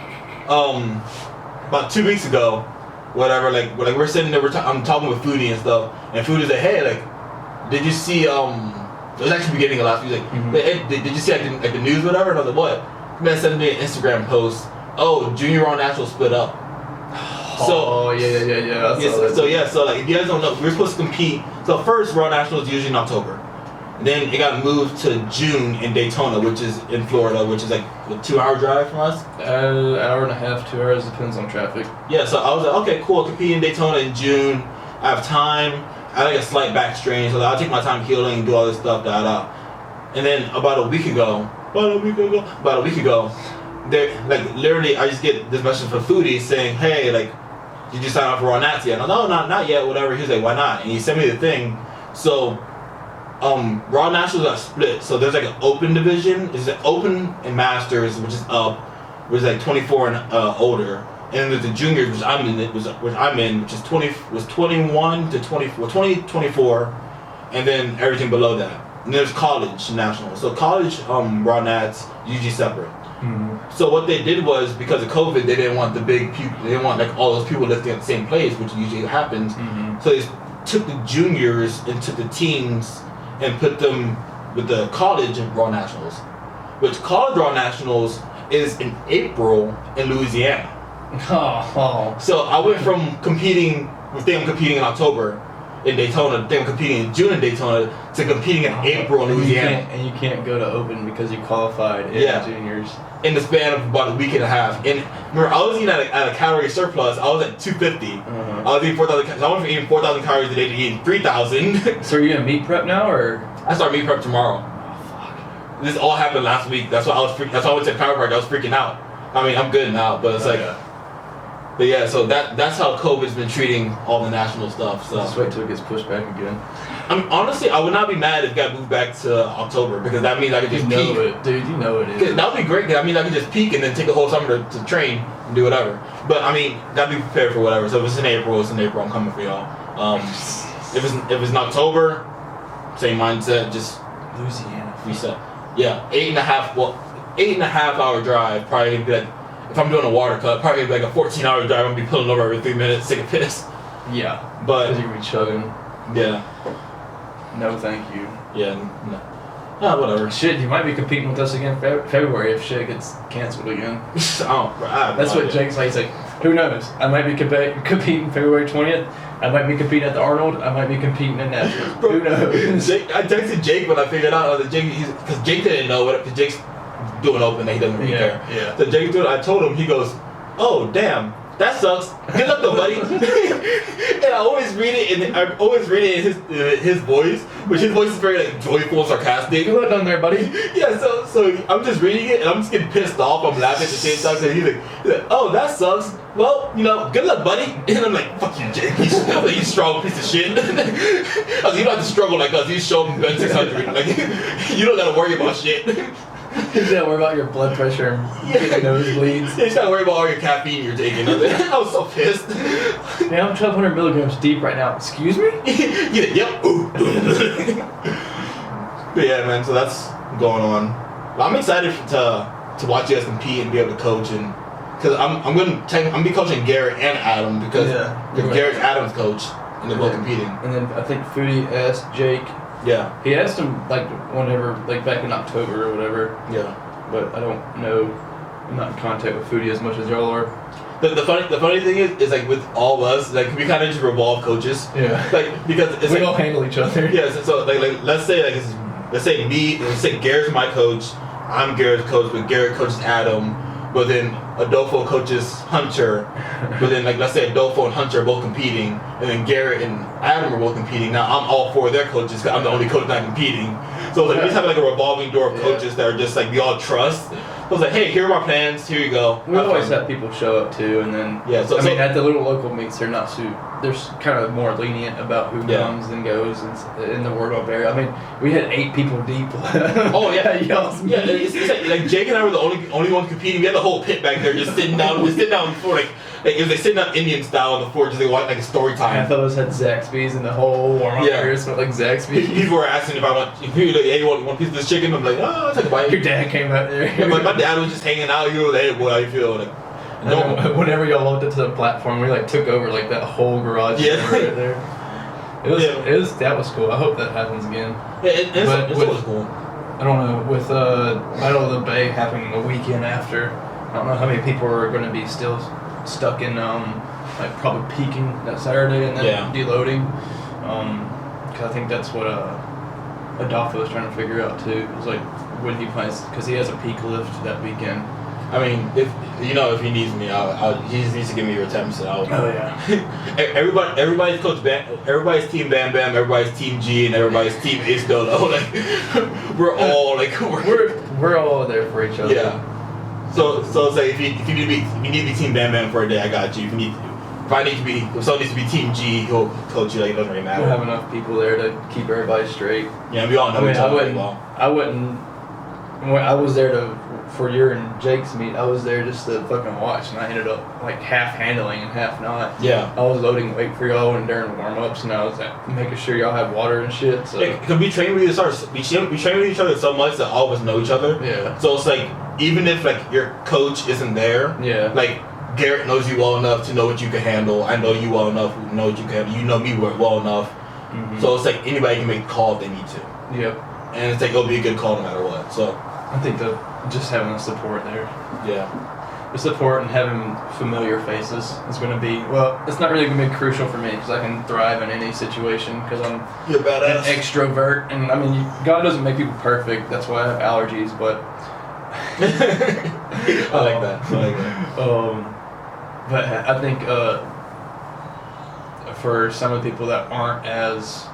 about 2 weeks ago, whatever, like we're sitting there, I'm talking with Foodie and stuff, and Foodie's like, hey, like, did you see, it was actually the beginning of last week, like, hey, did you see like the news, whatever? And I was like, what? Man sent me an Instagram post, oh, Junior Raw Nationals split up. So yeah. So like if you guys don't know, we're supposed to compete. So first Raw Nationals is usually in October. Then it got moved to June in Daytona, which is in Florida, which is like a 2-hour drive from us. Hour and a half, 2 hours, depends on traffic. Yeah, so I was like, okay, cool, compete in Daytona in June. I have time. I had like a slight back strain, so I'll take my time healing, do all this stuff, And then about a week ago, they like literally I just get this message from Foodie saying, hey, like, did you sign up for Raw Nats yet? And I'm like, no, not yet, whatever. He's like, why not? And he sent me the thing. So, Raw Nationals got split. So there's like an open division. It's an open and masters, which is up, which is like 24 and older. And then there's the juniors, which I'm in, which is 21 to 24, 24, and then everything below that. And there's college nationals. So college Raw Nats usually separate. Mm-hmm. So what they did was, because of COVID, they didn't want they didn't want like all those people lifting at the same place, which usually happens. Mm-hmm. So they took the juniors and took the teams and put them with the college and Raw Nationals, which college Raw Nationals is in April in Louisiana. Oh. So I went from competing with them competing in October in Daytona, them competing in June in Daytona, to competing in April in Louisiana. And you can't go to Open because you qualified in juniors. In the span of about a week and a half. And remember, I was eating at a calorie surplus. I was at 250. Uh-huh. I was eating 4,000. I went from eating 4,000 calories a day to eating 3,000. So are you gonna meet prep now, or? I start meal prep tomorrow. Oh, fuck. This all happened last week. That's why I was. That's why I went to the chiropractor. I was freaking out. I mean, I'm good now, but it's But yeah, so that's how COVID's been treating all the national stuff. So Just wait till it gets pushed back again. Honestly, I would not be mad if it got moved back to October, because that means I could just peak. Dude, you know it is. That would be great, because that means I could just peak and then take a whole summer to train and do whatever. But I mean, gotta be prepared for whatever. So if it's in April, it's in April. I'm coming for y'all. If it's in October, same mindset, just Louisiana. reset. Yeah, 8.5 hour drive. Probably gonna be like, if I'm doing a water cut, probably gonna be like a 14-hour drive. I'm gonna be pulling over every 3 minutes, take a piss. Yeah. But Because you're gonna be chugging. yeah. No, thank you. Yeah, no. Ah, whatever. Shit, you might be competing with us again February if shit gets canceled again. That's what Jake's like. He's like, who knows? I might be competing February 20th. I might be competing at the Arnold. I might be competing in that. Who knows? I texted Jake when I figured out that because Jake didn't know what, because Jake's doing open and he doesn't really care. Yeah. So Jake doing it, I told him, he goes, oh damn, that sucks. Good luck though, buddy. And I always read it in his voice, which his voice is very like joyful, sarcastic. Good luck down there, buddy. Yeah, so I'm just reading it and I'm just getting pissed off. I'm laughing at the same time. So he's like, oh, that sucks. Well, good luck, buddy. And I'm like, fuck you, Jake. You strong piece of shit. I was like, you don't have to struggle like us. You show him Ben 600. Like, you don't gotta worry about shit. You just gotta worry about your blood pressure and getting nosebleeds. You just gotta worry about all your caffeine you're taking. I was so pissed. Man, I'm 1,200 milligrams deep right now. Excuse me? Yeah, yep. But yeah, man, so that's going on. But I'm excited to watch you guys compete and be able to coach, and because I'm gonna be coaching Garrett and Adam, because Garrett's Adam's coach and they're both competing. And then I think Foodie asked Jake. Yeah. He asked him like whenever, like back in October or whatever. Yeah. But I don't know. I'm not in contact with Foodie as much as y'all are. The funny thing is like with all of us, like we kind of just revolve coaches. Yeah. Like because it's we like, all handle each other. Yeah. So like let's say Garrett's my coach. I'm Garrett's coach, but Garrett coaches Adam. but then Adolfo coaches Hunter, but then like let's say Adolfo and Hunter are both competing, and then Garrett and Adam are both competing. Now I'm all four of their coaches because I'm the only coach not competing. So like we just have like a revolving door of coaches that are just like we all trust. So I was like, hey, here are my plans. Here you go. We always have people show up too, and then I mean at the little local meets they're not they're kind of more lenient about who comes and goes in the Wardwell area. I mean, we had 8 people deep. Oh yeah, it's like Jake and I were the only ones competing. We had the whole pit back there just sitting down. We sit down before it was like sitting down Indian style on the floor, just like a story time. Half of us had Zaxby's in the whole warm up area smelled like Zaxby's. People were asking if I want, hey, you want one piece of this chicken? I'm like, oh, I'll take a bite. Your dad came out there. Yeah, my dad was just hanging out. He was like, hey, boy, how you feel? Like, whenever y'all walked into the platform, we like took over like that whole garage right there. That was cool. I hope that happens again. Yeah, it's always cool. I don't know, with Battle of the Bay happening a weekend after, I don't know how many people are going to be still stuck in like probably peaking that Saturday and then deloading. Because I think that's what Adolfo was trying to figure out too. It was like when he plans, because he has a peak lift that weekend. I mean, if he needs me, he just needs to give me your attempts. Everybody's coach everybody's team Bam Bam, everybody's team G, and everybody's team Ace Dodo. Like we're all we're all there for each other. Yeah. So it's like if you need to be team Bam Bam for a day, I got you. If someone needs to be team G, he'll coach you. Like it doesn't really matter. We'll have enough people there to keep everybody straight. Yeah, we all know each other well. I was there for your and Jake's meet, I was there just to fucking watch, and I ended up like half handling and half not. Yeah. I was loading weight for y'all and during warm-ups, and I was making sure y'all have water and shit. So because we train with each other so much that all of us know each other. Yeah. So it's like even if like your coach isn't there, like Garrett knows you well enough to know what you can handle. I know you well enough to know what you can handle. You know me well enough. Mm-hmm. So it's like anybody can make a call if they need to. Yep. And it's like it'll be a good call no matter what. So I think that just having the support there. Yeah. The support and having familiar faces is going to be, well, it's not really going to be crucial for me because I can thrive in any situation because I'm You're badass. an extrovert. And I mean, God doesn't make people perfect. That's why I have allergies, but. I like that. But I think for some of the people that aren't as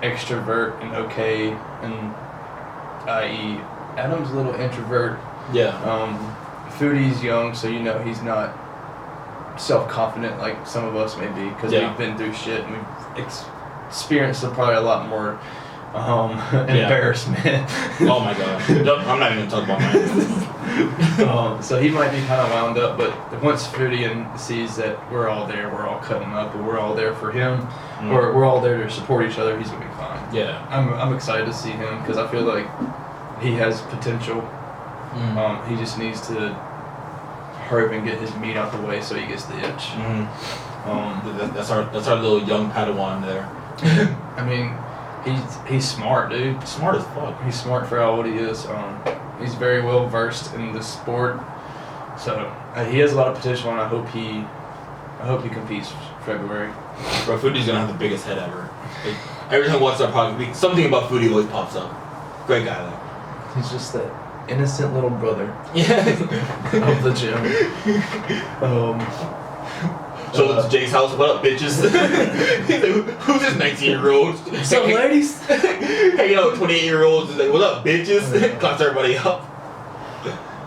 extrovert and okay, and i.e. Adam's a little introvert. Yeah. Foodie's young, so he's not self-confident like some of us may be because we've been through shit and we've experienced probably a lot more embarrassment. Oh my gosh. I'm not even going to talk about mine. So he might be kind of wound up, but once Foodie sees that we're all there, we're all cutting up, and we're all there for him, or we're all there to support each other, he's going to be fine. Yeah. I'm excited to see him because I feel like he has potential. He just needs to hurry up and get his meat out the way so he gets the itch. That's our little young Padawan there. I mean, he's smart, dude. Smart as fuck. He's smart for how old he is. He's very well versed in the sport, so he has a lot of potential, and I hope he competes February. Bro, Foodie's gonna have the biggest head ever. Like, every time I watch that podcast, something about Foodie always pops up. Great guy though. He's just that innocent little brother. Yeah. Of the gym. Show up to Jake's house. What up, bitches? He's like, who's this 19-year-old? What's up, ladies? Hanging out with 28-year-olds. He's like, what up, bitches? Claps everybody up.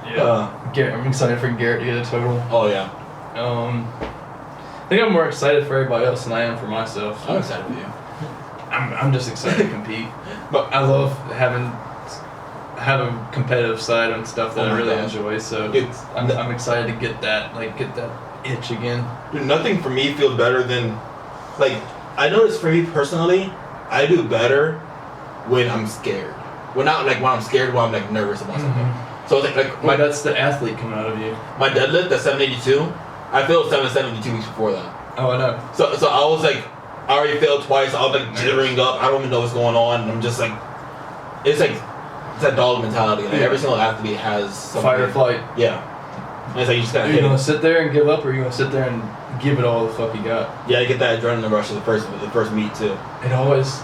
Yeah. I'm excited for Garrett to get a total. Oh yeah. I think I'm more excited for everybody else than I am for myself. I'm excited for you. I'm just excited to compete. But I love have a competitive side and stuff that I really enjoy. So I'm excited to get that itch again. Dude, nothing for me feels better than, like, I notice for me personally, I do better when I'm scared. When I'm scared, when I'm like nervous about something. So like that's the athlete coming out of you. My deadlift, that's 782. I failed 772 weeks before that. Oh, I know. So I was like, I already failed twice. I was like jittering up. I don't even know what's going on. And I'm just like, it's that dog mentality. Like every single athlete has something. Fight or flight. Yeah. And it's like you just gotta. Are you gonna sit there and give up, or are you gonna sit there and give it all the fuck you got? Yeah, I get that adrenaline rush of the first meet too. It always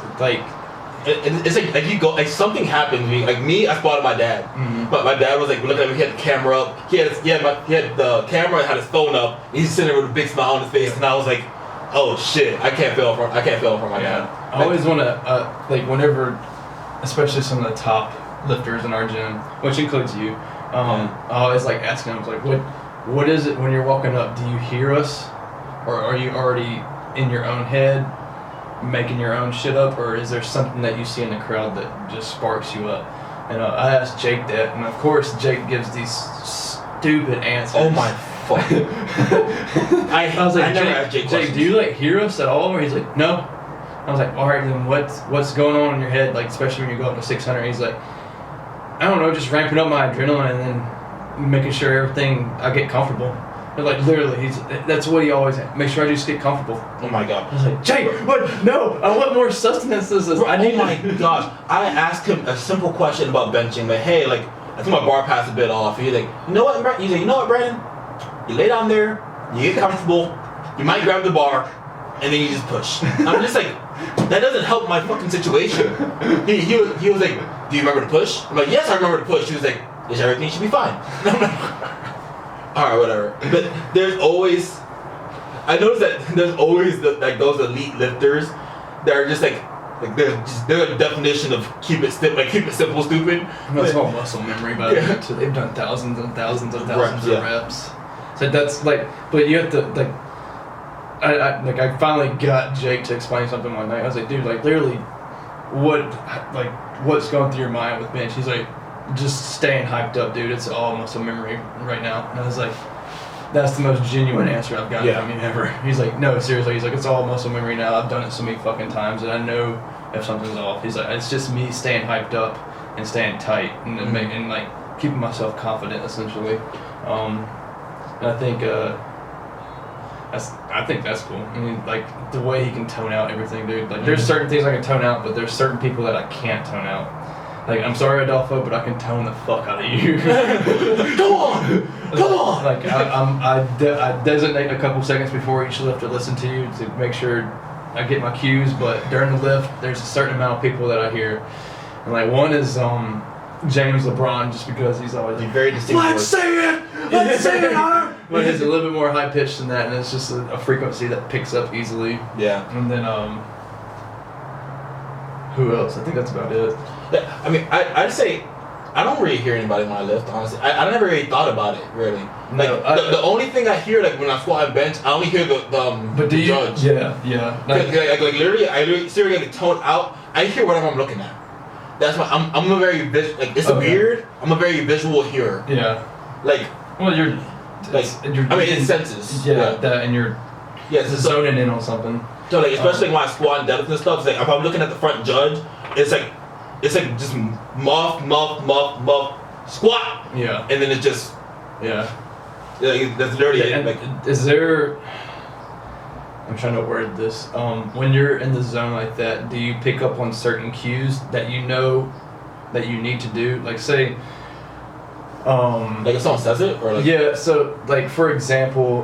it's like you go, like something happened to me. Like me, I spotted my dad. But my dad was like looking at me. He had the camera up. He had the camera and had his phone up. And he's sitting there with a big smile on his face, and I was like, oh shit, I can't fail for my dad. I always want to like whenever, especially some of the top lifters in our gym, which includes you. I always like asking them like, what is it when you're walking up? Do you hear us, or are you already in your own head, making your own shit up, or is there something that you see in the crowd that just sparks you up? And I asked Jake that, and of course Jake gives these stupid answers. Oh my fuck! I was like, I never asked Jake, do you like hear us at all? Or he's like, no. I was like, all right, then what's going on in your head? Like, especially when you go up to 600. He's like, I don't know, just ramping up my adrenaline and then making sure I get comfortable. But like literally, that's what he always make sure I just get comfortable. Oh my god! I was like, Jake, what? No, I want more sustenance. Oh my gosh! I asked him a simple question about benching. Like, hey, like I think my bar passed a bit off. He's like, you know what? He's like, you know what, Brandon? You lay down there, you get comfortable, you might grab the bar, and then you just push. I'm just like, that doesn't help my fucking situation. He was like, do you remember to push? I'm like, yes, I remember to push. He was like, yes, everything should be fine. And I'm like, alright, whatever. But there's always, I noticed that there's always those elite lifters that are just like they're the definition of keep it simple, stupid. That's all muscle memory, by the way. So they've done thousands and thousands and thousands of reps. So that's like, but you have to like. I finally got Jake to explain something one night. I was like, dude, like literally, what's going through your mind with bench? He's like, just staying hyped up, dude. It's all muscle memory right now. And I was like, that's the most genuine answer I've gotten from you ever. He's like, no, seriously. He's like, it's all muscle memory now. I've done it so many fucking times, and I know if something's off. He's like, it's just me staying hyped up and staying tight and like keeping myself confident, essentially. And I think that's cool. I mean, like the way he can tone out everything, dude. Like there's certain things I can tone out, but there's certain people that I can't tone out. Like I'm sorry, Adolfo, but I can tone the fuck out of you. Come on! Like I designate a couple seconds before each lift to listen to you to make sure I get my cues. But during the lift, there's a certain amount of people that I hear, and like one is James LeBron, just because he's always like, very distinct. Let's say it, Hunter. But he's a little bit more high pitched than that, and it's just a frequency that picks up easily. Yeah. And then who else? I think that's about it. Yeah, I mean, I'd say I don't really hear anybody when I lift. Honestly, I never really thought about it really. Like the only thing I hear like when I squat and bench, I only hear the judge. Yeah. Like literally, I seriously like tone out. I hear whatever I'm looking at. That's why I'm a very weird. I'm a very visual hearer. Yeah. Like. Well, you're. It's senses. Yeah. That and you're. Yeah. Zoning in on something. So like, especially when I squat and deadlift and stuff, it's like if I'm looking at the front judge, it's like just muff, squat. Yeah. And then it just. Yeah. Like, that's literally it. Like, is there? I'm trying to word this. When you're in the zone like that, do you pick up on certain cues that you know that you need to do? Like say, like if someone says it, or like yeah. So like for example,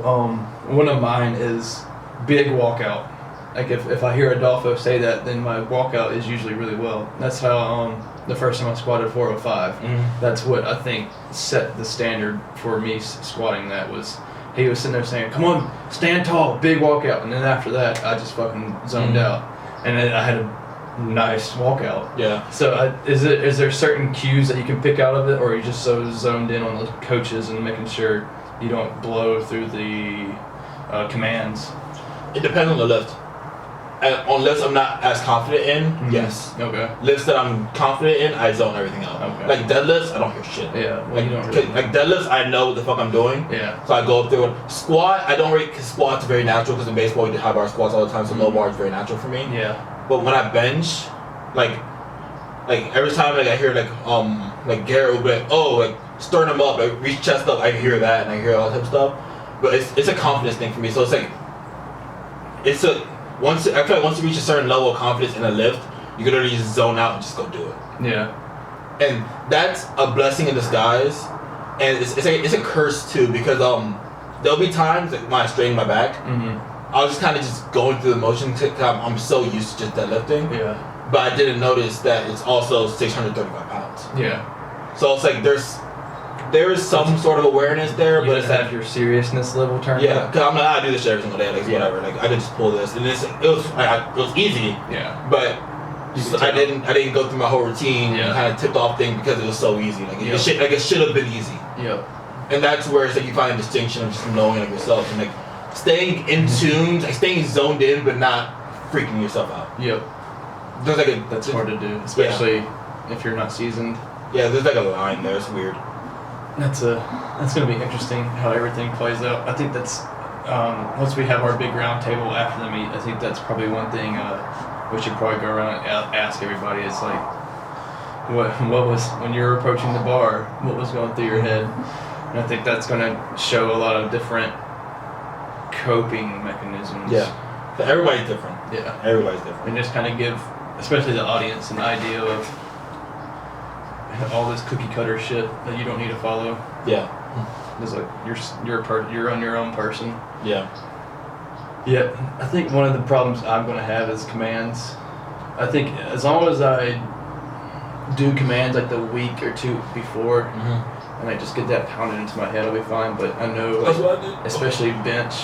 one of mine is big walkout. Like if I hear Adolfo say that, then my walkout is usually really well. That's how the first time I squatted 405. That's what I think set the standard for me squatting. That was. He was sitting there saying, come on, stand tall, big walkout. And then after that, I just fucking zoned out. And then I had a nice walkout. Yeah. So is there certain cues that you can pick out of it, or are you just so zoned in on the coaches and making sure you don't blow through the commands? It depends on the lift. And on lifts I'm not as confident in, yes. Okay. Lifts that I'm confident in, I zone everything out. Okay. Like deadlifts, I don't hear shit. Yeah. Well, like, you don't really like deadlifts, I know what the fuck I'm doing. Yeah. So I go up there. Squat, I don't really, cause squats are very natural because in baseball we do high bar squats all the time, so low bar is very natural for me. Yeah. But when I bench, like every time like I hear like Garrett will be like, oh, like sternum up, like reach chest up, I hear that and I hear all that type of stuff. But it's a confidence thing for me. So it's like I feel like once you reach a certain level of confidence in a lift, you can literally just zone out and just go do it. Yeah. And that's a blessing in disguise, and it's a curse too, because there'll be times like when I strain my back, I'll just kind of just going through the motion because I'm so used to just deadlifting. Yeah. but I didn't notice that it's also 635 pounds. Yeah. So it's like there is some sort of awareness there, You but it's have like, your seriousness level turned yeah, up. because I'm like, I do this shit every single day, like Yeah. whatever. Like I could just pull this, and it was easy, Yeah. but You so can I tell. didn't go through my whole routine Yeah. and kind of tipped off thing because it was so easy. Like Yeah. it should have been easy. Yep. And that's where it's like you find a distinction of just knowing like yourself and like staying in tune, like staying zoned in, but not freaking yourself out. Yep. There's like a That's hard to do, especially if you're not seasoned. yeah. There's like a line there. It's weird. That's gonna be interesting how everything plays out. I think that's once we have our big round table after the meet. I think that's probably one thing we should probably go around and ask everybody. It's like, what was when you were approaching the bar? What was going through your head? And I think that's gonna show a lot of different coping mechanisms. Yeah. But everybody's different. Yeah. Everybody's different. And just kind of give, especially the audience, an idea of all this cookie cutter shit that you don't need to follow. Yeah. It's like you're on your own person. Yeah. Yeah, I think one of the problems I'm gonna have is commands. I think as long as I do commands like the week or two before, and I just get that pounded into my head, I'll be fine. But I know, That's what I did. especially bench,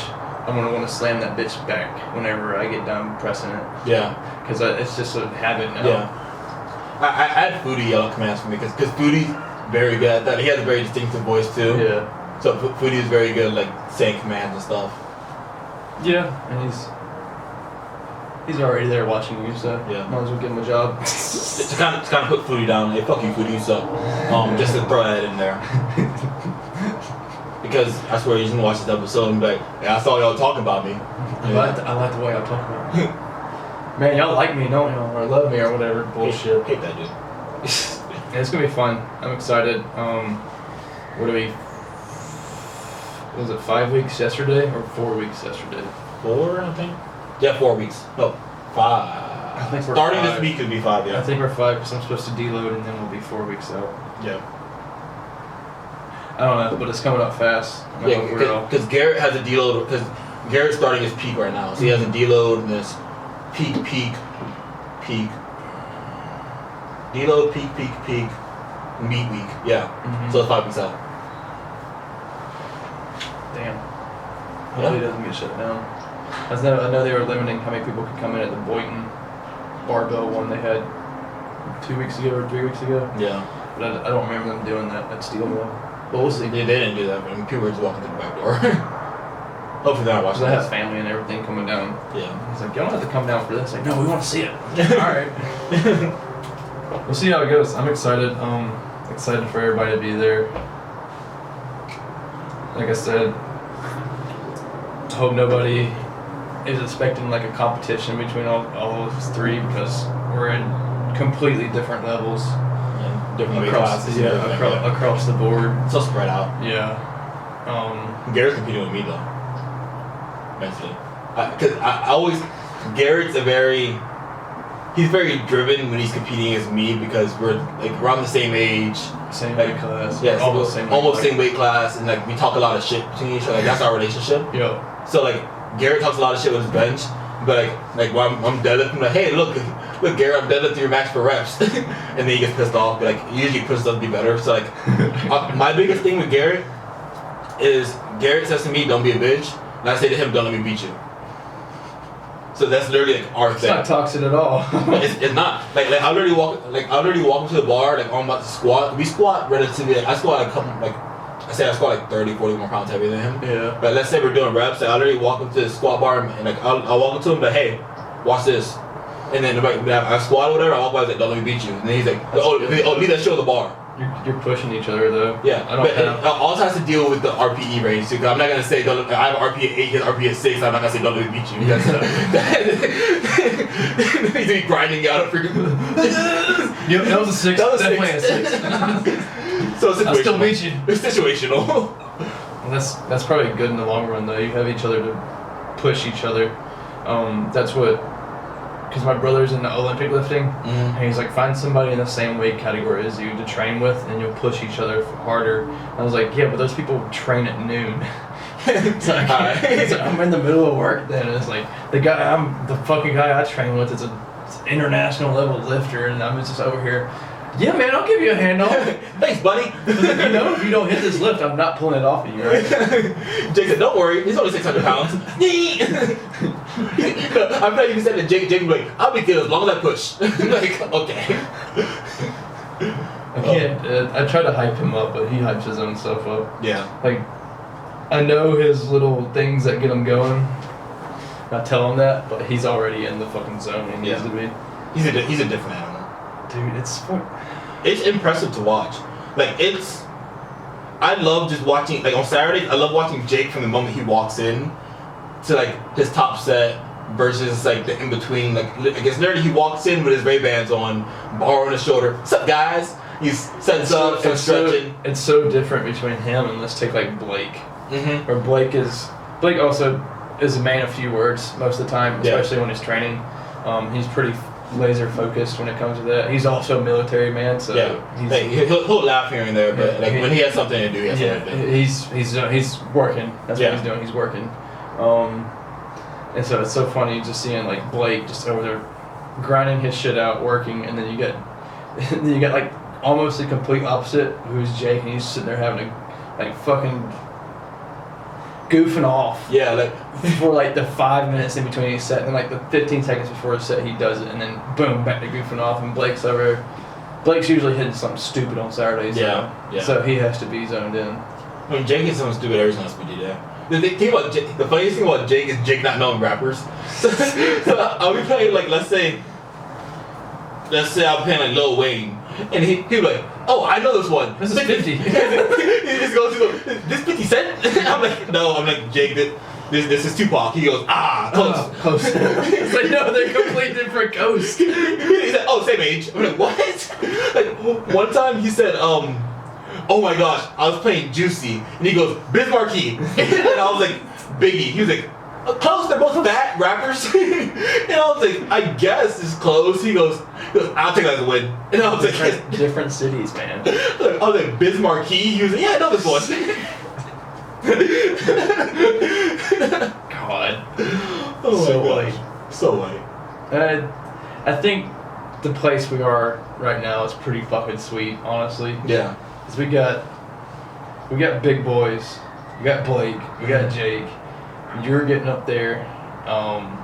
I'm gonna want to slam that bitch back whenever I get done pressing it, Yeah. because it's just a habit now. Yeah. I had Foodie yell commands for me because Foodie's very good at that. He has a very distinctive voice too. Yeah. So Foodie is very good at like saying commands and stuff. Yeah, and he's already there watching you, so Yeah. might as well give him a job. to kind of put Foodie down. Hey, fuck you, Foodie, you suck. Just to throw that in there. Because I swear he's gonna watch this episode and be like, hey, I saw y'all talking about me. I like the way I talk about it. Man, y'all like me, don't y'all? Or love me, or whatever bullshit. Hate that dude. Yeah, it's gonna be fun. I'm excited. What do we? Was it 5 weeks yesterday or 4 weeks yesterday? 4, I think. Yeah, 4 weeks. No, 5. I think we're Starting 5. this week could be 5. Yeah. I think we're 5 because I'm supposed to deload and then we'll be 4 weeks out. Yeah. I don't know, but it's coming up fast. Yeah, because Garrett has a deload. Because Garrett's starting his peak right now, so he has a deload and this peak, deload, peak, meet week. Yeah. Mhm. So it's 5 weeks out. Damn. Hopefully it doesn't get shut down. I know they were limiting how many people could come in at the Boynton barbell one they had 2 weeks ago or 3 weeks ago. Yeah. But I don't remember them doing that at Steel Mill. But we'll see. They didn't do that, but people were just walking through the back door. Hopefully they're not Because watching I this. have family and everything coming down. Yeah. He's like, y'all don't have to come down for this. Like, no, we want to see it. Alright. We'll see how it goes. I'm excited. Excited for everybody to be there. Like I said, hope nobody is expecting like a competition between all of us three because we're in completely different levels. Yeah. Different weight Across, classes. yeah, and everything, across the board. So spread out. Yeah. Garrett's competing with me though. Mentally. Because I always, Garrett's he's very driven when he's competing as me because we're like around the same age. Same like, weight class. Yeah, almost same. same weight class, and like we talk a lot of shit between each other. Like that's our relationship. Yo. So like Garrett talks a lot of shit with his bench, but like when I'm deadlifting, I'm like, hey, look, Garrett, I'm deadlifting your max for reps, and then he gets pissed off. But like usually he pushes us to be better. So like my biggest thing with Garrett is Garrett says to me, "Don't be a bitch," and I say to him, "Don't let me beat you." So that's literally like our It's thing. not toxic at all. It's not like I literally walk into the bar like I'm about to squat. We squat relatively. Like, I squat a couple I squat like 30, 40 more pounds heavier than him. Yeah. But let's say we're doing reps. Like, I literally walk up to the squat bar and like I'll walk up to him like, hey, watch this. And then like, I squat or whatever. I walk by like, don't let me beat you. And then he's like, leave that shit on the bar. You're pushing each other though. Yeah, I don't but have. it also has to deal with the RPE range too. Cause I'm not gonna say don't. I have RPE at 8, his RPE at 6. I'm not gonna say don't let me beat you. Because he's gonna be grinding out a freaking. Yep, that was a 6. That was Definitely six. a 6. So it's situational. I still beat you. It's situational. Well, that's probably good in the long run though. You have each other to push each other. That's what. Because my brother's in the Olympic lifting, and he's like, find somebody in the same weight category as you to train with, and you'll push each other harder. I was like, yeah, but those people train at noon. So I'm in the middle of work then, and it's like the fucking guy I train with is an international level lifter, and I'm just over here. Yeah, man, I'll give you a hand on it. Thanks, buddy. You know, if you don't hit this lift, I'm not pulling it off of you, right? Jake said, don't worry, he's only 600 pounds. I bet you said to Jake would be like, I'll be good as long as I push. Like, okay. I can't, I try to hype him up, but he hypes his own stuff up. Yeah. Like, I know his little things that get him going. I tell him that, but he's already in the fucking zone he needs to be. He's a different animal. Dude, It's impressive to watch. Like, I love just watching, like on Saturdays, I love watching Jake from the moment he walks in to like his top set versus like the in-between. Like, I guess literally he walks in with his Ray-Bans on, bar on his shoulder. What's up, guys? He's sets up and stretching. It's so different between him and let's take like Blake. Mm-hmm. Where Blake also is a man of few words most of the time, especially when he's training. He's pretty laser focused when it comes to that. He's also a military man, so he'll laugh here and there, but like when he has something to do, he has something to do. He's working. That's what he's doing. He's working. And so it's so funny just seeing like Blake just over there grinding his shit out, working, and then you get like almost the complete opposite, who's Jake, and he's sitting there having a like fucking goofing off. Yeah, like for like the 5 minutes in between each set, and then like the 15 seconds before a set he does it, and then boom, back to goofing off. And Blake's usually hitting something stupid on Saturdays. So he has to be zoned in. I mean, Jake hits something stupid every time we do that. The funniest thing about Jake is Jake not knowing rappers. So I'll be playing like let's say I'm playing like Lil Wayne. And he'll be like, oh, I know this one. This is 50. He just goes to this 50 Cent? I'm like, Jake, this is Tupac. He goes, close. It's like, no, they're complete different coasts. He said, oh, same age. I'm like, what? Like, one time he said, oh my gosh, I was playing Juicy. And he goes, Biz Markie. And I was like, Biggie. He was like, close, they're both fat rappers. And I was like, I guess it's close. He goes, I'll take that as a win. And I was like, different cities, man. I was like, Biz Markie. He was like, yeah, I know this one. God. Oh so my gosh. So white. I think the place we are right now is pretty fucking sweet, honestly. Yeah. Cause we got big boys. We got Blake. We got Jake. You're getting up there. And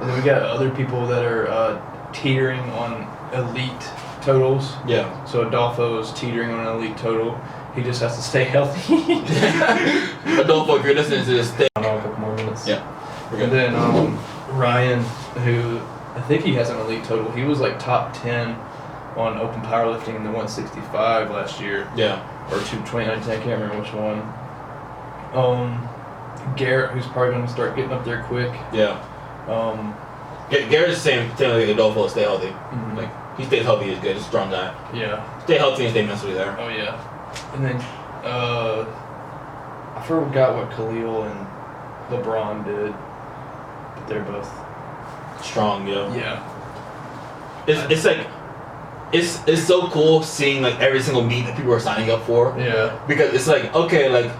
then we got other people that are teetering on elite totals. Yeah. So Adolfo is teetering on an elite total. He just has to stay healthy. Adolfo, if you're listening to this, stay. I know, a couple more minutes. Yeah. And then Ryan, who I think he has an elite total. He was like top 10 on open powerlifting in the 165 last year. Yeah. Or 220, I can't remember which one. Garrett, who's probably going to start getting up there quick. Yeah. Garrett's saying like Adolfo, stay healthy. Mm-hmm. Like he stays healthy, is good. He's a strong guy. Yeah. Stay healthy and stay mentally there. Oh yeah. And then I forgot what Khalil and LeBron did, but they're both strong. Yeah. Yeah. It's like it's so cool seeing like every single meet that people are signing up for. Yeah. Because it's like, okay, like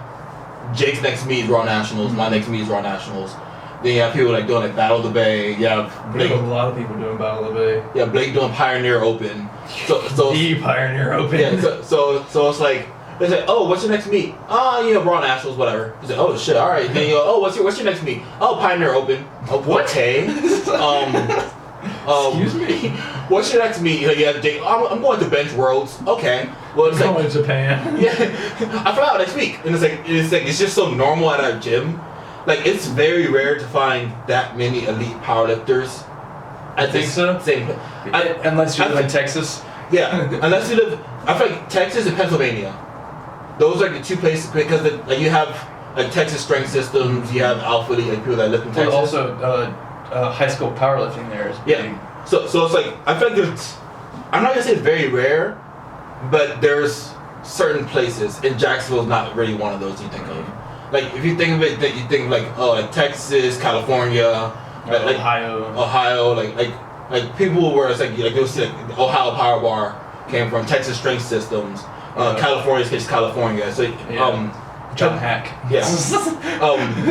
Jake's next meet is Raw Nationals, mm-hmm. My next meet is Raw Nationals. Then you have people like doing like Battle of the Bay. You have Blake, a lot of people doing Battle of the Bay. Yeah, Blake doing Pioneer Open. So the Pioneer Open. Yeah. So it's like they say, oh, what's your next meet? Raw Nationals, whatever. He's like, oh shit, all right. Then you go, oh, what's your next meet? Oh, Pioneer Open. Oh, okay. Excuse me. What's your next meet? Yeah, Jake. I'm going to Bench Worlds. Okay. Well, it's going to Japan. Yeah, I fly out next week, and it's just so normal at our gym. Like it's very rare to find that many elite powerlifters. I think so. Unless you live in Texas. Yeah, unless you live. I feel like Texas and Pennsylvania. Those are the two places because you have like Texas Strength Systems. You have Alpha Elite, like people that live in Texas. Also, high school powerlifting there is big. Yeah. So it's like I feel like there's. I'm not gonna say it's very rare, but there's certain places, and Jacksonville's not really one of those you think of. Like if you think of it, that you think like Texas, California, like Ohio, like people where it's like you'll see like Ohio Power Bar came from Texas Strength Systems, California's California. So John Hack. Yeah.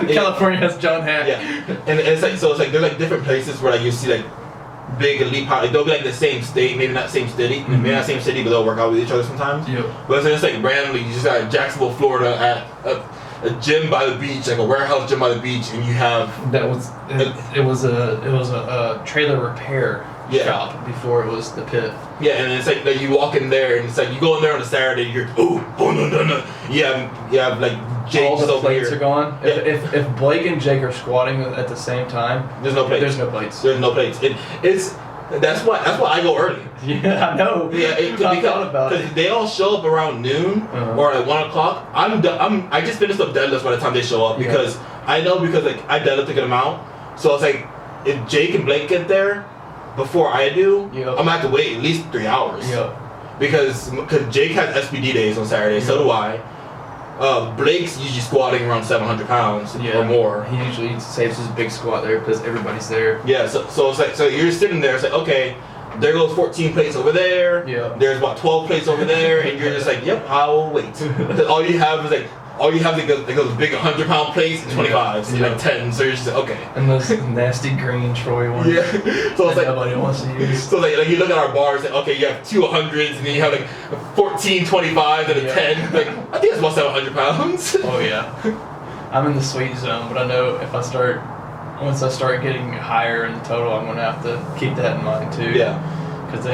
California has John Hack. Yeah. And it's like so it's like there's like different places where like you see like big elite power. Like they'll be like the same state, maybe not same city, maybe not same city, but they'll work out with each other sometimes. Yep. But it's like randomly, you just got Jacksonville, Florida, at a gym by the beach, like a warehouse gym by the beach, and you have it was a trailer repair shop before it was the pit. Yeah, and it's like you walk in there, and it's like you go in there on a Saturday, you're no. You have like Jake all the over plates here. are gone. Yeah. If Blake and Jake are squatting at the same time, There's no plates. There's no plates. There's no plates. It's that's why I go early. Yeah, I know. Yeah, because they all show up around noon or at 1 o'clock. I just finished up deadlifts by the time they show up because I know because like I deadlift a good amount. So it's like if Jake and Blake get there before I do, I'm gonna have to wait at least 3 hours. Yeah. Because Jake has SPD days on Saturday, so do I. Blake's usually squatting around 700 pounds or more. He usually saves his big squat there because everybody's there. Yeah, so it's like you're sitting there, it's like okay, there goes 14 plates over there. Yeah. There's about 12 plates over there, and you're just like, yep, I'll wait. Because all you have is like those big 100-pound plates and 25s and like 10. So you're just like, okay. And those nasty green Troy ones. Yeah. So it's like nobody wants to use. So like you look at our bars, like, okay, you have 2 100s, and then you have like 14 25s and a 10. Like I think that's about 700 pounds. Oh yeah. I'm in the sweet zone, but I know if once I start getting higher in the total, I'm gonna have to keep that in mind too. Yeah. Because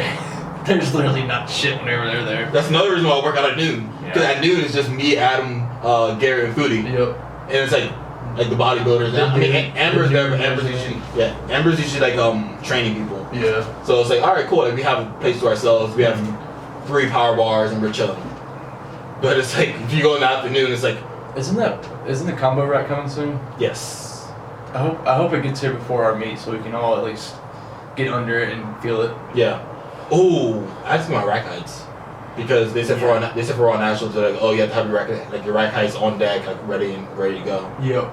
there's literally not shit whenever they're there. That's another reason why I work out at noon. Because at noon it's just me, Adam, Gary, and Foodie. Yep. And it's like the bodybuilders. I mean, Amber's there, but Amber's usually like training people. Yeah. So it's like, all right, cool. Like we have a place to ourselves. We have 3 power bars, and we're chilling. But it's like if you go in the afternoon, it's like, isn't the combo rack coming soon? yes. I hope it gets here before our meet, so we can all at least get under it and feel it. Yeah. Oh, I just my rack heights. Because they said for all nationals, they're like, oh, you have to have your rack heights on deck, like ready to go. Yep.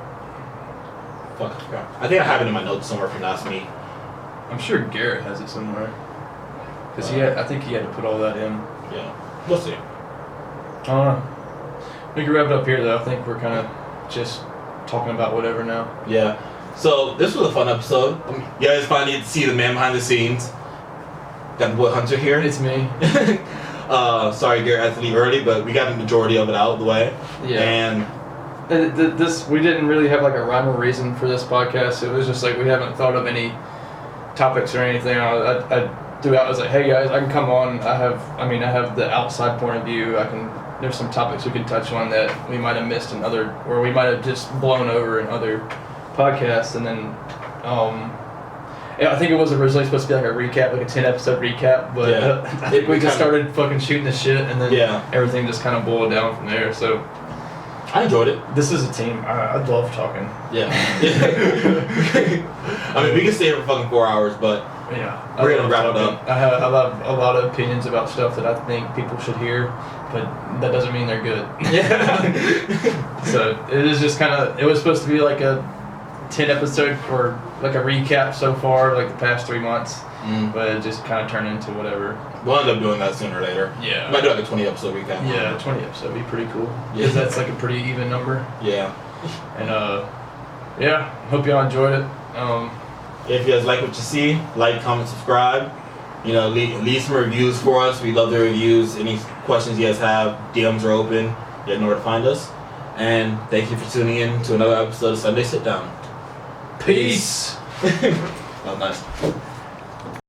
Fuck, I forgot. I think I have it in my notes somewhere from last meet. I'm sure Garrett has it somewhere. Cause I think he had to put all that in. Yeah. We'll see. I don't know. We can wrap it up here though. I think we're kind of just talking about whatever now. Yeah. So this was a fun episode. You guys finally get to see the man behind the scenes. Got the boy Hunter here. It's me. Sorry, Garrett had to leave early, but we got the majority of it out of the way. Yeah. And this we didn't really have like a rhyme or reason for this podcast. It was just like we haven't thought of any topics or anything. I threw out. I was like, hey guys, I can come on. I have the outside point of view. There's some topics we can touch on that we might have missed in other, or we might have just blown over in other podcasts, and then I think it was originally supposed to be like a recap, like a 10-episode recap, but I think we just started fucking shooting the shit, and then everything just kind of boiled down from there. So I enjoyed it. This is a team. I love talking. Yeah. I mean, we can stay here for fucking 4 hours, but we're gonna wrap it up. I have a lot of opinions about stuff that I think people should hear, but that doesn't mean they're good. So it is just kind of. It was supposed to be like a 10-episode or like a recap so far, like the past 3 months, but it just kind of turned into whatever. We'll end up doing that sooner or later. Yeah. Might do like a 20-episode recap. Yeah, 20 episode would be pretty cool. Because that's like a pretty even number. Yeah. And hope y'all enjoyed it. If you guys like what you see, like, comment, subscribe. Leave some reviews for us. We love the reviews. Any questions you guys have, DMs are open. You guys know where to find us. And thank you for tuning in to another episode of Sunday Sit Down. Peace. Oh, nice.